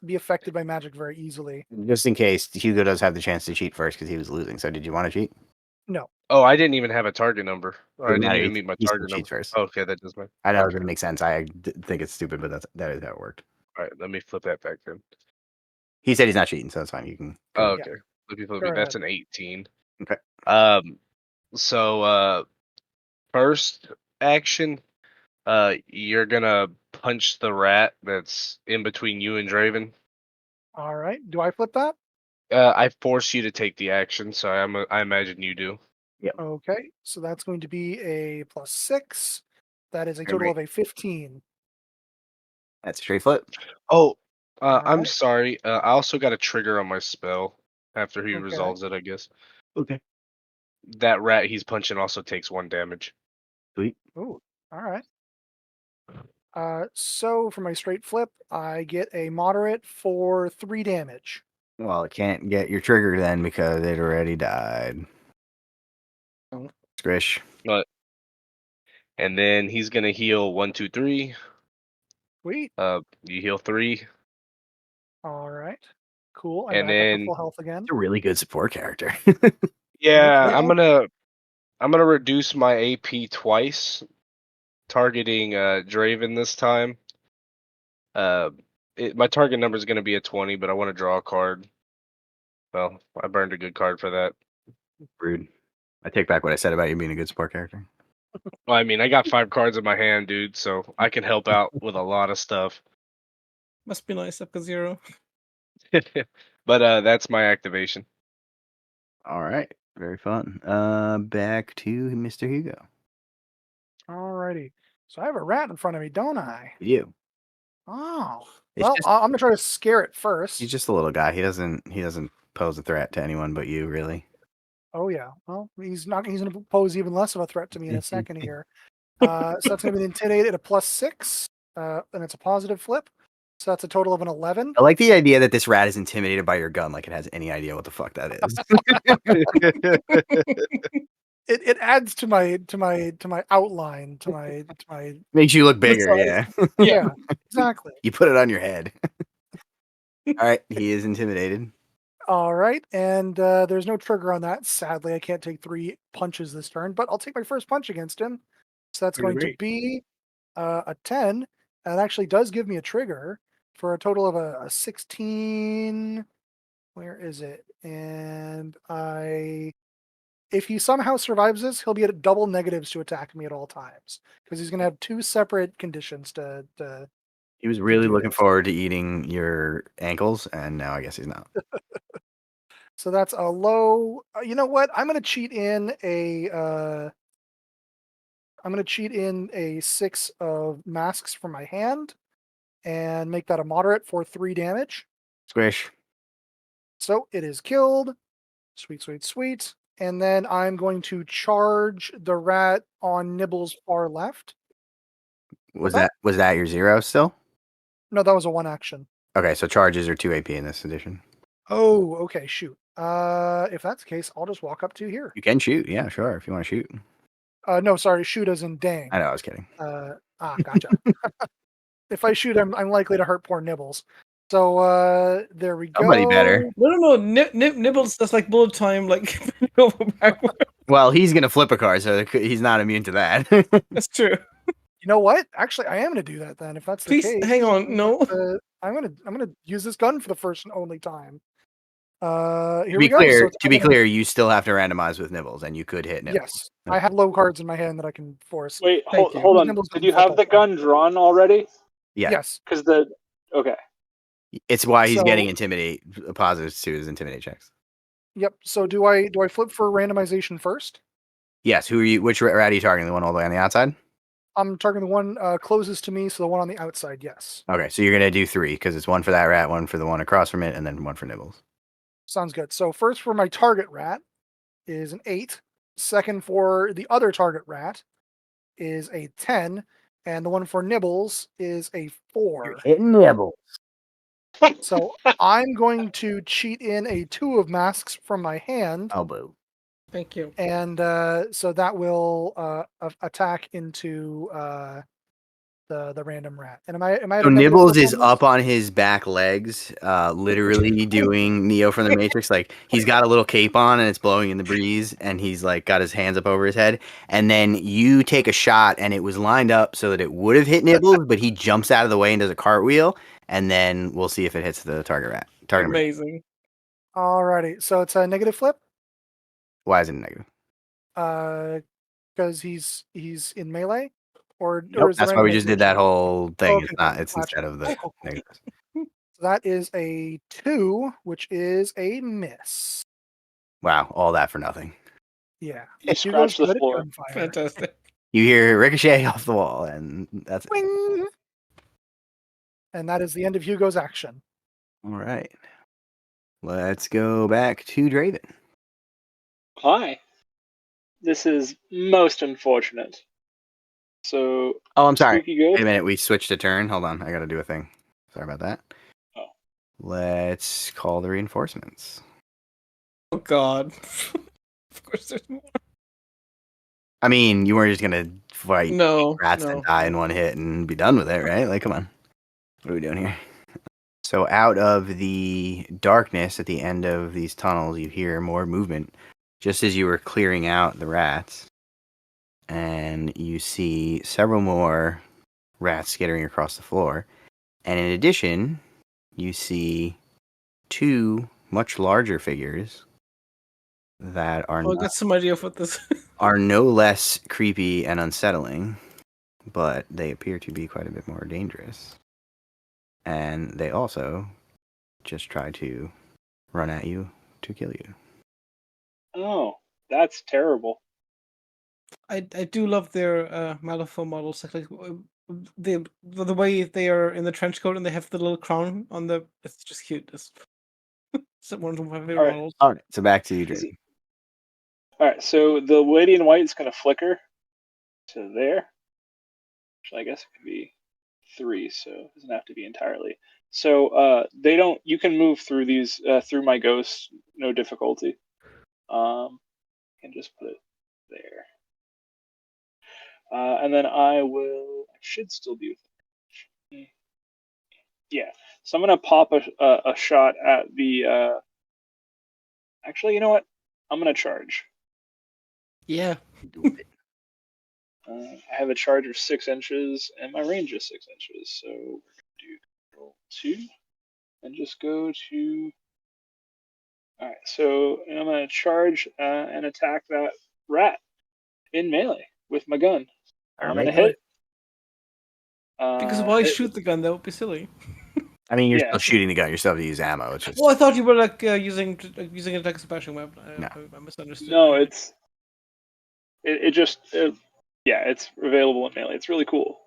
be affected by magic very easily. Just in case, Hugo does have the chance to cheat first because he was losing. So, did you want to cheat? No. Oh, I didn't even have a target number. Or I Doesn't didn't matter, even meet my he still target cheats number. first. Okay, that does matter. I know it Okay. doesn't make sense. I think it's stupid, but that is how it worked. All right, let me flip that back then. He said he's not cheating, so that's fine. You can. Oh, Yeah. okay. Flippy, Go flippy. That's ahead. an 18. Okay. So first action, you're gonna punch the rat that's in between you and Draven. All right. Do I flip that? I force you to take the action, so I imagine you do. Okay. So that's going to be a +6. That is a Okay, total great. of a 15. That's a straight flip. Oh, All I'm right. sorry. I also got a trigger on my spell after he Okay. resolves it, I guess. Okay. That rat he's punching also takes 1 damage. Sweet. Ooh. All right. So for my straight flip, I get a moderate for 3 damage. Well, it can't get your trigger then because it already died. Oh. Squish. And then he's gonna heal 1, 2, 3. Sweet. You heal 3. All right. Cool. I'm And back up to then- full health again. It's a really good support character. Yeah, Okay. I'm gonna reduce my AP twice, targeting Draven this time. My target number is gonna be a 20, but I want to draw a card. Well, I burned a good card for that. Rude. I take back what I said about you being a good support character. Well, I mean, I got 5 cards in my hand, dude, so I can help out with a lot of stuff. Must be nice up to 0. But that's my activation. All right. Very fun. Back to Mr. Hugo. Alrighty. So I have a rat in front of me, don't I? You. Oh. It's Well, just- I'm gonna try to scare it first. He's just a little guy. He doesn't pose a threat to anyone but you, really. Oh yeah. Well, he's gonna pose even less of a threat to me in a second here. So that's gonna be the intimidate at a +6, and it's a positive flip. So that's a total of an 11. I like the idea that this rat is intimidated by your gun, like it has any idea what the fuck that is. It adds to my outline, to my Makes you look The bigger, size. yeah. yeah, exactly. You put it on your head. All right, he is intimidated. All right, and there's no trigger on that. Sadly, I can't take 3 punches this turn, but I'll take my first punch against him. So that's going to Great. be a 10. And it actually does give me a trigger for a total of a 16. Where is it? And if he somehow survives this, he'll be at double negatives to attack me at all times because he's going to have 2 separate conditions to. He was really do looking this. forward to eating your ankles, and now I guess he's not. So that's a low. You know what? I'm going to cheat in a. I'm going to cheat in a 6 of masks from my hand, and make that a moderate for 3 damage. Squish. So it is killed. Sweet, sweet, sweet. And then I'm going to charge the rat on Nibble's far left. Was that your 0 still? No, that was a 1 action. Okay, so charges are 2 AP in this edition. Oh, okay, shoot. If that's the case, I'll just walk up to here. You can shoot, yeah, sure, if you want to shoot. No, sorry, shoot as in dang. I know, I was kidding. Gotcha. If I shoot, I'm likely to hurt poor Nibbles. So there we go. Somebody better. No. Nibbles does like bullet time, like over backward. Well, he's gonna flip a card, so he's not immune to that. That's true. You know what? Actually, I am going to do that then. If that's the Please case, hang on. No. I'm gonna use this gun for the first and only time. Here to we be go. clear, So to be clear, you still have to randomize with Nibbles, and you could hit Nibbles. yes, I have low cards in my hand that I can force. Wait, Thank you. hold on. Nibbles Did doesn't you flip have the all gun drawn already? Yeah, Yes. Because okay. it's why he's So- getting intimidate positives to his intimidate checks. Yep. So do I flip for randomization first? Yes. Who are you? Which rat are you targeting? The one all the way on the outside? I'm targeting the one closest to me, so the one on the outside. Yes. Okay, so you're gonna do 3 because it's 1 for that rat, 1 for the one across from it, and then 1 for Nibbles. Sounds good. So first for my target rat is an 8. Second for the other target rat is a 10, and the one for Nibbles is a 4. hitting Nibbles. So I'm going to cheat in a 2 of masks from my hand, Oh, boo. Thank you. and so that will attack into the random rat. And am I? At So a negative Nibbles flip is on this? up on his back legs, literally doing Neo from the Matrix. Like he's got a little cape on and it's blowing in the breeze, and he's like got his hands up over his head. And then you take a shot, and it was lined up so that it would have hit Nibbles, but he jumps out of the way and does a cartwheel, and then we'll see if it hits the target rat. Target rat. Amazing. Alrighty, so it's a negative flip. Why is it a negative? Because he's in melee, or Nope, is the that's why we just did that randomization- whole thing. Okay, It's not. cool. It's Gotcha. instead of the negatives. So that is a 2, which is a miss. Wow, all that for nothing. Yeah. You Hugo's scratched the good at floor. gunfire. Fantastic. You hear ricochet off the wall, and that's it. Wing! And that is the end of Hugo's action. All right. Let's go back to Draven. Hi. This is most unfortunate. So, Oh, I'm sorry. Spooky Ghost. Wait a minute. We switched a turn. Hold on. I got to do a thing. Sorry about that. Oh. Let's call the reinforcements. Oh God. Of course, there's more. I mean, you weren't just going to fight No. rats no. and die in one hit and be done with it, right? Like, come on. What are we doing here? So out of the darkness at the end of these tunnels, you hear more movement just as you were clearing out the rats. And you see several more rats skittering across the floor. And in addition, you see 2 much larger figures that are Oh, I got some idea of what this. are no less creepy and unsettling, but they appear to be quite a bit more dangerous. And they also just try to run at you to kill you. Oh, that's terrible. I do love their Malifaux models. Like the way they are in the trench coat and they have the little crown on the. It's just cute. It's one of my favorite Alright. models. All right, so back to you, Is Draven. Alright, so the lady in white is going to flicker to there. Which I guess it could be 3, so it doesn't have to be entirely. So they don't. You can move through these through my ghost, no difficulty. Can just put it there, and then I will. I should still be with. Yeah, so I'm gonna pop a shot at the. Actually, you know what? I'm gonna charge. Yeah. Do it. I have a charge of 6 inches, and my range is 6 inches. So we're gonna do roll 2, and just go to. All right, so I'm gonna charge and attack that rat in melee with my gun. I'm gonna hit. Because why Hit- shoot the gun? That would be silly. I mean, you're Yeah. still shooting the gun. You still have to use ammo. It's just Well, I thought you were like using it like a smashing weapon. No. I misunderstood. No, it just yeah, it's available in melee. It's really cool.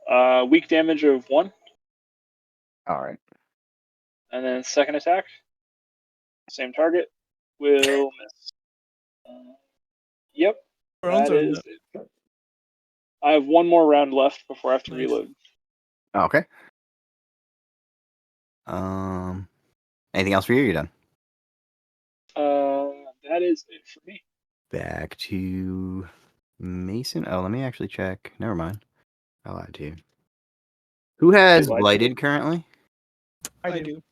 Weak damage of 1, all right. and then second attack, same target, will miss. Yep, Rounds that are is it. I have 1 more round left before I have to Nice. reload. Okay. Anything else for you? You're done. That is it for me. Back to Mason. Oh, let me actually check. Never mind. I lied to you. Who has You lied to blighted me? currently? I do.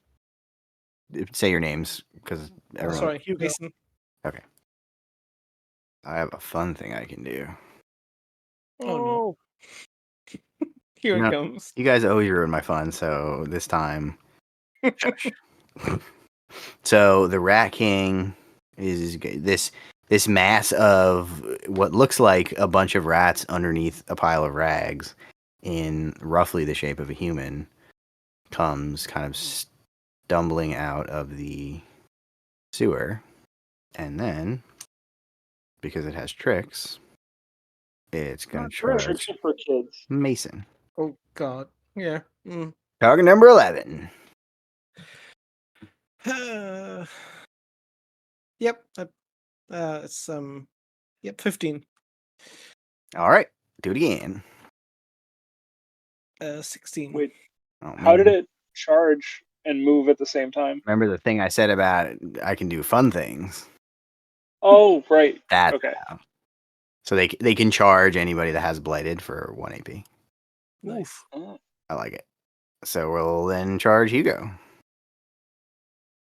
Say your names, because Oh, everyone. sorry, Hugo. Mason. I have a fun thing I can do. Oh, no. Here No. it comes. You guys always ruin my fun, so this time, shush. So the Rat King is this mass of what looks like a bunch of rats underneath a pile of rags, in roughly the shape of a human, comes kind of stumbling out of the sewer, and then because it has tricks, it's gonna Not tricks. charge Tricks are for kids. Mason. Oh God. Yeah. Mm. Target number 11. Yep. It's 15. All right, do it again. 16. Wait, Oh, how did man. it charge and move at the same time? Remember the thing I said about I can do fun things? Oh, right. That Okay. so they can charge anybody that has blighted for 1 AP. Nice. Oh. I like it. So we'll then charge Hugo.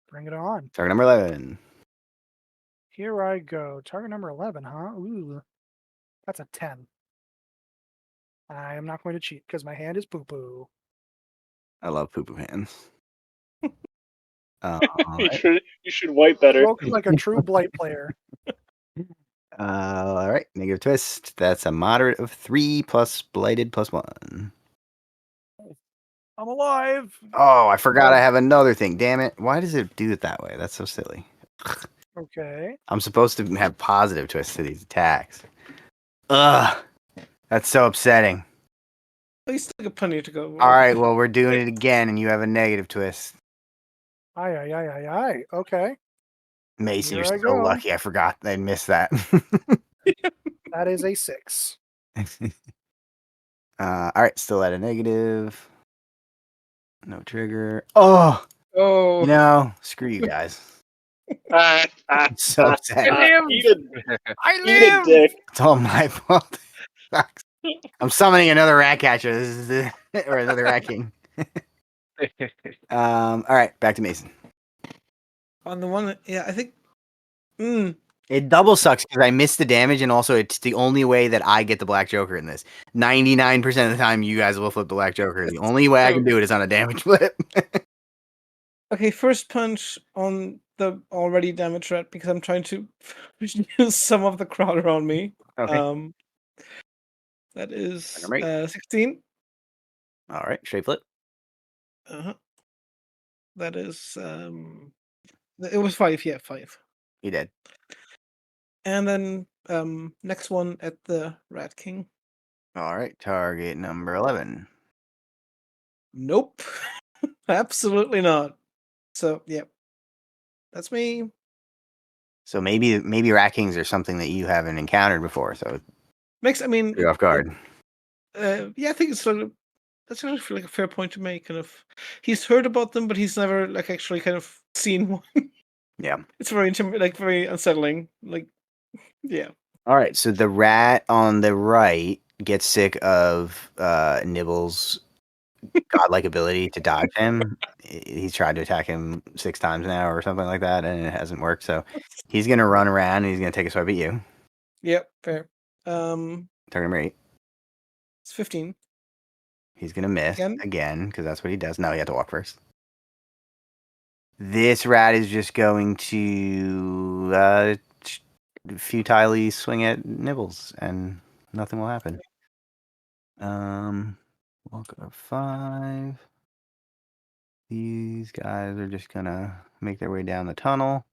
Bring it on. Target number 11. Here I go. Target number 11, huh? Ooh. That's a 10. I am not going to cheat because my hand is poo-poo. I love poo poo hands. All you right. should wipe better. Spoken like a true blight player. All right. Negative twist. That's a moderate of 3 plus blighted plus 1. I'm alive. Oh, I forgot I have another thing. Damn it. Why does it do it that way? That's so silly. Okay. I'm supposed to have positive twists to these attacks. Ugh. That's so upsetting. Oh, you still got plenty to go. All right, well, we're doing it again, and you have a negative twist. Aye. Okay. Mason, Here you're I so go. lucky. I forgot. I missed that. That is a 6. All right, still at a negative. No trigger. Oh, Oh. screw you guys. Ah, I'm so upset. Eat a, I eat a dick. It's all my fault. Sucks. I'm summoning another rat catcher. This is or another rat king. All right, back to Mason. On the one, yeah, I think. It double sucks because I missed the damage, and also it's the only way that I get the Black Joker in this. 99% of the time, you guys will flip the Black Joker. The only way I can do it is on a damage flip. Okay, first punch on the already damaged rat because I'm trying to reduce some of the crowd around me. Okay. That is Number 8. 16. All right, straight flip. That is it was 5, yeah, 5. He did. And then next one at the Rat King. All right, target number 11. Nope. Absolutely not. So, yeah. That's me. So maybe rat kings are something that you haven't encountered before, so I mean, you're off guard. yeah, I think it's sort of That's actually like a fair point to make. Kind of, he's heard about them, but he's never like actually kind of seen one. Yeah. It's very very unsettling. Like, yeah. All right. So the rat on the right gets sick of Nibble's godlike ability to dodge him. He's tried to attack him 6 times now or something like that, and it hasn't worked. So he's gonna run around and he's gonna take a swipe at you. Yep, fair. Target number 8. It's 15. He's gonna miss Again? again because that's what he does. No, you have to walk first. This rat is just going to futilely swing at Nibbles, and nothing will happen. Walk up 5. These guys are just gonna make their way down the tunnel.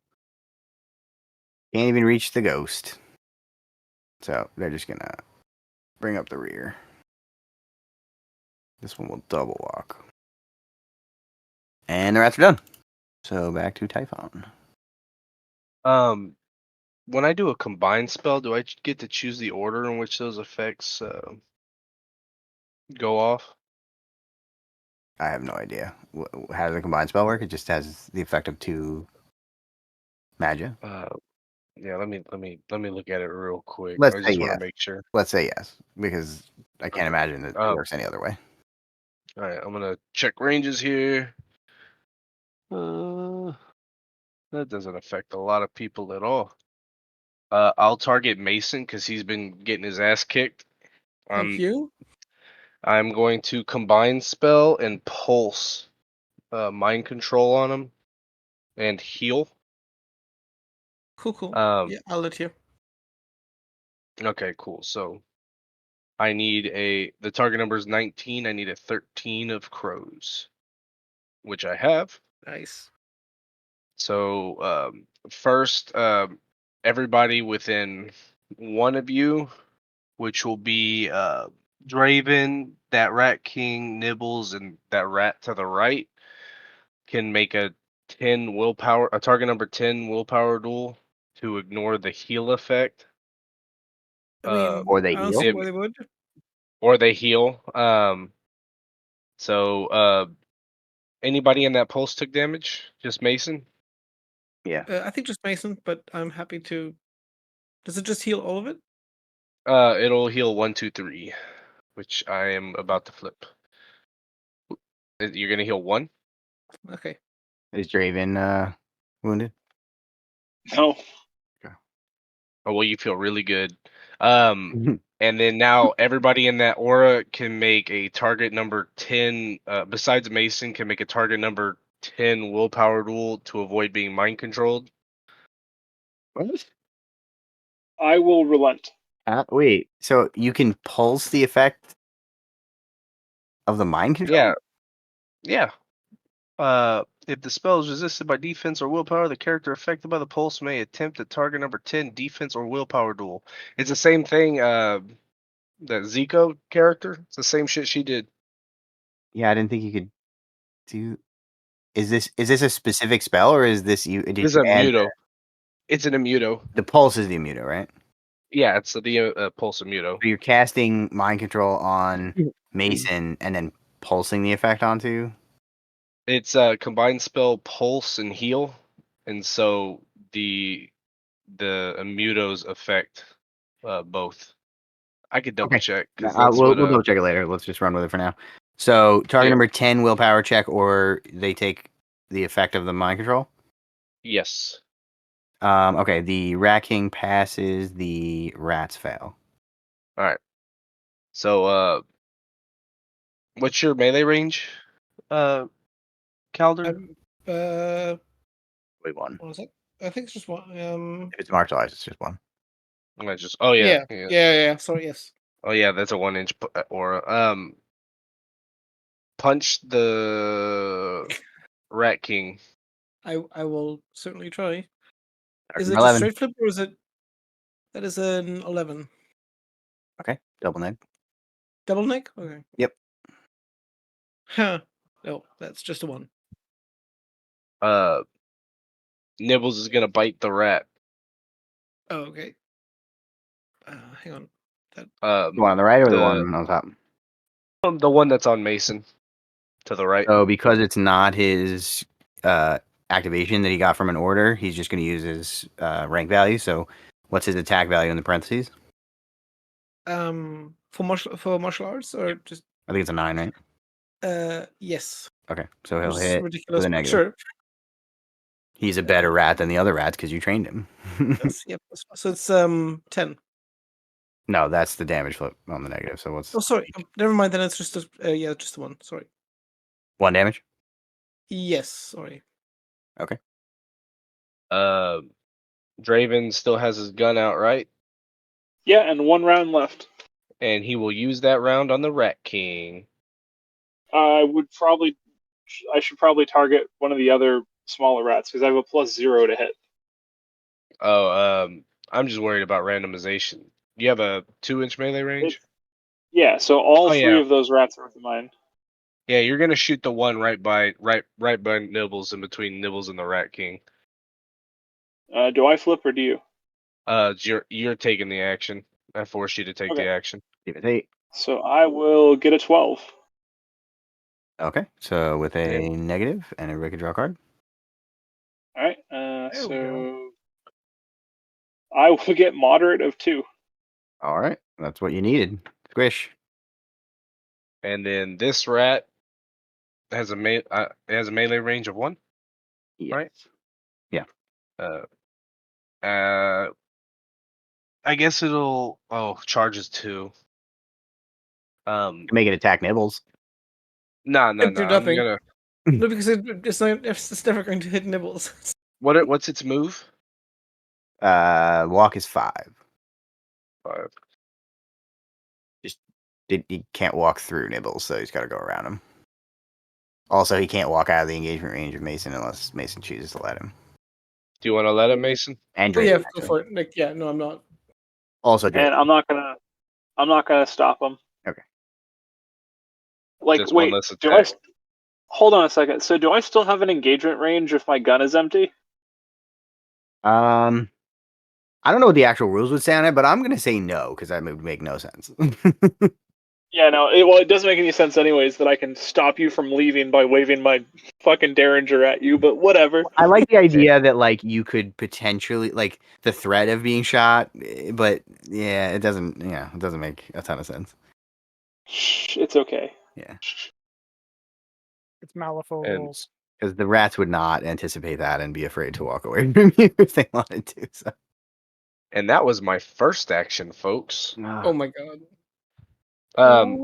Can't even reach the ghost. So they're just gonna bring up the rear. This one will double walk. And the rats are done. So back to Typhon. When I do a combined spell, do I get to choose the order in which those effects go off? I have no idea. How does the combined spell work? It just has the effect of 2 magia. Yeah, let me look at it real quick. Let's I say just want yes. to make sure. Let's say yes, because I can't imagine that it works any other way. All right, I'm gonna check ranges here. That doesn't affect a lot of people at all. I'll target Mason because he's been getting his ass kicked. Thank you. I'm going to combine spell and pulse mind control on him and heal. Cool. Yeah, I'll let you. Okay, cool. So I need the target number is 19. I need a 13 of crows, which I have. Nice. So first, everybody within 1 of you, which will be Draven, that Rat King, Nibbles, and that rat to the right, can make a target number 10 willpower duel to ignore the heal effect. I mean, Or they I don't heal. see why they would. Or they heal. So anybody in that pulse took damage? Just Mason? Yeah. I think just Mason, but I'm happy to. Does it just heal all of it? It'll heal 1, 2, 3, which I am about to flip. You're gonna heal 1? Okay. Is Draven wounded? No. Oh well, you feel really good. And then now everybody in that aura can make a target number 10. Besides Mason, can make a target number 10 willpower duel to avoid being mind controlled. What? I will relent. Wait. So you can pulse the effect of the mind control? Yeah. If the spell is resisted by defense or willpower, the character affected by the pulse may attempt a target number 10 defense or willpower duel. It's the same thing. That Zico character. It's the same shit she did. Yeah, I didn't think you could do. Is this a specific spell, or is this you? Did It's you a add muto. It's an immuto. the pulse is the immuto, right? Yeah, it's the pulse immuto. So you're casting mind control on Mason and then pulsing the effect onto. It's combined spell pulse and heal, and so the immutos affect both. I could double check because that's we'll what double check it later. Let's just run with it for now. So target Yeah. number 10 willpower check, or they take the effect of the mind control. Yes. Okay, the Rat King passes, the rats fail. All right. So what's your melee range, Calder? Wait, 1. What was it? I think it's just one. If it's martial arts, it's just 1. I just. Oh yeah. Yeah. Sorry, yes. Oh yeah, that's a 1-inch aura. Punch the Rat King. I will certainly try. Target Is it number a 11. straight flip or is it? That is an 11. Okay, double neg. Double neck? Okay. Yep. Huh. No, that's just a 1. Nibbles is gonna bite the rat. Oh, okay. Hang on. The one on the right or the one on top? The one that's on Mason, to the right. So because it's not his activation that he got from an order, he's just going to use his rank value. So what's his attack value in the parentheses? For martial arts or just I think it's a 9, right? yes. Okay, so he'll Which is hit ridiculous. with a negative. Sure. He's a better rat than the other rats because you trained him. Yes, yep. So it's 10. No, that's the damage flip on the negative. So what's Oh, sorry. Never mind. Then it's just just the one. Sorry. 1 damage? Yes. Sorry. Okay. Draven still has his gun out, right? Yeah, and 1 round left. And he will use that round on the Rat King. I should probably target one of the other smaller rats because I have a +0 to hit. Oh, I'm just worried about randomization. You have a 2-inch melee range? Yeah, so all Oh, 3 yeah. of those rats are with mine. Yeah, you're gonna shoot the one right by Nibbles, in between Nibbles and the Rat King. Do I flip or do you? You're taking the action. I forced you to take the Okay. action. Give it 8. So I will get a 12. Okay, so with a Yeah. negative, and everybody can draw a card. All right. There we So I will get moderate of 2. All right, that's what you needed. Squish. And then this rat has a melee range of 1. Yes. Right? Yeah. I guess it'll charges 2. Make it attack Nibbles. No. Can't do I'm nothing. gonna. No, because it's never going to hit Nibbles. What's its move? Walk is 5. 5. He can't walk through Nibbles, so he's got to go around him. Also, he can't walk out of the engagement range of Mason unless Mason chooses to let him. Do you want to let him, Mason? And Oh, yeah, Draven, go actually. for it. Like, yeah, no, I'm not. Also, Draven. And I'm not gonna stop him. Okay. Like, Just one wait, less do I? attack. Hold on a second. So do I still have an engagement range if my gun is empty? I don't know what the actual rules would say on it, but I'm gonna say no because that would make no sense. Yeah, no. It doesn't make any sense, anyways, that I can stop you from leaving by waving my fucking derringer at you. But whatever. I like the idea that like you could potentially like the threat of being shot, but yeah, it doesn't make a ton of sense. Shh, it's okay. Yeah, It's Malifaux And- rules. because the rats would not anticipate that and be afraid to walk away from you if they wanted to. So. And that was my first action, folks. Oh my god. Then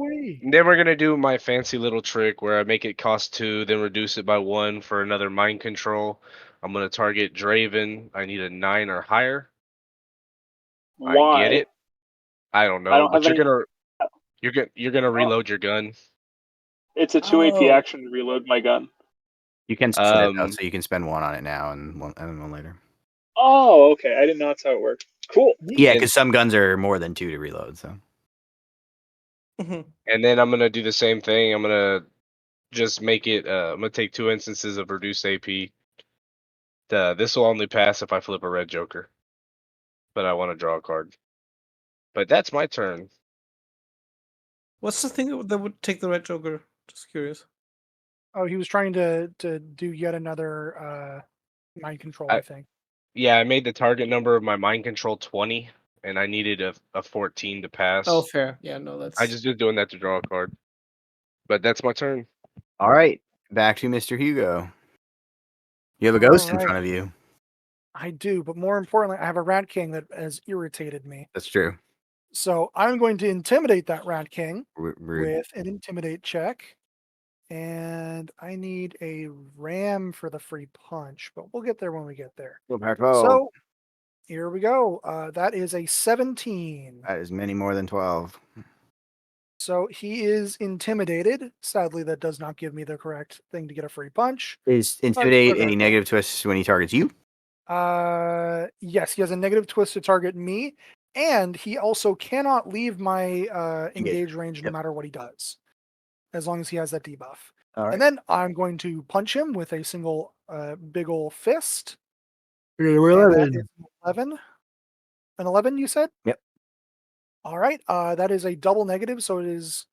we're gonna do my fancy little trick where I make it cost 2, then reduce it by 1 for another mind control. I'm gonna target Draven. I need a 9 or higher. Why? I get it. I don't know, I don't but have you're gonna reload your gun. It's a 2 AP Oh. action to reload my gun. You can split it though, so you can spend 1 on it now and one later. Oh, okay. I didn't know that's how it worked. Cool. Yeah, because some guns are more than 2 to reload. So. And then I'm gonna do the same thing. I'm gonna just make it. I'm gonna take 2 instances of reduced AP. This will only pass if I flip a red joker, but I want to draw a card. But that's my turn. What's the thing that would take the red joker? Just curious. Oh, he was trying to do yet another mind control, I think. Yeah, I made the target number of my mind control 20, and I needed a 14 to pass. Oh, fair. Yeah, no, that's. I just did doing that to draw a card. But that's my turn. All right, back to Mr. Hugo. You have a ghost in All right. front of you. I do, but more importantly, I have a Rat King that has irritated me. That's true. So I'm going to intimidate that Rat King Rude. with an intimidate check. And I need a ram for the free punch, but we'll get there when we get there. So here we go. That is a 17. That is many more than 12. So he is intimidated. Sadly, that does not give me the correct thing to get a free punch. Is intimidate okay. a negative twist when he targets you? Yes, he has a negative twist to target me, and he also cannot leave my engage range no matter what he does, as long as he has that debuff. All right. And then I'm going to punch him with a single big ol' fist. We're That is 11. An 11, you said? Yep. All right. That is a double negative, so it is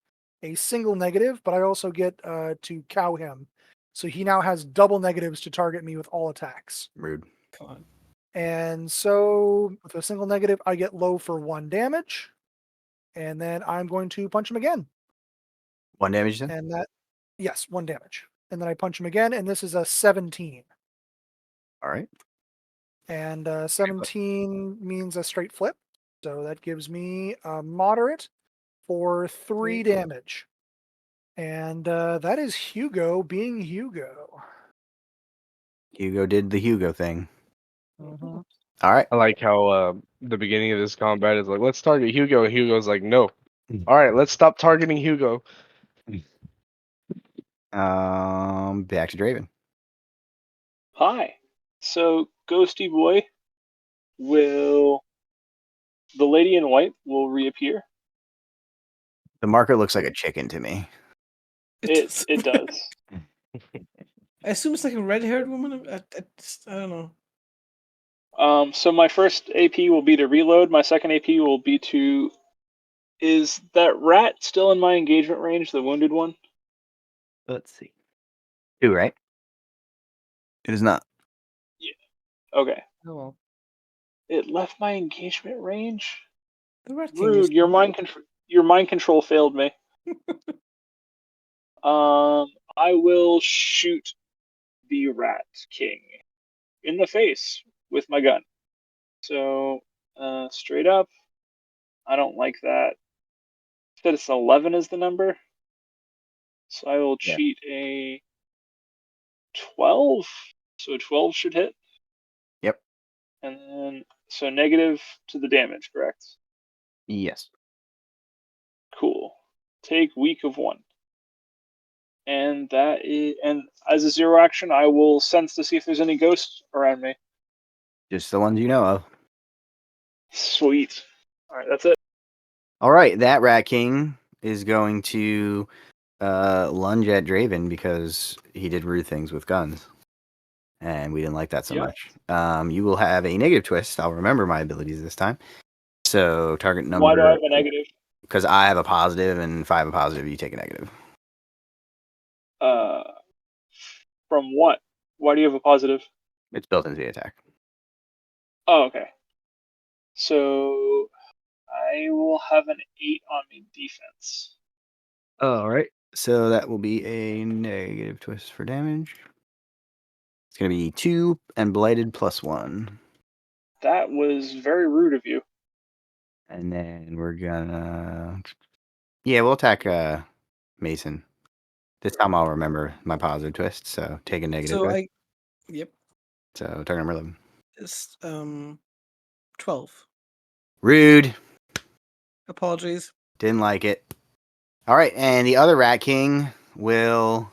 a single negative, but I also get to cow him. So he now has double negatives to target me with all attacks. Rude. Come on. And so with a single negative, I get low for 1 damage. And then I'm going to punch him again. 1 damage then? And that, yes, 1 damage. And then I punch him again, and this is a 17. All right. And 17 means a straight flip. So that gives me a moderate for 3 damage. And that is Hugo being Hugo. Hugo did the Hugo thing. Mhm. All right. I like how the beginning of this combat is like, let's target Hugo, and Hugo's like, no. All right, let's stop targeting Hugo. Back to Draven. Hi. So Ghosty Boy will. The lady in white will reappear. The marker looks like a chicken to me. It does. I assume it's like a red-haired woman. I don't know. So my first AP will be to reload. My second AP will be to. Is that rat still in my engagement range? The wounded one. Let's see. 2, right? It is not. Okay. Oh well. It left my engagement range. The Red King is Rude. Your mind control failed me. I will shoot the Rat King in the face with my gun. So, straight up, I don't like that. Said it's 11 is the number. So I will Yeah. cheat a 12. So 12 should hit. Yep. And then, so negative to the damage, correct? Yes. Cool. Take weak of 1. And as a 0 action, I will sense to see if there's any ghosts around me. Just the ones you know of. Sweet. All right, that's it. All right. That Rat King is going to lunge at Draven because he did rude things with guns. And we didn't like that so Yep. much. You will have a negative twist. I'll remember my abilities this time. So target number. Why do I have a negative? Because I have a positive, and if I have a positive, you take a negative. From what? Why do you have a positive? It's built into the attack. Oh, okay. So I will have an 8 on me defense. All right. So that will be a negative twist for damage. It's going to be 2 and blighted plus 1. That was very rude of you. And then we're gonna. Yeah, we'll attack Mason. This time I'll remember my positive twist. So take a negative So twist. Yep. So target number 11. It's 12. Rude. Apologies. Didn't like it. All right, and the other Rat King will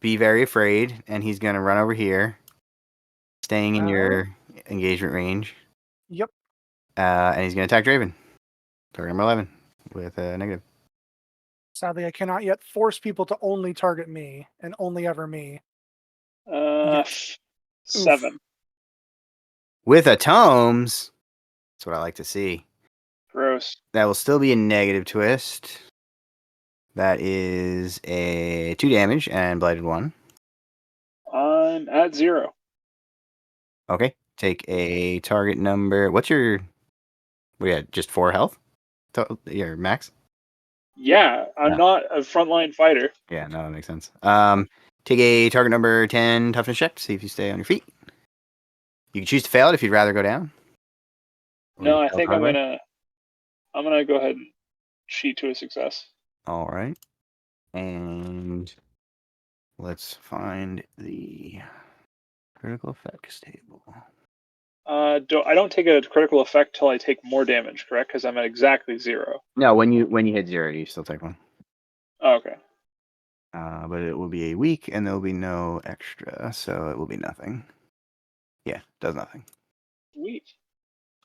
be very afraid, and he's gonna run over here, staying in your engagement range. Yep. And he's gonna attack Draven. Target number 11 with a negative. Sadly, I cannot yet force people to only target me and only ever me. 7. With a tomes. That's what I like to see. Gross. That will still be a negative twist. That is a 2 damage and blighted 1. I'm at 0. Okay. Take a target number. What's your... We had just 4 health? Your max? Yeah, I'm not a frontline fighter. Yeah, no, that makes sense. Take a target number 10 toughness check to see if you stay on your feet. You can choose to fail it if you'd rather go down. Or No, you I fail think hardware. I'm gonna go ahead and cheat to a success. All right. And let's find the critical effects table. I don't take a critical effect till I take more damage, correct? Because I'm at exactly 0. No, when you hit 0, you still take 1. Oh, okay. But it will be a week, and there will be no extra, so it will be nothing. Yeah, does nothing. Sweet.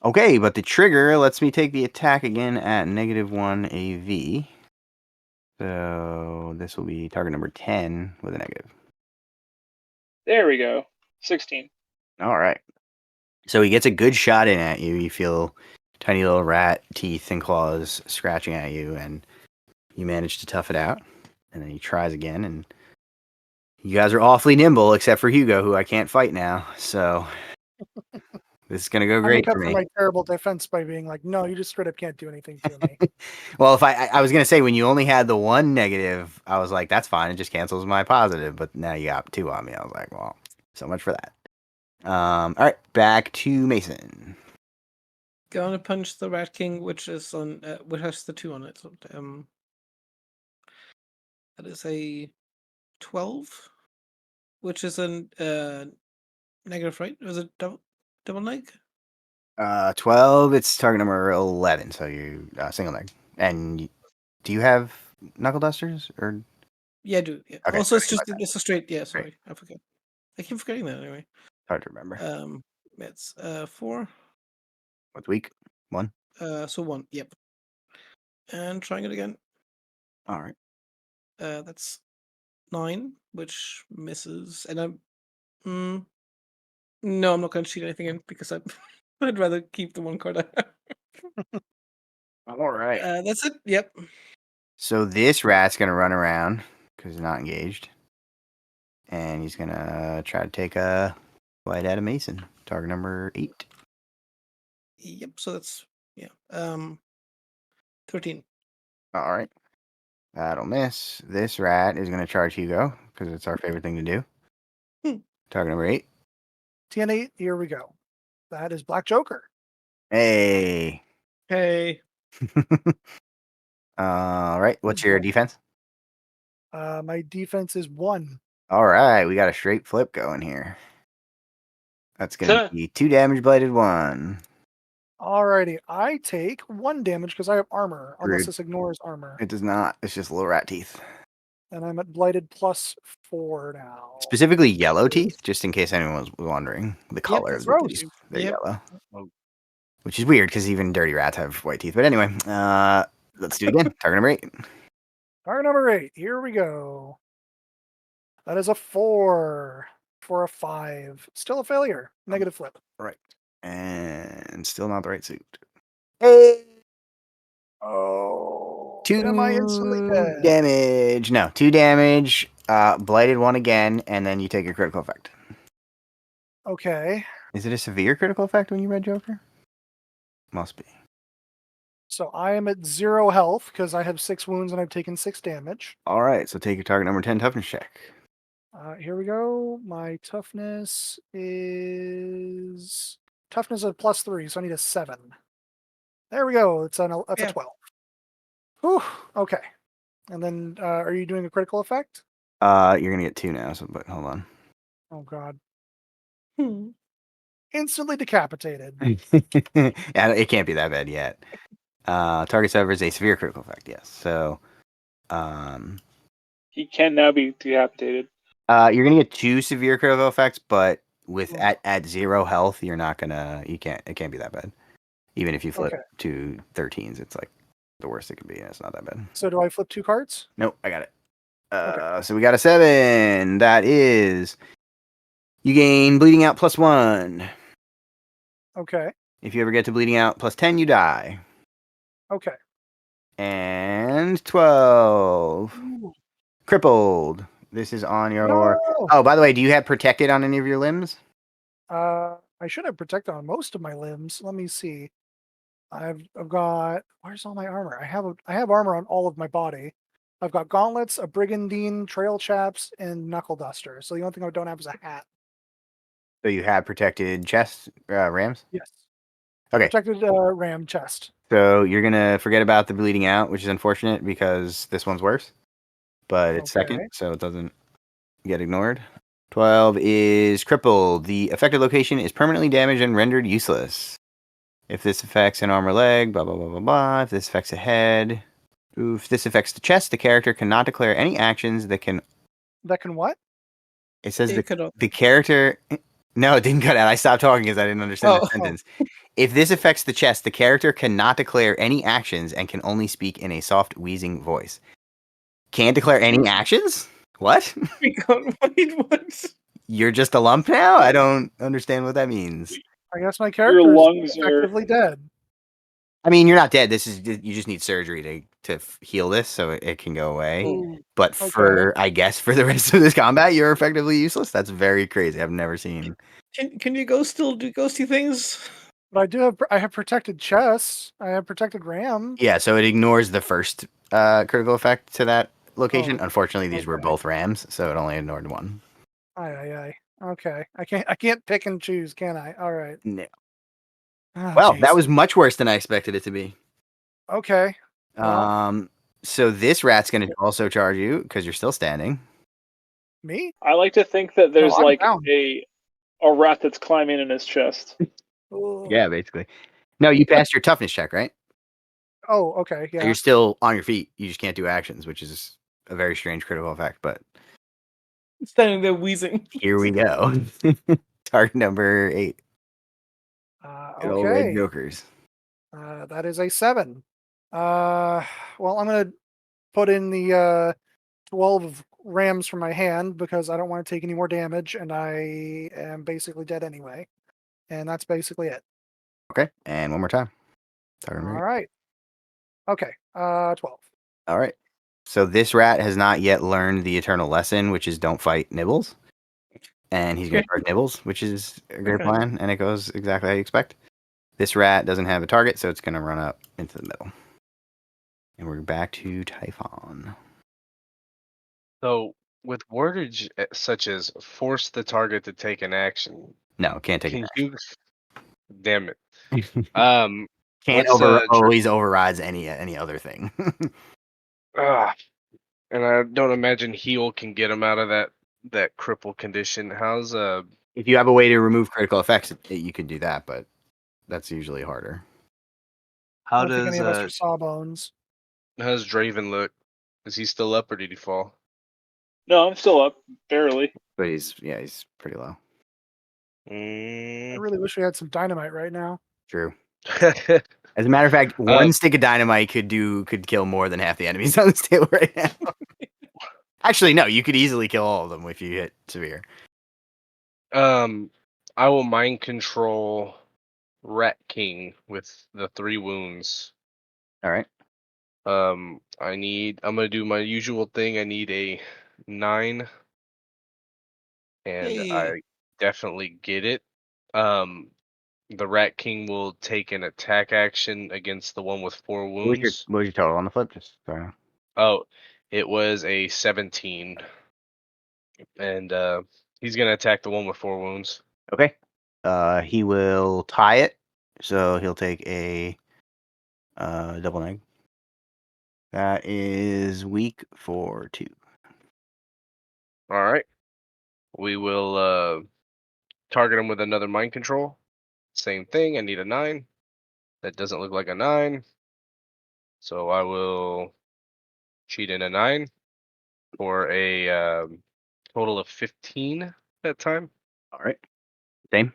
Okay, but the trigger lets me take the attack again at -1 AV. So this will be target number 10 with a negative. There we go. 16. All right. So he gets a good shot in at you. You feel tiny little rat teeth and claws scratching at you, and you manage to tough it out, and then he tries again, and you guys are awfully nimble, except for Hugo, who I can't fight now. So this is gonna go I great make up for for me. my terrible defense by being like, no, you just straight up can't do anything to me. Well, if I was gonna say when you only had the one negative, I was like, that's fine, it just cancels my positive. But now you got 2 on me. I was like, well, so much for that. All right, back to Mason. Gonna punch the Rat King, which has the 2 on it. So, that is a 12, which is a negative, right? Was it double neg? 12. It's target number 11. So you single leg. And do you have knuckle dusters or? Yeah, I do. Yeah. Okay, Also, it's sorry, just it's a straight. Yeah, sorry, Great. I forget. I keep forgetting that anyway. Hard to remember. It's 4. What's weak? 1. So 1. Yep. And trying it again. All right. That's 9, which misses. And no, I'm not going to cheat anything in because I'd rather keep the 1 card I have. All right. That's it. Yep. So this rat's gonna run around because he's not engaged, and he's gonna try to take a bite out of Mason. Target number 8. Yep. So that's 13. All right. That'll miss. This rat is gonna charge Hugo because it's our favorite thing to do. Hmm. Target number 8. TN8, here we go. That is Black Joker. Hey. Hey. All right. What's your defense? My defense is 1. All right. We got a straight flip going here. That's gonna be 2 damage bladed 1. Alrighty, I take 1 damage because I have armor, unless Rude. this ignores armor. It does not. It's just little rat teeth. And I'm at blighted +4 now. Specifically yellow teeth, just in case anyone was wondering. The color that's of the gross. teeth. They're Yep. yellow. Oh. Which is weird because even dirty rats have white teeth. But anyway, let's do it again. Target number 8. Target number 8, here we go. That is a 4 for a 5. Still a failure. Negative flip. Right. And still not the right suit. Hey! Oh. 2 Am I instantly dead? damage. No, 2 damage. Blighted 1 again, and then you take your critical effect. Okay. Is it a severe critical effect when you read Joker? Must be. So I am at 0 health because I have 6 wounds and I've taken 6 damage. All right, so take your target number 10 toughness check. Here we go. My toughness is toughness of +3, so I need a 7. There we go. That's Yeah. a 12. Whew. Okay. And then, are you doing a critical effect? You're gonna get 2 now. So, but hold on. Oh God! Hmm. Instantly decapitated. Yeah, it can't be that bad yet. Target suffers a severe critical effect. Yes. So, He can now be decapitated. you're gonna get 2 severe critical effects, but with Oh. at 0 health, you're not gonna. It can't be that bad. Even if you flip Okay. to 13s, it's like the worst it can be, and it's not that bad. So do I flip 2 cards? Nope, I got it. Okay. So we got a 7. That is, you gain bleeding out +1. Okay. If you ever get to bleeding out +10, you die. Okay. And 12. Ooh. Crippled. This is on your. No! Oh, by the way, do you have protected on any of your limbs? I should have protected on most of my limbs. Let me see. I've got. Where's all my armor? I have armor on all of my body. I've got gauntlets, a brigandine, trail chaps, and knuckle duster. So the only thing I don't have is a hat. So you have protected chest rams? Yes. Okay. Protected ram chest. So you're going to forget about the bleeding out, which is unfortunate because this one's worse. But it's Okay. second, so it doesn't get ignored. 12 is crippled. The affected location is permanently damaged and rendered useless. If this affects an arm or leg, blah, blah, blah, blah, blah. If this affects a head. If this affects the chest, the character cannot declare any actions that can... That can what? It says It could the character... No, it didn't cut out. I stopped talking because I didn't understand the Oh. sentence. If this affects the chest, the character cannot declare any actions and can only speak in a soft, wheezing voice. Can't declare any actions? What? We can't wait. What? You're just a lump now? I don't understand what that means. I guess my character lungs is are- effectively dead. I mean, you're not dead. This is you just need surgery to heal this so it can go away. Ooh, But for I guess for the rest of this combat, you're effectively useless. That's very crazy. I've never seen. Can you still do ghosty things? but I have protected chests. I have protected ram. Yeah, so it ignores the first critical effect to that location. Oh, Unfortunately, these were okay. both rams, so it only ignored one. Aye. Okay. I can't pick and choose, can I? All right. No. Oh, Well, that jeez. was much worse than I expected it to be. Okay. Well. So this rat's going to also charge you because you're still standing. Me? I like to think that there's I'm like down. a rat that's climbing in his chest. Ooh. Yeah, basically. No, you passed your toughness check, right? Oh, okay. So Yeah. you're still on your feet. You just can't do actions, which is a very strange critical effect. But Standing there wheezing. here we go. Target number 8. Good old red Okay. jokers. That is a 7. Well, I'm gonna put in the 12 rams from my hand because I don't want to take any more damage, and I am basically dead anyway. And that's basically it. Okay, and one more time. Target number All 8. right. Okay. 12. All right. So this rat has not yet learned the eternal lesson, which is don't fight Nibbles. And he's going to target Nibbles, which is a great Okay. plan, and it goes exactly how you expect. This rat doesn't have a target, so it's going to run up into the middle. And we're back to Typhon. So, with wordage such as force the target to take an action, No, can't take can it. you? Damn it. Can't What's always overrides any other thing. and I don't imagine heal can get him out of that cripple condition. How's If you have a way to remove critical effects, you could do that, but that's usually harder. I how don't think any of us are does sawbones. how's Draven look? Is he still up or did he fall? No, I'm still up, barely. But he's pretty low. I really wish we had some dynamite right now. True. As a matter of fact, one stick of dynamite could kill more than half the enemies on this table right now. Actually, no, you could easily kill all of them if you hit severe. I will mind control Rat King with the 3 wounds. All right. I'm gonna do my usual thing. I need a 9. And Hey. I definitely get it. The Rat King will take an attack action against the one with 4 wounds. What was your total on the flip? Just sorry. Oh, it was a 17. And he's gonna attack the one with 4 wounds. Okay. He will tie it, so he'll take a double neg. That is weak for 2. All right. We will target him with another mind control. Same thing. I need a 9. That doesn't look like a 9. So I will cheat in a 9 for a total of 15 that time. All right. Same.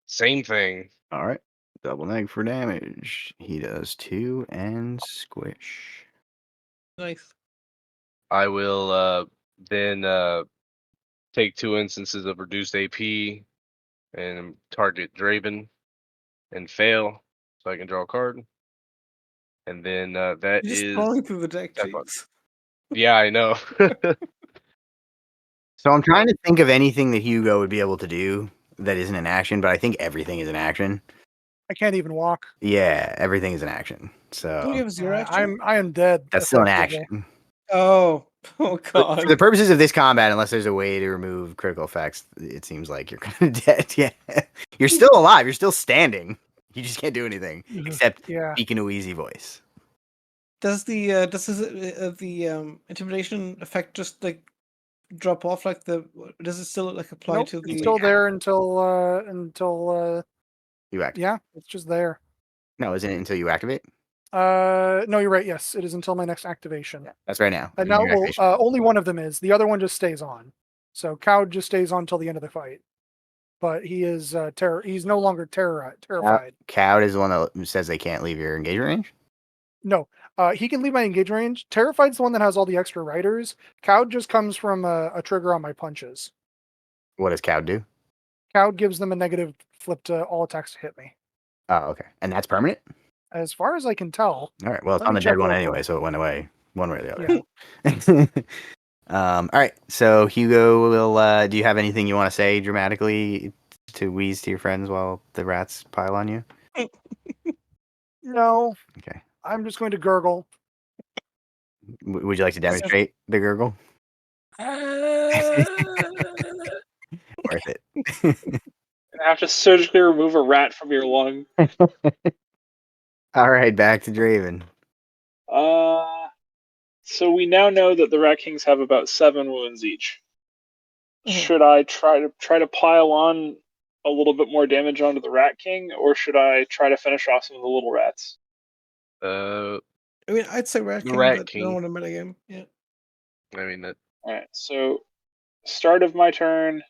Same thing. All right. Double neg for damage. He does 2 and squish. Nice. I will then take 2 instances of reduced AP and target Draven and fail so I can draw a card. And then that You're just is crawling through the deck, that one. jeez. Yeah, I know. So I'm trying to think of anything that Hugo would be able to do that isn't an action, but I think everything is an action. I can't even walk. Yeah, everything is an action. Don't you So have 0 action? I am dead. that's still an effectively. action. Oh But god. for the purposes of this combat, unless there's a way to remove critical effects, it seems like you're kind of dead. Yeah, you're still alive. You're still standing. You just can't do anything except Yeah. speak in a wheezy voice. Does the intimidation effect just like drop off? Like does it still like apply Nope, to it's the? still there until You activate. yeah, it's just there. No, isn't it until you activate? No, you're right. Yes, it is until my next activation. Yeah, that's right now. And Your now, well, activation. only one of them is. The other one just stays on. So Cowd just stays on till the end of the fight. But he is he's no longer terrified. Cowd is the one that says they can't leave your engagement range. No, he can leave my engagement range. Terrified's the one that has all the extra riders. Cowd just comes from a trigger on my punches. What does Cowd do? Cowd gives them a negative flip to all attacks to hit me. Oh, okay. And that's permanent? As far as I can tell. All right. Well, it's Let on me the dead check one real anyway, quick. so it went away one way or the other. All right. So Hugo will. Do you have anything you want to say dramatically to wheeze to your friends while the rats pile on you? No, Okay. I'm just going to gurgle. Would you like to demonstrate the gurgle? Worth it. And have to surgically remove a rat from your lung. All right, back to Draven. So we now know that the Rat Kings have about 7 wounds each. Mhm. Should I try to pile on a little bit more damage onto the Rat King, or should I try to finish off some of the little rats? Uh, I mean, I'd say Rat The King, Rat but I King. don't want a metagame. Yeah. I mean that. All right. So start of my turn.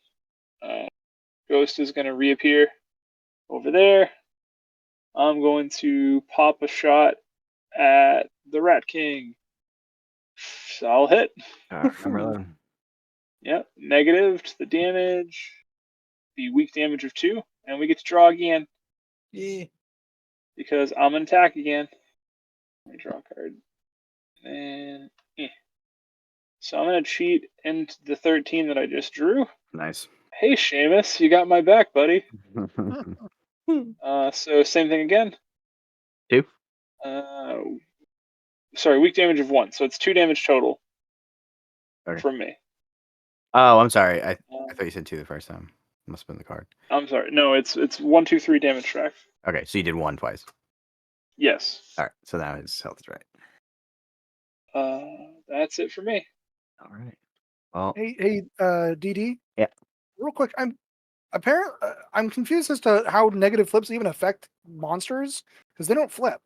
Ghost is going to reappear over there. I'm going to pop a shot at the Rat King. So I'll hit. Number 11. Yep. Negative to the damage. The weak damage of 2. And we get to draw again. Yeah. Because I'm going to attack again. Let me draw a card. And so I'm going to cheat into the 13 that I just drew. Nice. Hey, Seamus, you got my back, buddy. Hmm. So same thing again. 2. Sorry, weak damage of 1. So it's 2 damage total Okay. from me. Oh, I'm sorry. I thought you said 2 the first time. Must have been the card. I'm sorry. No, it's 1, 2, 3 damage track. Okay, so you did 1 twice. Yes. All right, so now his health is right. That's it for me. All right. Well, Hey, DD. Yeah. Real quick, I'm confused as to how negative flips even affect monsters because they don't flip.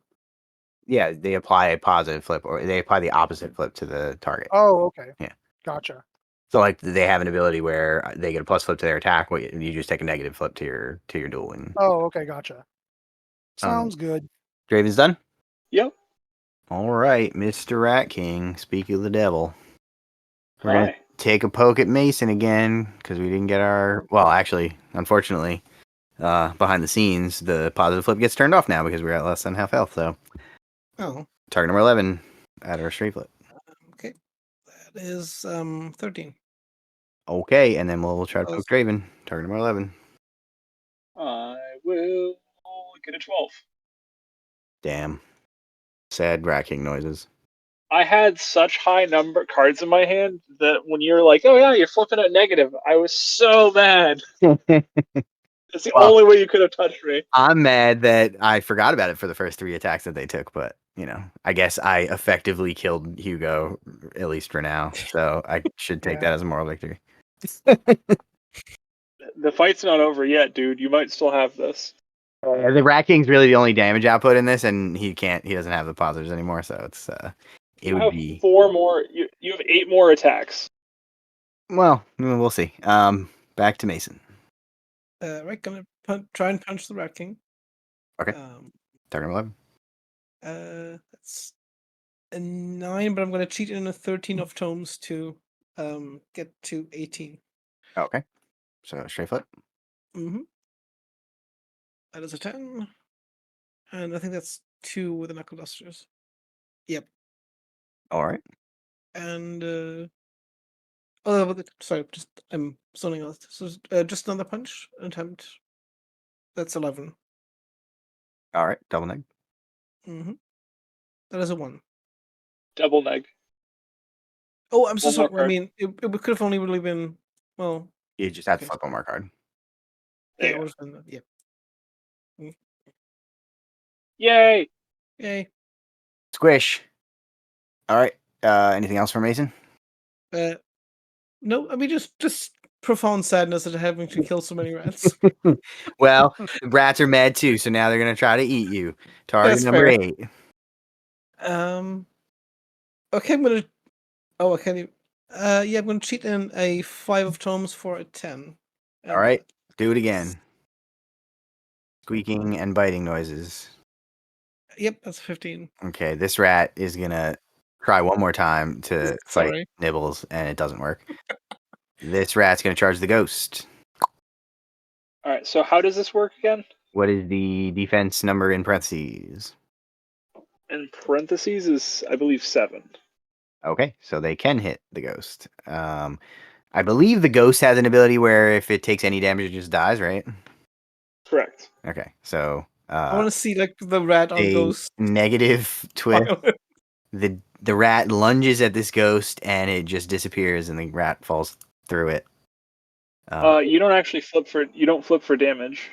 yeah, they apply a positive flip, or they apply the opposite flip to the target. Oh, okay. Yeah. Gotcha. So, like, they have an ability where they get a plus flip to their attack. You just take a negative flip to your duel. And Oh, okay. Gotcha. Sounds good. Draven's done. Yep. All right, Mr. Rat King. Speak of the devil. We're gonna Hi. take a poke at Mason again because we didn't get our. Well, actually, unfortunately, behind the scenes, the positive flip gets turned off now because we're at less than half health. So, Oh, target number 11 at our straight flip. okay. That is 13. Okay, and then we'll try to Close. poke Draven. Target number 11. I will get a 12. Damn. Sad Rat King noises. I had such high number cards in my hand that when you were like, "Oh yeah, you're flipping at negative," I was so mad. It's the Well, only way you could have touched me. I'm mad that I forgot about it for the first 3 attacks that they took, but I guess I effectively killed Hugo, at least for now. So I should take Yeah. that as a moral victory. The fight's not over yet, dude. You might still have this. The Rat King's really the only damage output in this, and he doesn't have the positives anymore, so it's it You would have be 4 more. You have 8 more attacks. well, we'll see. Back to Mason. Right, gonna try and punch the Rat King. Okay. Target 11. That's a 9, but I'm gonna cheat in a 13 of tomes to get to 18. Okay. So straight flip. Mm-hmm. That is a 10. And I think that's 2 with the knuckle dusters. Yep. All right. And sorry, just I'm zoning out. So just another punch attempt. That's 11. All right. Double neg. Mm-hmm. That is a 1. Double neg. Oh, I'm so One more sorry. I card. mean, it could have only really been, well, You just have to okay. flip one more card. There Yeah, you it go. was been, yeah. Yay! Yay. Squish. All right. Anything else for Mason? No, I mean just profound sadness at having to kill so many rats. Well, the rats are mad too, so now they're gonna try to eat you. Target That's number fair. 8. Okay, I'm gonna. Oh, I can't even. Yeah, I'm gonna cheat in a 5 of tomes for a 10. All right. Do it again. Squeaking and biting noises. Yep, that's 15. Okay, this rat is gonna try one more time to fight Sorry. Nibbles, and it doesn't work. This rat's gonna charge the ghost. All right. So how does this work again? What is the defense number in parentheses? in parentheses is, I believe, 7. Okay, so they can hit the ghost. I believe the ghost has an ability where if it takes any damage, it just dies, right? Correct. Okay, so I want to see like the rat on a Ghost. negative twist. The rat lunges at this ghost and it just disappears, and the rat falls through it. You don't actually flip for damage.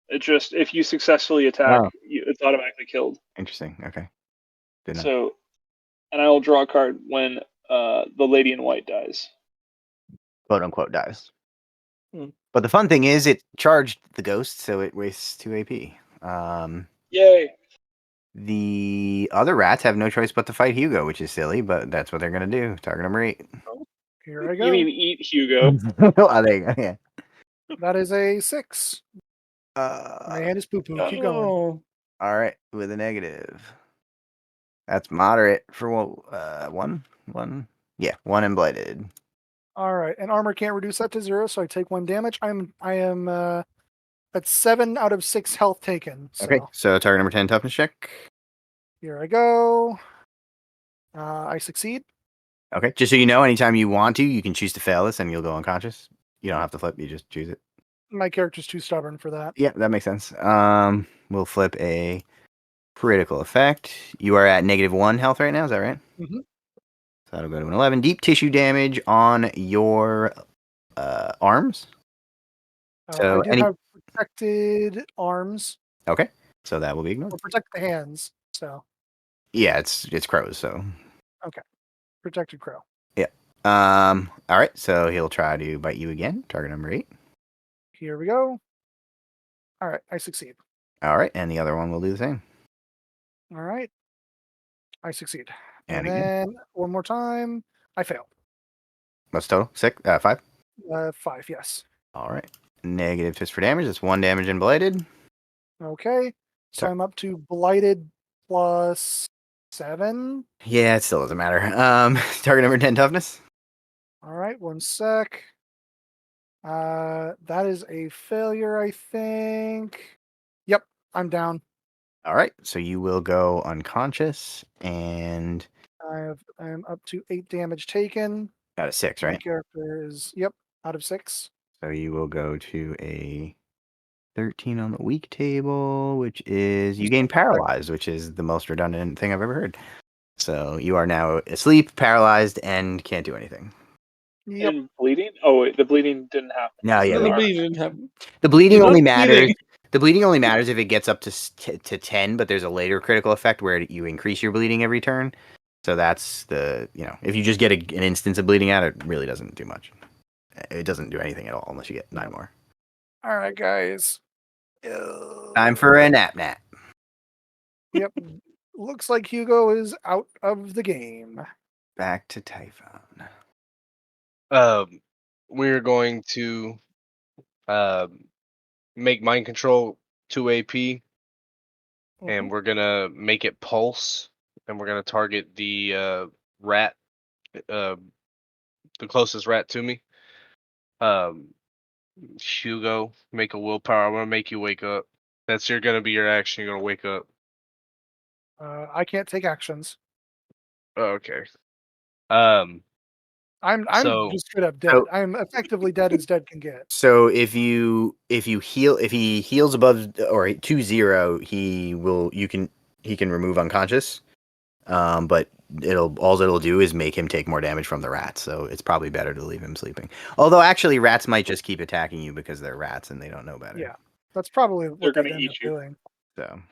It just if you successfully attack, Oh. it's automatically killed. Interesting. Okay. Didn't know. So, and I will draw a card when the lady in white dies. Quote unquote dies. Hmm. But the fun thing is, it charged the ghost, so it wastes 2 AP. Yay! The other rats have no choice but to fight Hugo, which is silly, but that's what they're gonna do. Target number 8. Here I go. You mean eat Hugo? Oh, there you go. Yeah. That is a 6. My hand is poo poo. Keep going. Oh, All right, with a negative. That's moderate for one. Yeah, 1 and blighted. All right, and armor can't reduce that to 0, so I take 1 damage. I am at 7 out of 6 health taken. So Okay, so target number 10 toughness check. here I go. I succeed. Okay, just so you know, anytime you want to, you can choose to fail this, and you'll go unconscious. You don't have to flip; you just choose it. My character's too stubborn for that. Yeah, that makes sense. We'll flip a critical effect. You are at -1 health right now. Is that right? Mhm. So that'll go to an 11. Deep tissue damage on your arms. So I do have protected arms, Okay, so that will be ignored. or protect the hands. So Yeah, it's crows. So protected crow. all right. So he'll try to bite you again. Target number 8. Here we go. All right, I succeed. All right, and the other one will do the same. All right, I succeed. And And again. then one more time, I fail. What's total? 5. 5, yes. All right. Negative twist for damage. That's 1 damage and blighted. Okay, so Sorry. I'm up to blighted plus 7. Yeah, it still doesn't matter. Target number 10 toughness. All right, 1 sec. That is a failure, I think. Yep, I'm down. All right, so you will go unconscious and I'm up to 8 damage taken. got a 6, My right? character is out of 6. So you will go to a 13 on the weak table, which is you gain paralyzed, which is the most redundant thing I've ever heard. So you are now asleep, paralyzed, and can't do anything. Yep. And bleeding? Oh wait, the bleeding didn't happen. No, yeah, no, they the are. bleeding didn't happen. The bleeding You're only not matters. bleeding. The bleeding only matters if it gets up to 10, but there's a later critical effect where you increase your bleeding every turn. So that's if you just get an instance of bleeding out, it really doesn't do much. It doesn't do anything at all unless you get 9 more. All right, guys. Time for a nap. Yep. Looks like Hugo is out of the game. Back to Typhon. We're going to make mind control 2 AP, and we're gonna make it pulse, and we're gonna target the rat, the closest rat to me. Hugo, make a willpower. I'm gonna make you wake up. That's gonna be your action. You're gonna wake up. I can't take actions. Oh, okay. I'm So- just straight up dead. So- I'm effectively dead as dead can get. So if he heals above or 2-0, he can remove unconscious. But all it'll do is make him take more damage from the rats. So it's probably better to leave him sleeping. Although actually, rats might just keep attacking you because they're rats and they don't know better. Yeah, that's probably what They're they're gonna going to eat end you. up doing. So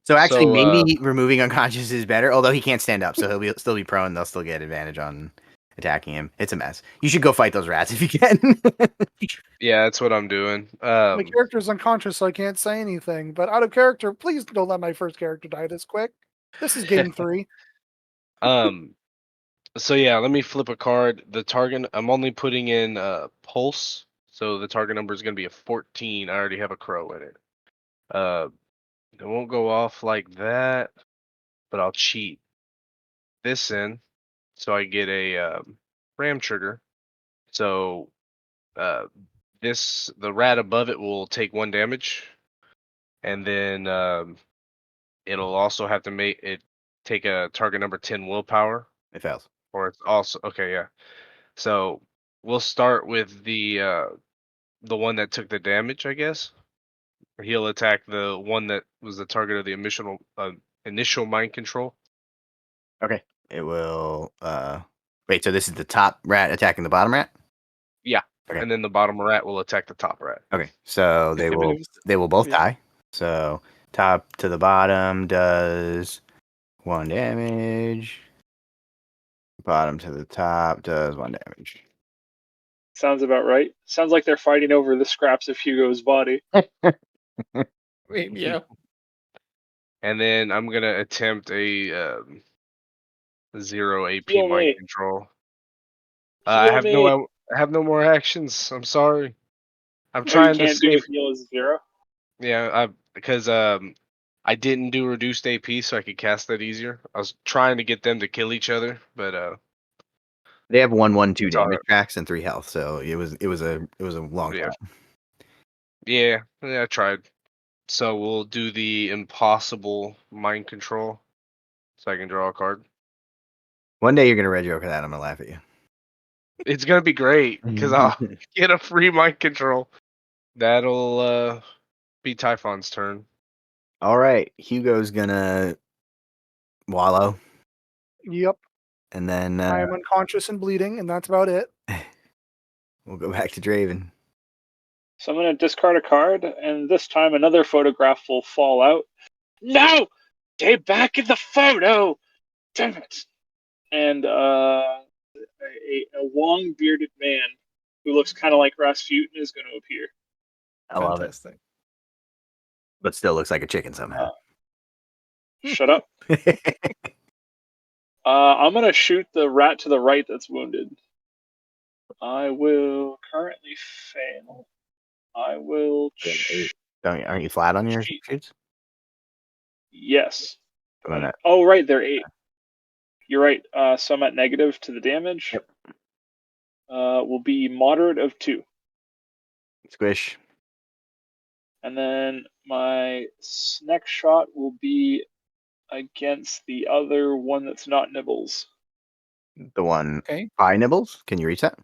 so actually, maybe removing unconscious is better. Although he can't stand up, so he'll still be prone. They'll still get advantage on attacking him. It's a mess. You should go fight those rats if you can. yeah, that's what I'm doing. My character's unconscious, so I can't say anything. But out of character, please don't let my first character die this quick. This is game 3. So yeah, let me flip a card. The target, I'm only putting in pulse, so the target number is gonna be a 14. I already have a crow in it. It won't go off like that, but I'll cheat this in, so I get a ram trigger. So the rat above it will take 1 damage, and then It'll also have to take a target number 10 willpower, It fails. or it's also okay. Yeah. So we'll start with the one that took the damage, I guess. He'll attack the one that was the target of the initial mind control. Okay. It will. Wait. So this is the top rat attacking the bottom rat. Yeah. Okay. And then the bottom rat will attack the top rat. Okay. So they will both Yeah. die. So top to the bottom does 1 damage. Bottom to the top does 1 damage. Sounds about right. Sounds like they're fighting over the scraps of Hugo's body. Yeah. And then I'm gonna attempt a 0 AP Heal mind me. control. Heal me. I have no more actions. I'm sorry. I'm Oh, you trying to can't do save. heal as 0? Yeah, because I didn't do reduced AP, so I could cast that easier. I was trying to get them to kill each other, but They have 1/1/2 It's damage alright. tracks and 3 health, so it was a long Yeah. shot. yeah, I tried. So we'll do the impossible mind control, so I can draw a card. One day you're gonna red joke that. I'm gonna laugh at you. It's gonna be great because I'll get a free mind control. That'll be Typhon's turn. All right, Hugo's gonna wallow, Yep. and then I am unconscious and bleeding, and that's about it. we'll go back to Draven. So I'm going to discard a card, and this time another photograph will fall out. No! Stay back in the photo! Damn it! And a long bearded man who looks kind of like Rasputin is going to appear. I love it, Fantastic. but still looks like a chicken somehow. Shut up. I'm going to shoot the rat to the right that's wounded. I will currently fail. I will. Aren't you flat on your Cheat. shoots? Yes. Come on, Oh, right, they're 8. You're right. So I'm at negative to the damage. Yep. Will be moderate of 2. Squish. And then my next shot will be against the other one that's not Nibbles. The one Okay. by Nibbles. Can you reach that?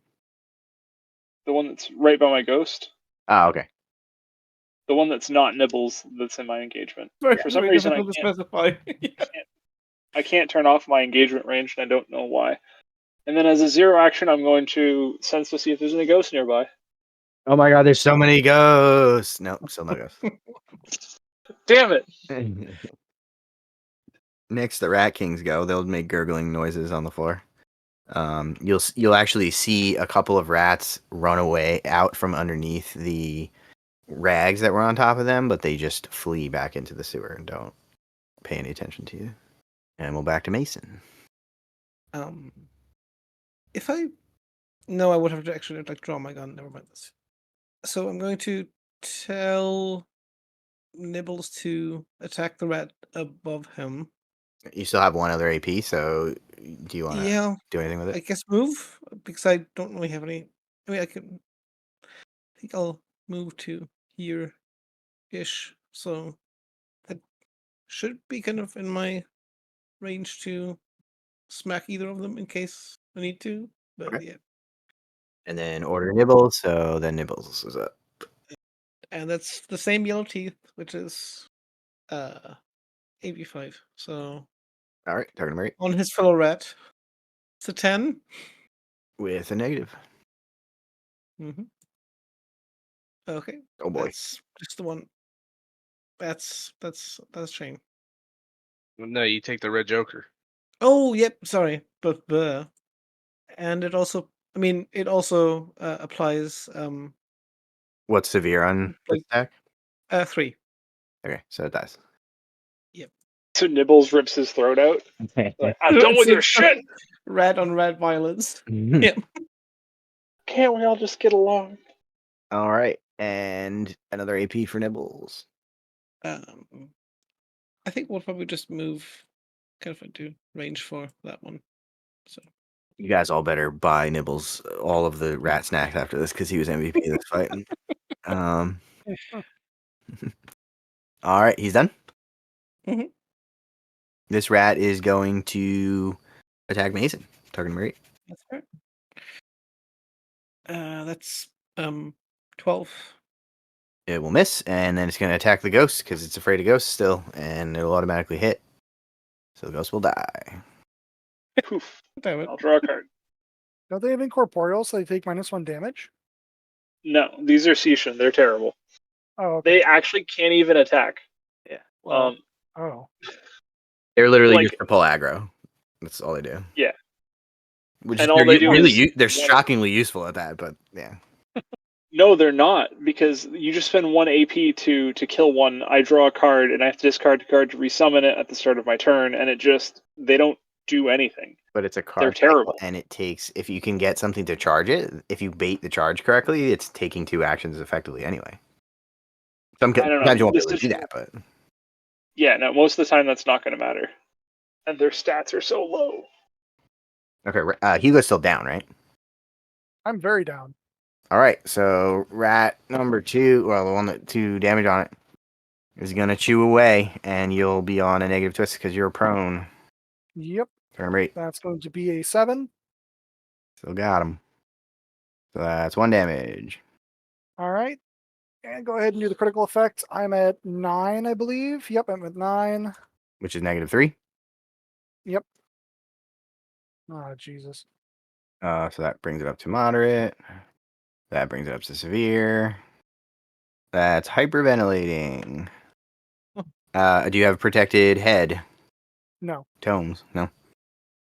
The one that's right by my ghost. Oh, okay. The one that's not Nibbles that's in my engagement. Very, For some very reason, difficult to specify. I can't turn off my engagement range, and I don't know why. And then as a 0 action, I'm going to sense to see if there's any ghosts nearby. Oh my God, there's so many ghosts. No, still no ghosts. Damn it! Next, the Rat Kings go. They'll make gurgling noises on the floor. You'll actually see a couple of rats run away out from underneath the rags that were on top of them, but they just flee back into the sewer and don't pay any attention to you. And we'll back to Mason. If I no, I would have to actually draw my gun. Never mind this. So I'm going to tell Nibbles to attack the rat above him. You still have 1 other AP, so do you want to Yeah, do anything with I it? guess move because I don't really have any. I mean, I think I'll move to here, ish. So that should be kind of in my range to smack either of them in case I need to. But Okay. yeah, And then order Nibbles, so then Nibbles is up. and that's the same yellow teeth, which is 85. So All right, target number 8 on his fellow rat, it's a 10. with a negative. Mm-hmm. Okay. Oh boy. That's just the one. That's shame. No, you take the red Joker. Oh, yep. Sorry, but and it also. I mean, it also applies What's severe on this like attack? 3. Okay, so it dies. So Nibbles rips his throat out. Like, I'm done with your shit! Rat on rat violence. Yeah. Can't we all just get along? All right, and another AP for Nibbles. I think we'll probably just move kind of into range for that one. So You guys all better buy Nibbles all of the rat snacks after this because he was MVP of this fight. All right, he's done. Mhm. This rat is going to attack Mason. Target number 8. That's right. That's 12. It will miss, and then it's going to attack the ghost because it's afraid of ghosts still, and it'll automatically hit. So the ghost will die. Poof. Damn it. I'll draw a card. Don't they have incorporeal, so they take -1 damage? No, these are Seishin. They're terrible. Oh, okay. They actually can't even attack. Yeah. Wow. Oh. They're literally Like- just to pull aggro. That's all they do. Yeah. Which And is all they do really is they're one- shockingly useful at that, but yeah. No, they're not, because you just spend 1 AP to kill one. I draw a card, and I have to discard a card to resummon it at the start of my turn, and they don't do anything. But it's a card. They're terrible. And it takes, if you can get something to charge it, if you bait the charge correctly, it's taking 2 actions effectively anyway. I don't know. Sometimes you won't be This able to do is- that, but Yeah, no, most of the time that's not going to matter. And their stats are so low. okay. Hugo's still down, right? I'm very down. All right. So rat number 2, well, the one that 2 damage on it, is gonna chew away, and you'll be on a negative twist because you're prone. Yep. Turn number 8. That's going to be a 7. Still got him. So that's 1 damage. All right. And go ahead and do the critical effect. I'm at 9, I believe. Yep, I'm at 9. Which is -3. Oh, Jesus. So that brings it up to moderate. That brings it up to severe. That's hyperventilating. Do you have protected head? No. Tomes? No.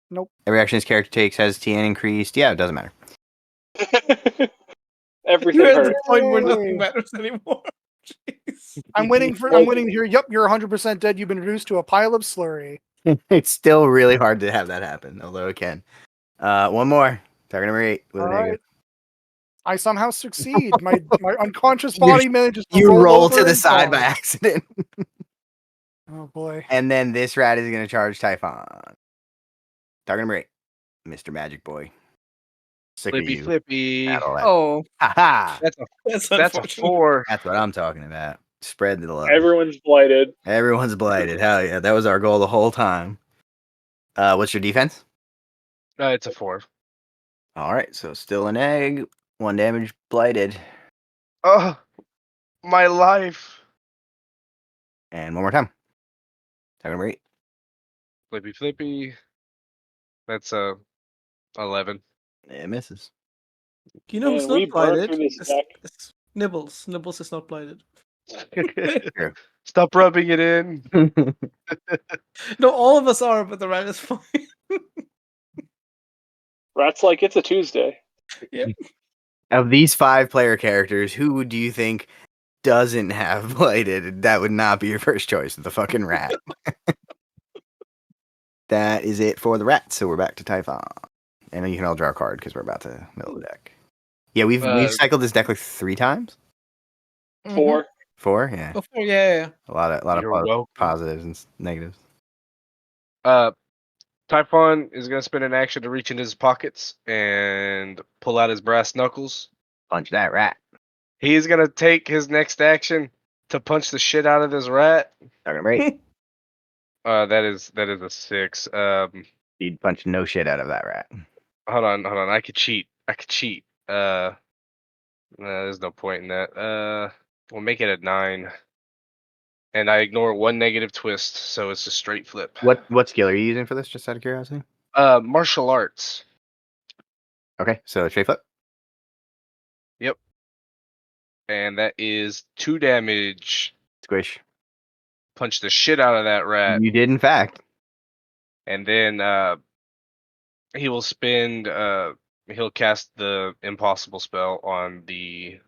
Nope. Every action this character takes has TN increased. Yeah, it doesn't matter. Everything You're at the hurts. point where Yay. nothing matters anymore. Jeez. I'm waiting to hear, yep, you're 100% dead. You've been reduced to a pile of slurry. It's still really hard to have that happen, although it can. One more. Target number 8 with All a negative. right. I somehow succeed. My unconscious body manages to You roll over to the and side by fall. accident. Oh, boy. And then this rat is going to charge Typhon. Target number 8. Mr. Magic Boy. Sick of Flippy, you. flippy. Battle axe. Oh, Ha-ha! that's That's a unfortunate. 4. That's what I'm talking about. Spread the love. Everyone's blighted. Everyone's blighted. Hell yeah. That was our goal the whole time. What's your defense? It's a 4. All right. So still an egg. 1 damage. Blighted. Oh, my life. And one more time. Target number 8. Flippy, flippy. That's 11. It misses. You know who's Man, we not burned blighted? through this It's- deck. it's Nibbles. Nibbles is not blighted. Stop rubbing it in. No, all of us are, but the rat is fine. Rat's like, it's a Tuesday. Of these 5 player characters, who do you think doesn't have blighted? That would not be your first choice. The fucking rat. That is it for the rat. So we're back to Typhon. And then you can all draw a card because we're about to middle of the deck. Yeah, we've cycled this deck like 3 times. 4. 4, yeah. Oh, yeah. A lot of You're welcome. positives and negatives. Typhon is going to spend an action to reach into his pockets and pull out his brass knuckles. Punch that rat. He's going to take his next action to punch the shit out of this rat. Target number 8. That is a 6. You'd punch no shit out of that rat. Hold on. I could cheat. No, there's no point in that. We'll make it a 9. And I ignore 1 negative twist, so it's a straight flip. What skill are you using for this, just out of curiosity? Martial arts. Okay, so straight flip. Yep. And that is 2 damage. Squish. Punch the shit out of that rat. You did, in fact. And then he will spend he'll cast the impossible spell on the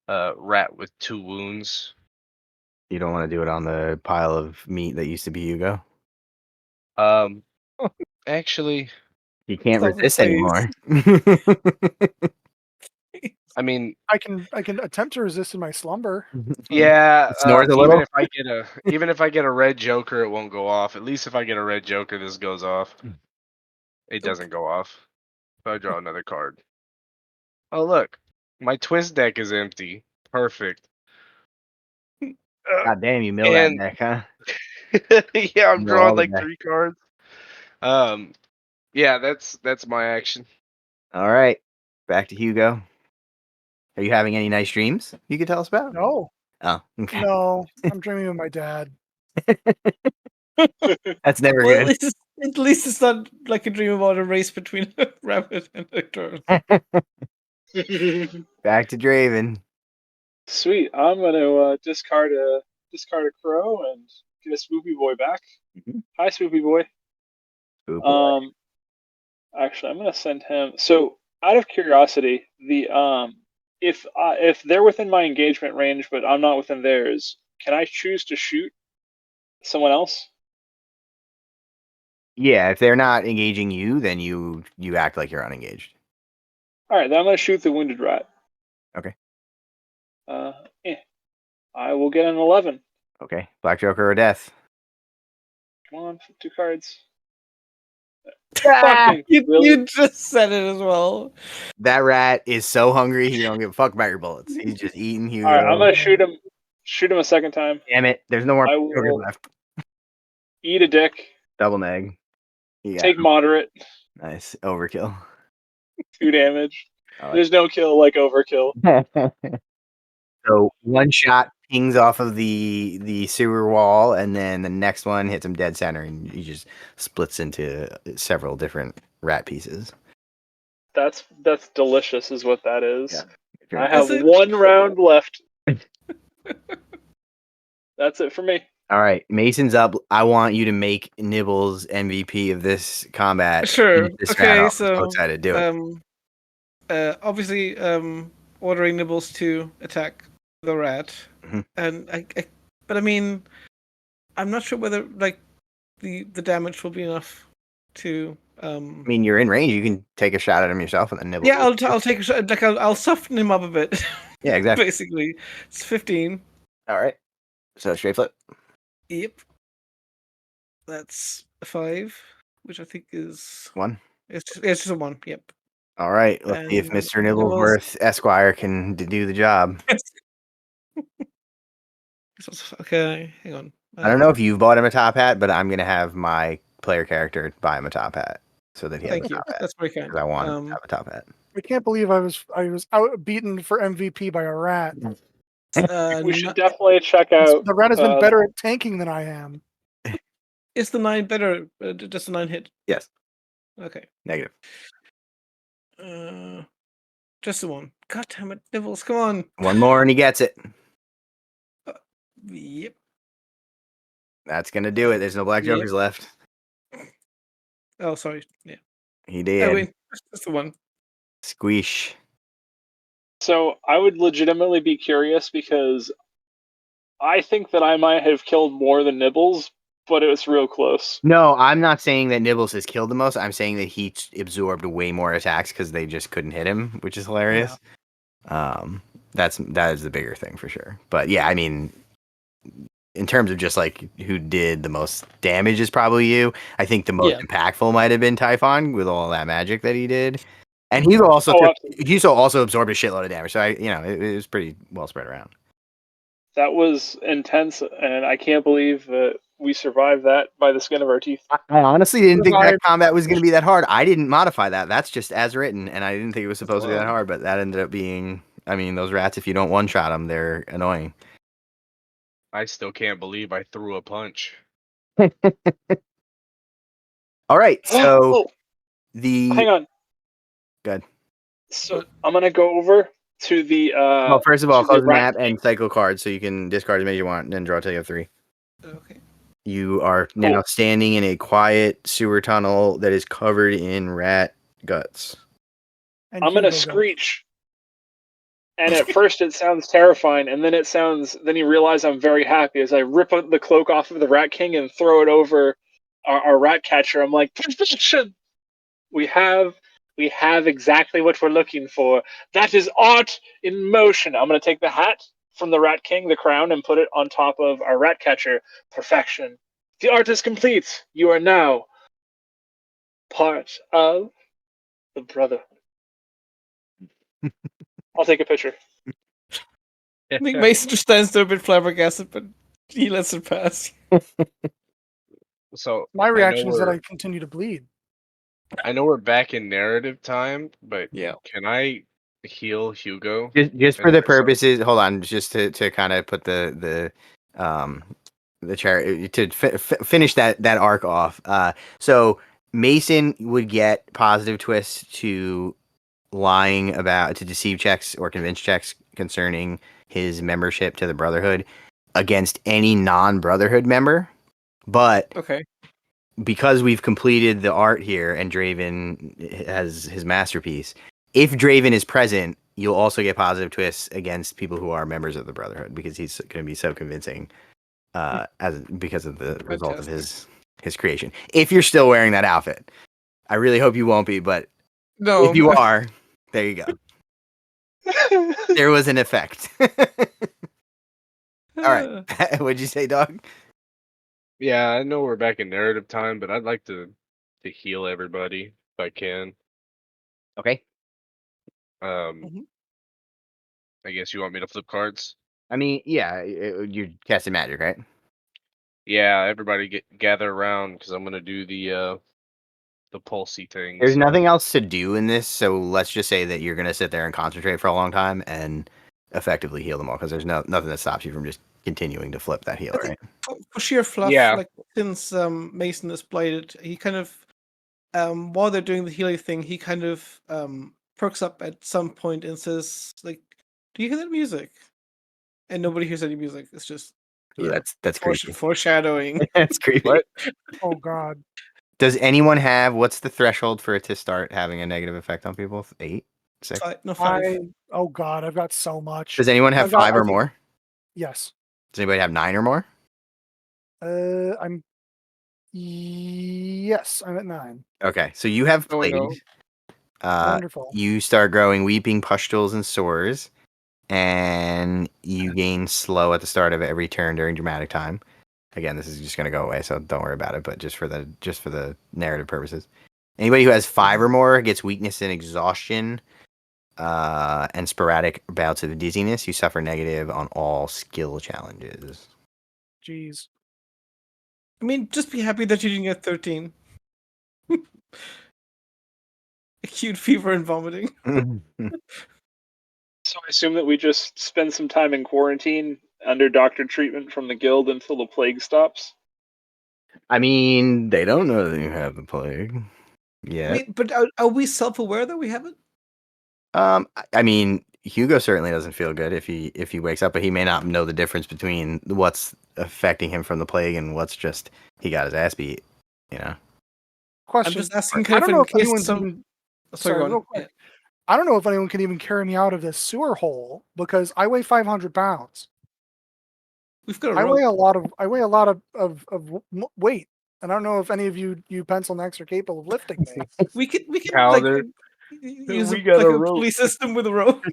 rat with 2 wounds. You don't want to do it on the pile of meat that used to be Hugo. Actually, He can't Stop the resist face. anymore. I mean, I can attempt to resist in my slumber. yeah, Snores a little? even if I get a red joker, it won't go off. At least if I get a red joker, this goes off. It doesn't go off. So I draw another card. Oh look, my twist deck is empty. Perfect. God damn, you mill that And- deck, huh? Yeah, I'm Know all drawing the like guys. 3 cards. Yeah, that's my action. All right, back to Hugo. Are you having any nice dreams you could tell us about? No, Oh, okay. no, I'm dreaming of my dad. That's never Well, good. at least it's not like a dream about a race between a rabbit and a turtle. Back to Draven. Sweet. I'm gonna discard a crow and get a Swoopy Boy back. Mhm. Hi, Swoopy Boy. Ooh, boy. Actually, I'm gonna send him. So, out of curiosity, if they're within my engagement range, but I'm not within theirs, can I choose to shoot someone else? Yeah, if they're not engaging you, then you act like you're unengaged. All right, then I'm gonna shoot the wounded rat. Okay. Uh, I will get an 11. Okay. Black Joker or death. Come on, 2 cards. Ah! Fucking really? You just said it as well. That rat is so hungry he don't give a fuck about your bullets. He's just eating Hugo. All right, I'm gonna shoot him. Shoot him a second time. Damn it! There's no more I Jokers will left. eat a dick. Double neg. Yeah. Take moderate. Nice overkill. 2 damage. I like There's no kill like overkill. So one shot pings off of the sewer wall, and then the next one hits him dead center, and he just splits into several different rat pieces. That's delicious, is what that is. Yeah. I have Is it? 1 round left. That's it for me. All right, Mason's up. I want you to make Nibbles MVP of this combat. Sure. Finish this rat Okay, off. I'm so so excited to do it. obviously, ordering Nibbles to attack the rat, Mhm. and but I mean, I'm not sure whether like the damage will be enough to. I mean, you're in range. You can take a shot at him yourself and then nibble. Yeah, I'll take a shot. Like I'll soften him up a bit. Yeah, exactly. Basically, it's 15. All right. So straight flip. Yep. That's a 5, which I think is 1. it's just a 1. Yep. All right. Let's see if And Mr. Nibblesworth Esquire can do the job. Okay, hang on. I don't know if you've bought him a top hat, but I'm gonna have my player character buy him a top hat so that he has Thank a you. top hat. That's very kind. Because I want him to have a top hat. I can't believe I was outbeaten for MVP by a rat. We should definitely check out. The rat has been better at tanking than I am. Is the 9 better? Just a 9 hit? Yes. Okay. Negative. Just the 1. God damn it, Nibbles, come on. One more and he gets it. Yep. That's gonna do it. There's no black Yep. jokers left. Oh, sorry. Yeah. He I did. mean, just the 1. Squeesh. So I would legitimately be curious because I think that I might have killed more than Nibbles, but it was real close. No, I'm not saying that Nibbles has killed the most. I'm saying that he absorbed way more attacks because they just couldn't hit him, which is hilarious. That is the bigger thing for sure. But yeah, I mean, in terms of just like who did the most damage is probably you. I think the most impactful might have been Typhon with all that magic that he did. And he also also absorbed a shitload of damage. So it was pretty well spread around. That was intense, and I can't believe that we survived that by the skin of our teeth. I honestly didn't think that combat was going to be that hard. I didn't modify that. That's just as written, and I didn't think it was supposed to be that hard, but that ended up being... I mean, those rats, if you don't one-shot them, they're annoying. I still can't believe I threw a punch. All right, so Hang on. Good. So I'm going to go over to the... well, first of all, close the map and cycle cards so you can discard as many as you want and then draw till you have 3. Okay. You are now standing in a quiet sewer tunnel that is covered in rat guts. And I'm going to screech. And at first it sounds terrifying, and then then you realize I'm very happy as I rip the cloak off of the Rat King and throw it over our rat catcher. I'm like, perfection! We have exactly what we're looking for. That is art in motion. I'm going to take the hat from the Rat King, the crown, and put it on top of our rat catcher. Perfection. The art is complete. You are now part of the Brotherhood. I'll take a picture. I think Mason just stands there a bit flabbergasted, but he lets it pass. So My I know reaction is that we're I continue to bleed. I know we're back in narrative time, but Yeah. can I heal Hugo? Just for and the myself? purposes, hold on, just to kind of put the chair to finish that arc off. So Mason would get positive twists to lying about to deceive checks or convince checks concerning his membership to the Brotherhood against any non-Brotherhood member, but Okay. because we've completed the art here and Draven has his masterpiece, if Draven is present, you'll also get positive twists against people who are members of the Brotherhood because he's going to be so convincing because of the result of his creation. If you're still wearing that outfit, I really hope you won't be, but No. if you are, there you go. There was an effect. All right, what'd you say, dog? Yeah, I know we're back in narrative time, but I'd like to heal everybody if I can. Okay. Mhm. I guess you want me to flip cards? I mean, yeah, you're casting magic, right? Yeah, everybody gather around because I'm gonna do the pulsey thing. There's so- nothing else to do in this, so let's just say that you're going to sit there and concentrate for a long time and effectively heal them all because there's nothing that stops you from just continuing to flip that heal, I right? think for sheer fluff, Yeah. like since Mason is blighted, he kind of while they're doing the healing thing, he kind of perks up at some point and says, like, "Do you hear that music?" And nobody hears any music. It's just Yeah, that's creepy. foreshadowing. That's creepy. What? Oh God. Does anyone have what's the threshold for it to start having a negative effect on people? 8, 6. Five. Oh God, I've got so much. Does anyone have I've got- 5 or more? Yes. Does anybody have 9 or more? Yes, I'm at 9. Okay, so you have Oh, plague. no. Wonderful. You start growing weeping, pustules, and sores, and you gain slow at the start of every turn during dramatic time. Again, this is just going to go away, so don't worry about it. But just for the narrative purposes, anybody who has 5 or more gets weakness and exhaustion, and sporadic bouts of dizziness. You suffer negative on all skill challenges. Jeez. I mean, just be happy that you didn't get 13. Acute fever and vomiting. So I assume that we just spend some time in quarantine under doctor treatment from the guild until the plague stops. I mean, they don't know that you have the plague. Yeah. I mean, but are we self-aware that we have it? I mean, Hugo certainly doesn't feel good if he wakes up, but he may not know the difference between what's affecting him from the plague and what's just he got his ass beat. You know. I'm Question. just asking I kind don't of know in if case anyone's some. even. Sorry, Sorry, go real on. quick. I don't know if anyone can even carry me out of this sewer hole because I weigh 500 pounds. We've got a I rope. weigh a lot of weight, and I don't know if any of you pencil necks are capable of lifting me. We can Powder. use We got like a a rope. pulley system with a rope.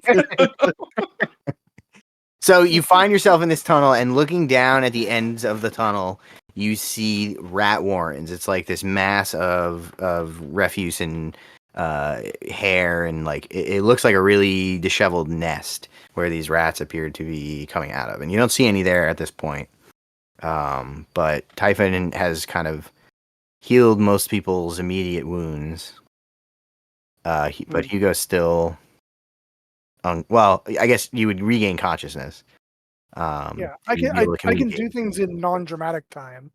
So you find yourself in this tunnel, and looking down at the ends of the tunnel, you see rat warrens. It's like this mass of refuse and hair, and like it looks like a really disheveled nest where these rats appear to be coming out of. And you don't see any there at this point. But Typhon has kind of healed most people's immediate wounds. But Hugo's still well, I guess you would regain consciousness. Yeah, so you'd be able to I can do communicate. things in non-dramatic time.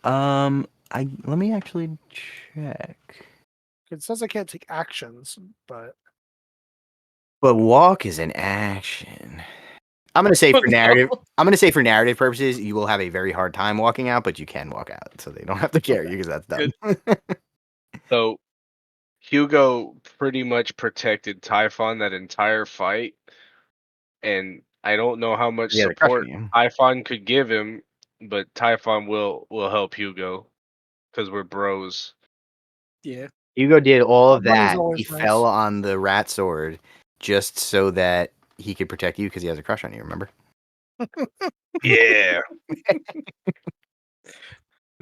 Let me actually check. It says I can't take actions, but But walk is an action. I'm gonna say for narrative. I'm gonna say for narrative purposes, you will have a very hard time walking out, but you can walk out, so they don't have to carry you because that's done. So Hugo pretty much protected Typhon that entire fight, and I don't know how much Yeah, they're crushing support you. Typhon could give him, but Typhon will help Hugo because we're bros. Yeah. Hugo did all of money's that. always He nice. fell on the rat sword just so that he could protect you because he has a crush on you. Remember? Yeah.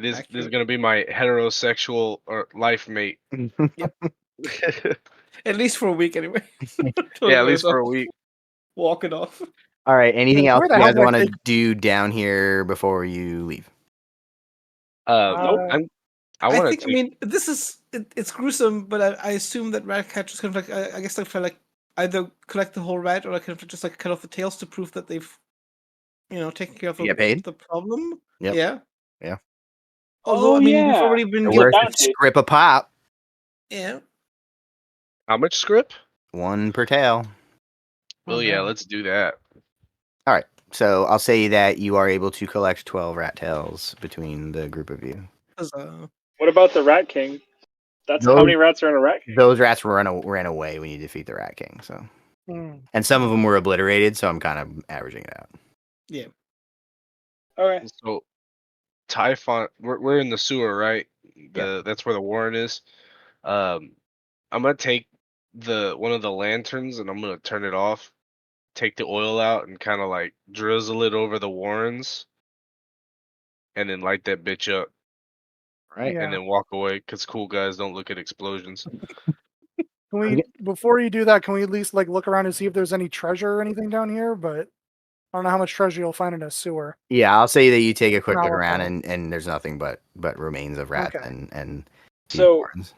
This is Accurate. gonna be my heterosexual or life mate. At least for a week, anyway. Till Yeah, it at least wears for a off. week. Walk it off. All right. Anything Where else the you hell guys did I want to take- do down here before you leave? Nope. I I want think. to I mean, this is it's gruesome, but I assume that rat catchers kind of like I guess like like either collect the whole rat or like kind of just like cut off the tails to prove that they've taken care of You get paid? the problem. Yep. Yeah. Yeah. Although I mean, we've already been They're Get worth a bounty. scrip a pop. yeah. how much script? 1 per tail. Oh yeah, let's do that. All right. So I'll say that you are able to collect 12 rat tails between the group of you. What about the Rat King? That's how Those- many rats are in a Rat King? Those rats ran away when you defeat the Rat King. So, and some of them were obliterated. So I'm kind of averaging it out. Yeah. Okay. So Typhon, we're in the sewer, right? Yeah. That's where the warren is. I'm gonna take one of the lanterns and I'm gonna turn it off, take the oil out, and kind of like drizzle it over the warrens, and then light that bitch up, Right. and then walk away. Because cool guys don't look at explosions. Can we, before you do that, can we at least like look around and see if there's any treasure or anything down here? But I don't know how much treasure you'll find in a sewer. Yeah, I'll say that you take a quick Not look a around problem. and there's nothing but remains of rats Okay. and these So- warrens.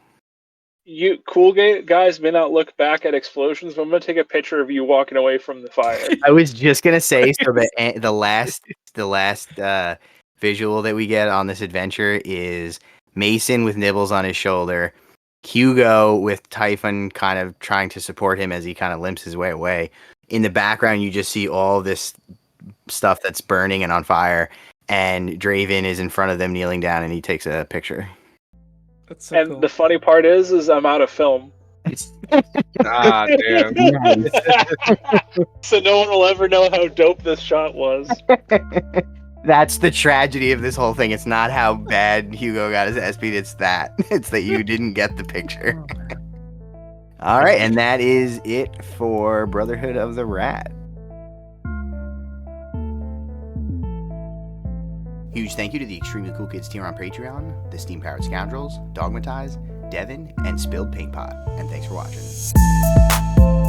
You cool guys may not look back at explosions, but I'm gonna take a picture of you walking away from the fire. I was just gonna say, so the last visual that we get on this adventure is Mason with Nibbles on his shoulder, Hugo with Typhon kind of trying to support him as he kind of limps his way away. In the background, you just see all this stuff that's burning and on fire, and Draven is in front of them kneeling down, and he takes a picture. That's so And cool. the funny part is I'm out of film. Ah, damn. So no one will ever know how dope this shot was. That's the tragedy of this whole thing. It's not how bad Hugo got his SP. It's that. It's that you didn't get the picture. All right, and that is it for Brotherhood of the Rat. Huge thank you to the Extremely Cool Kids tier on Patreon, the Steam Powered Scoundrels, Dogmatize, Devin, and Spilled Paint Pot. And thanks for watching.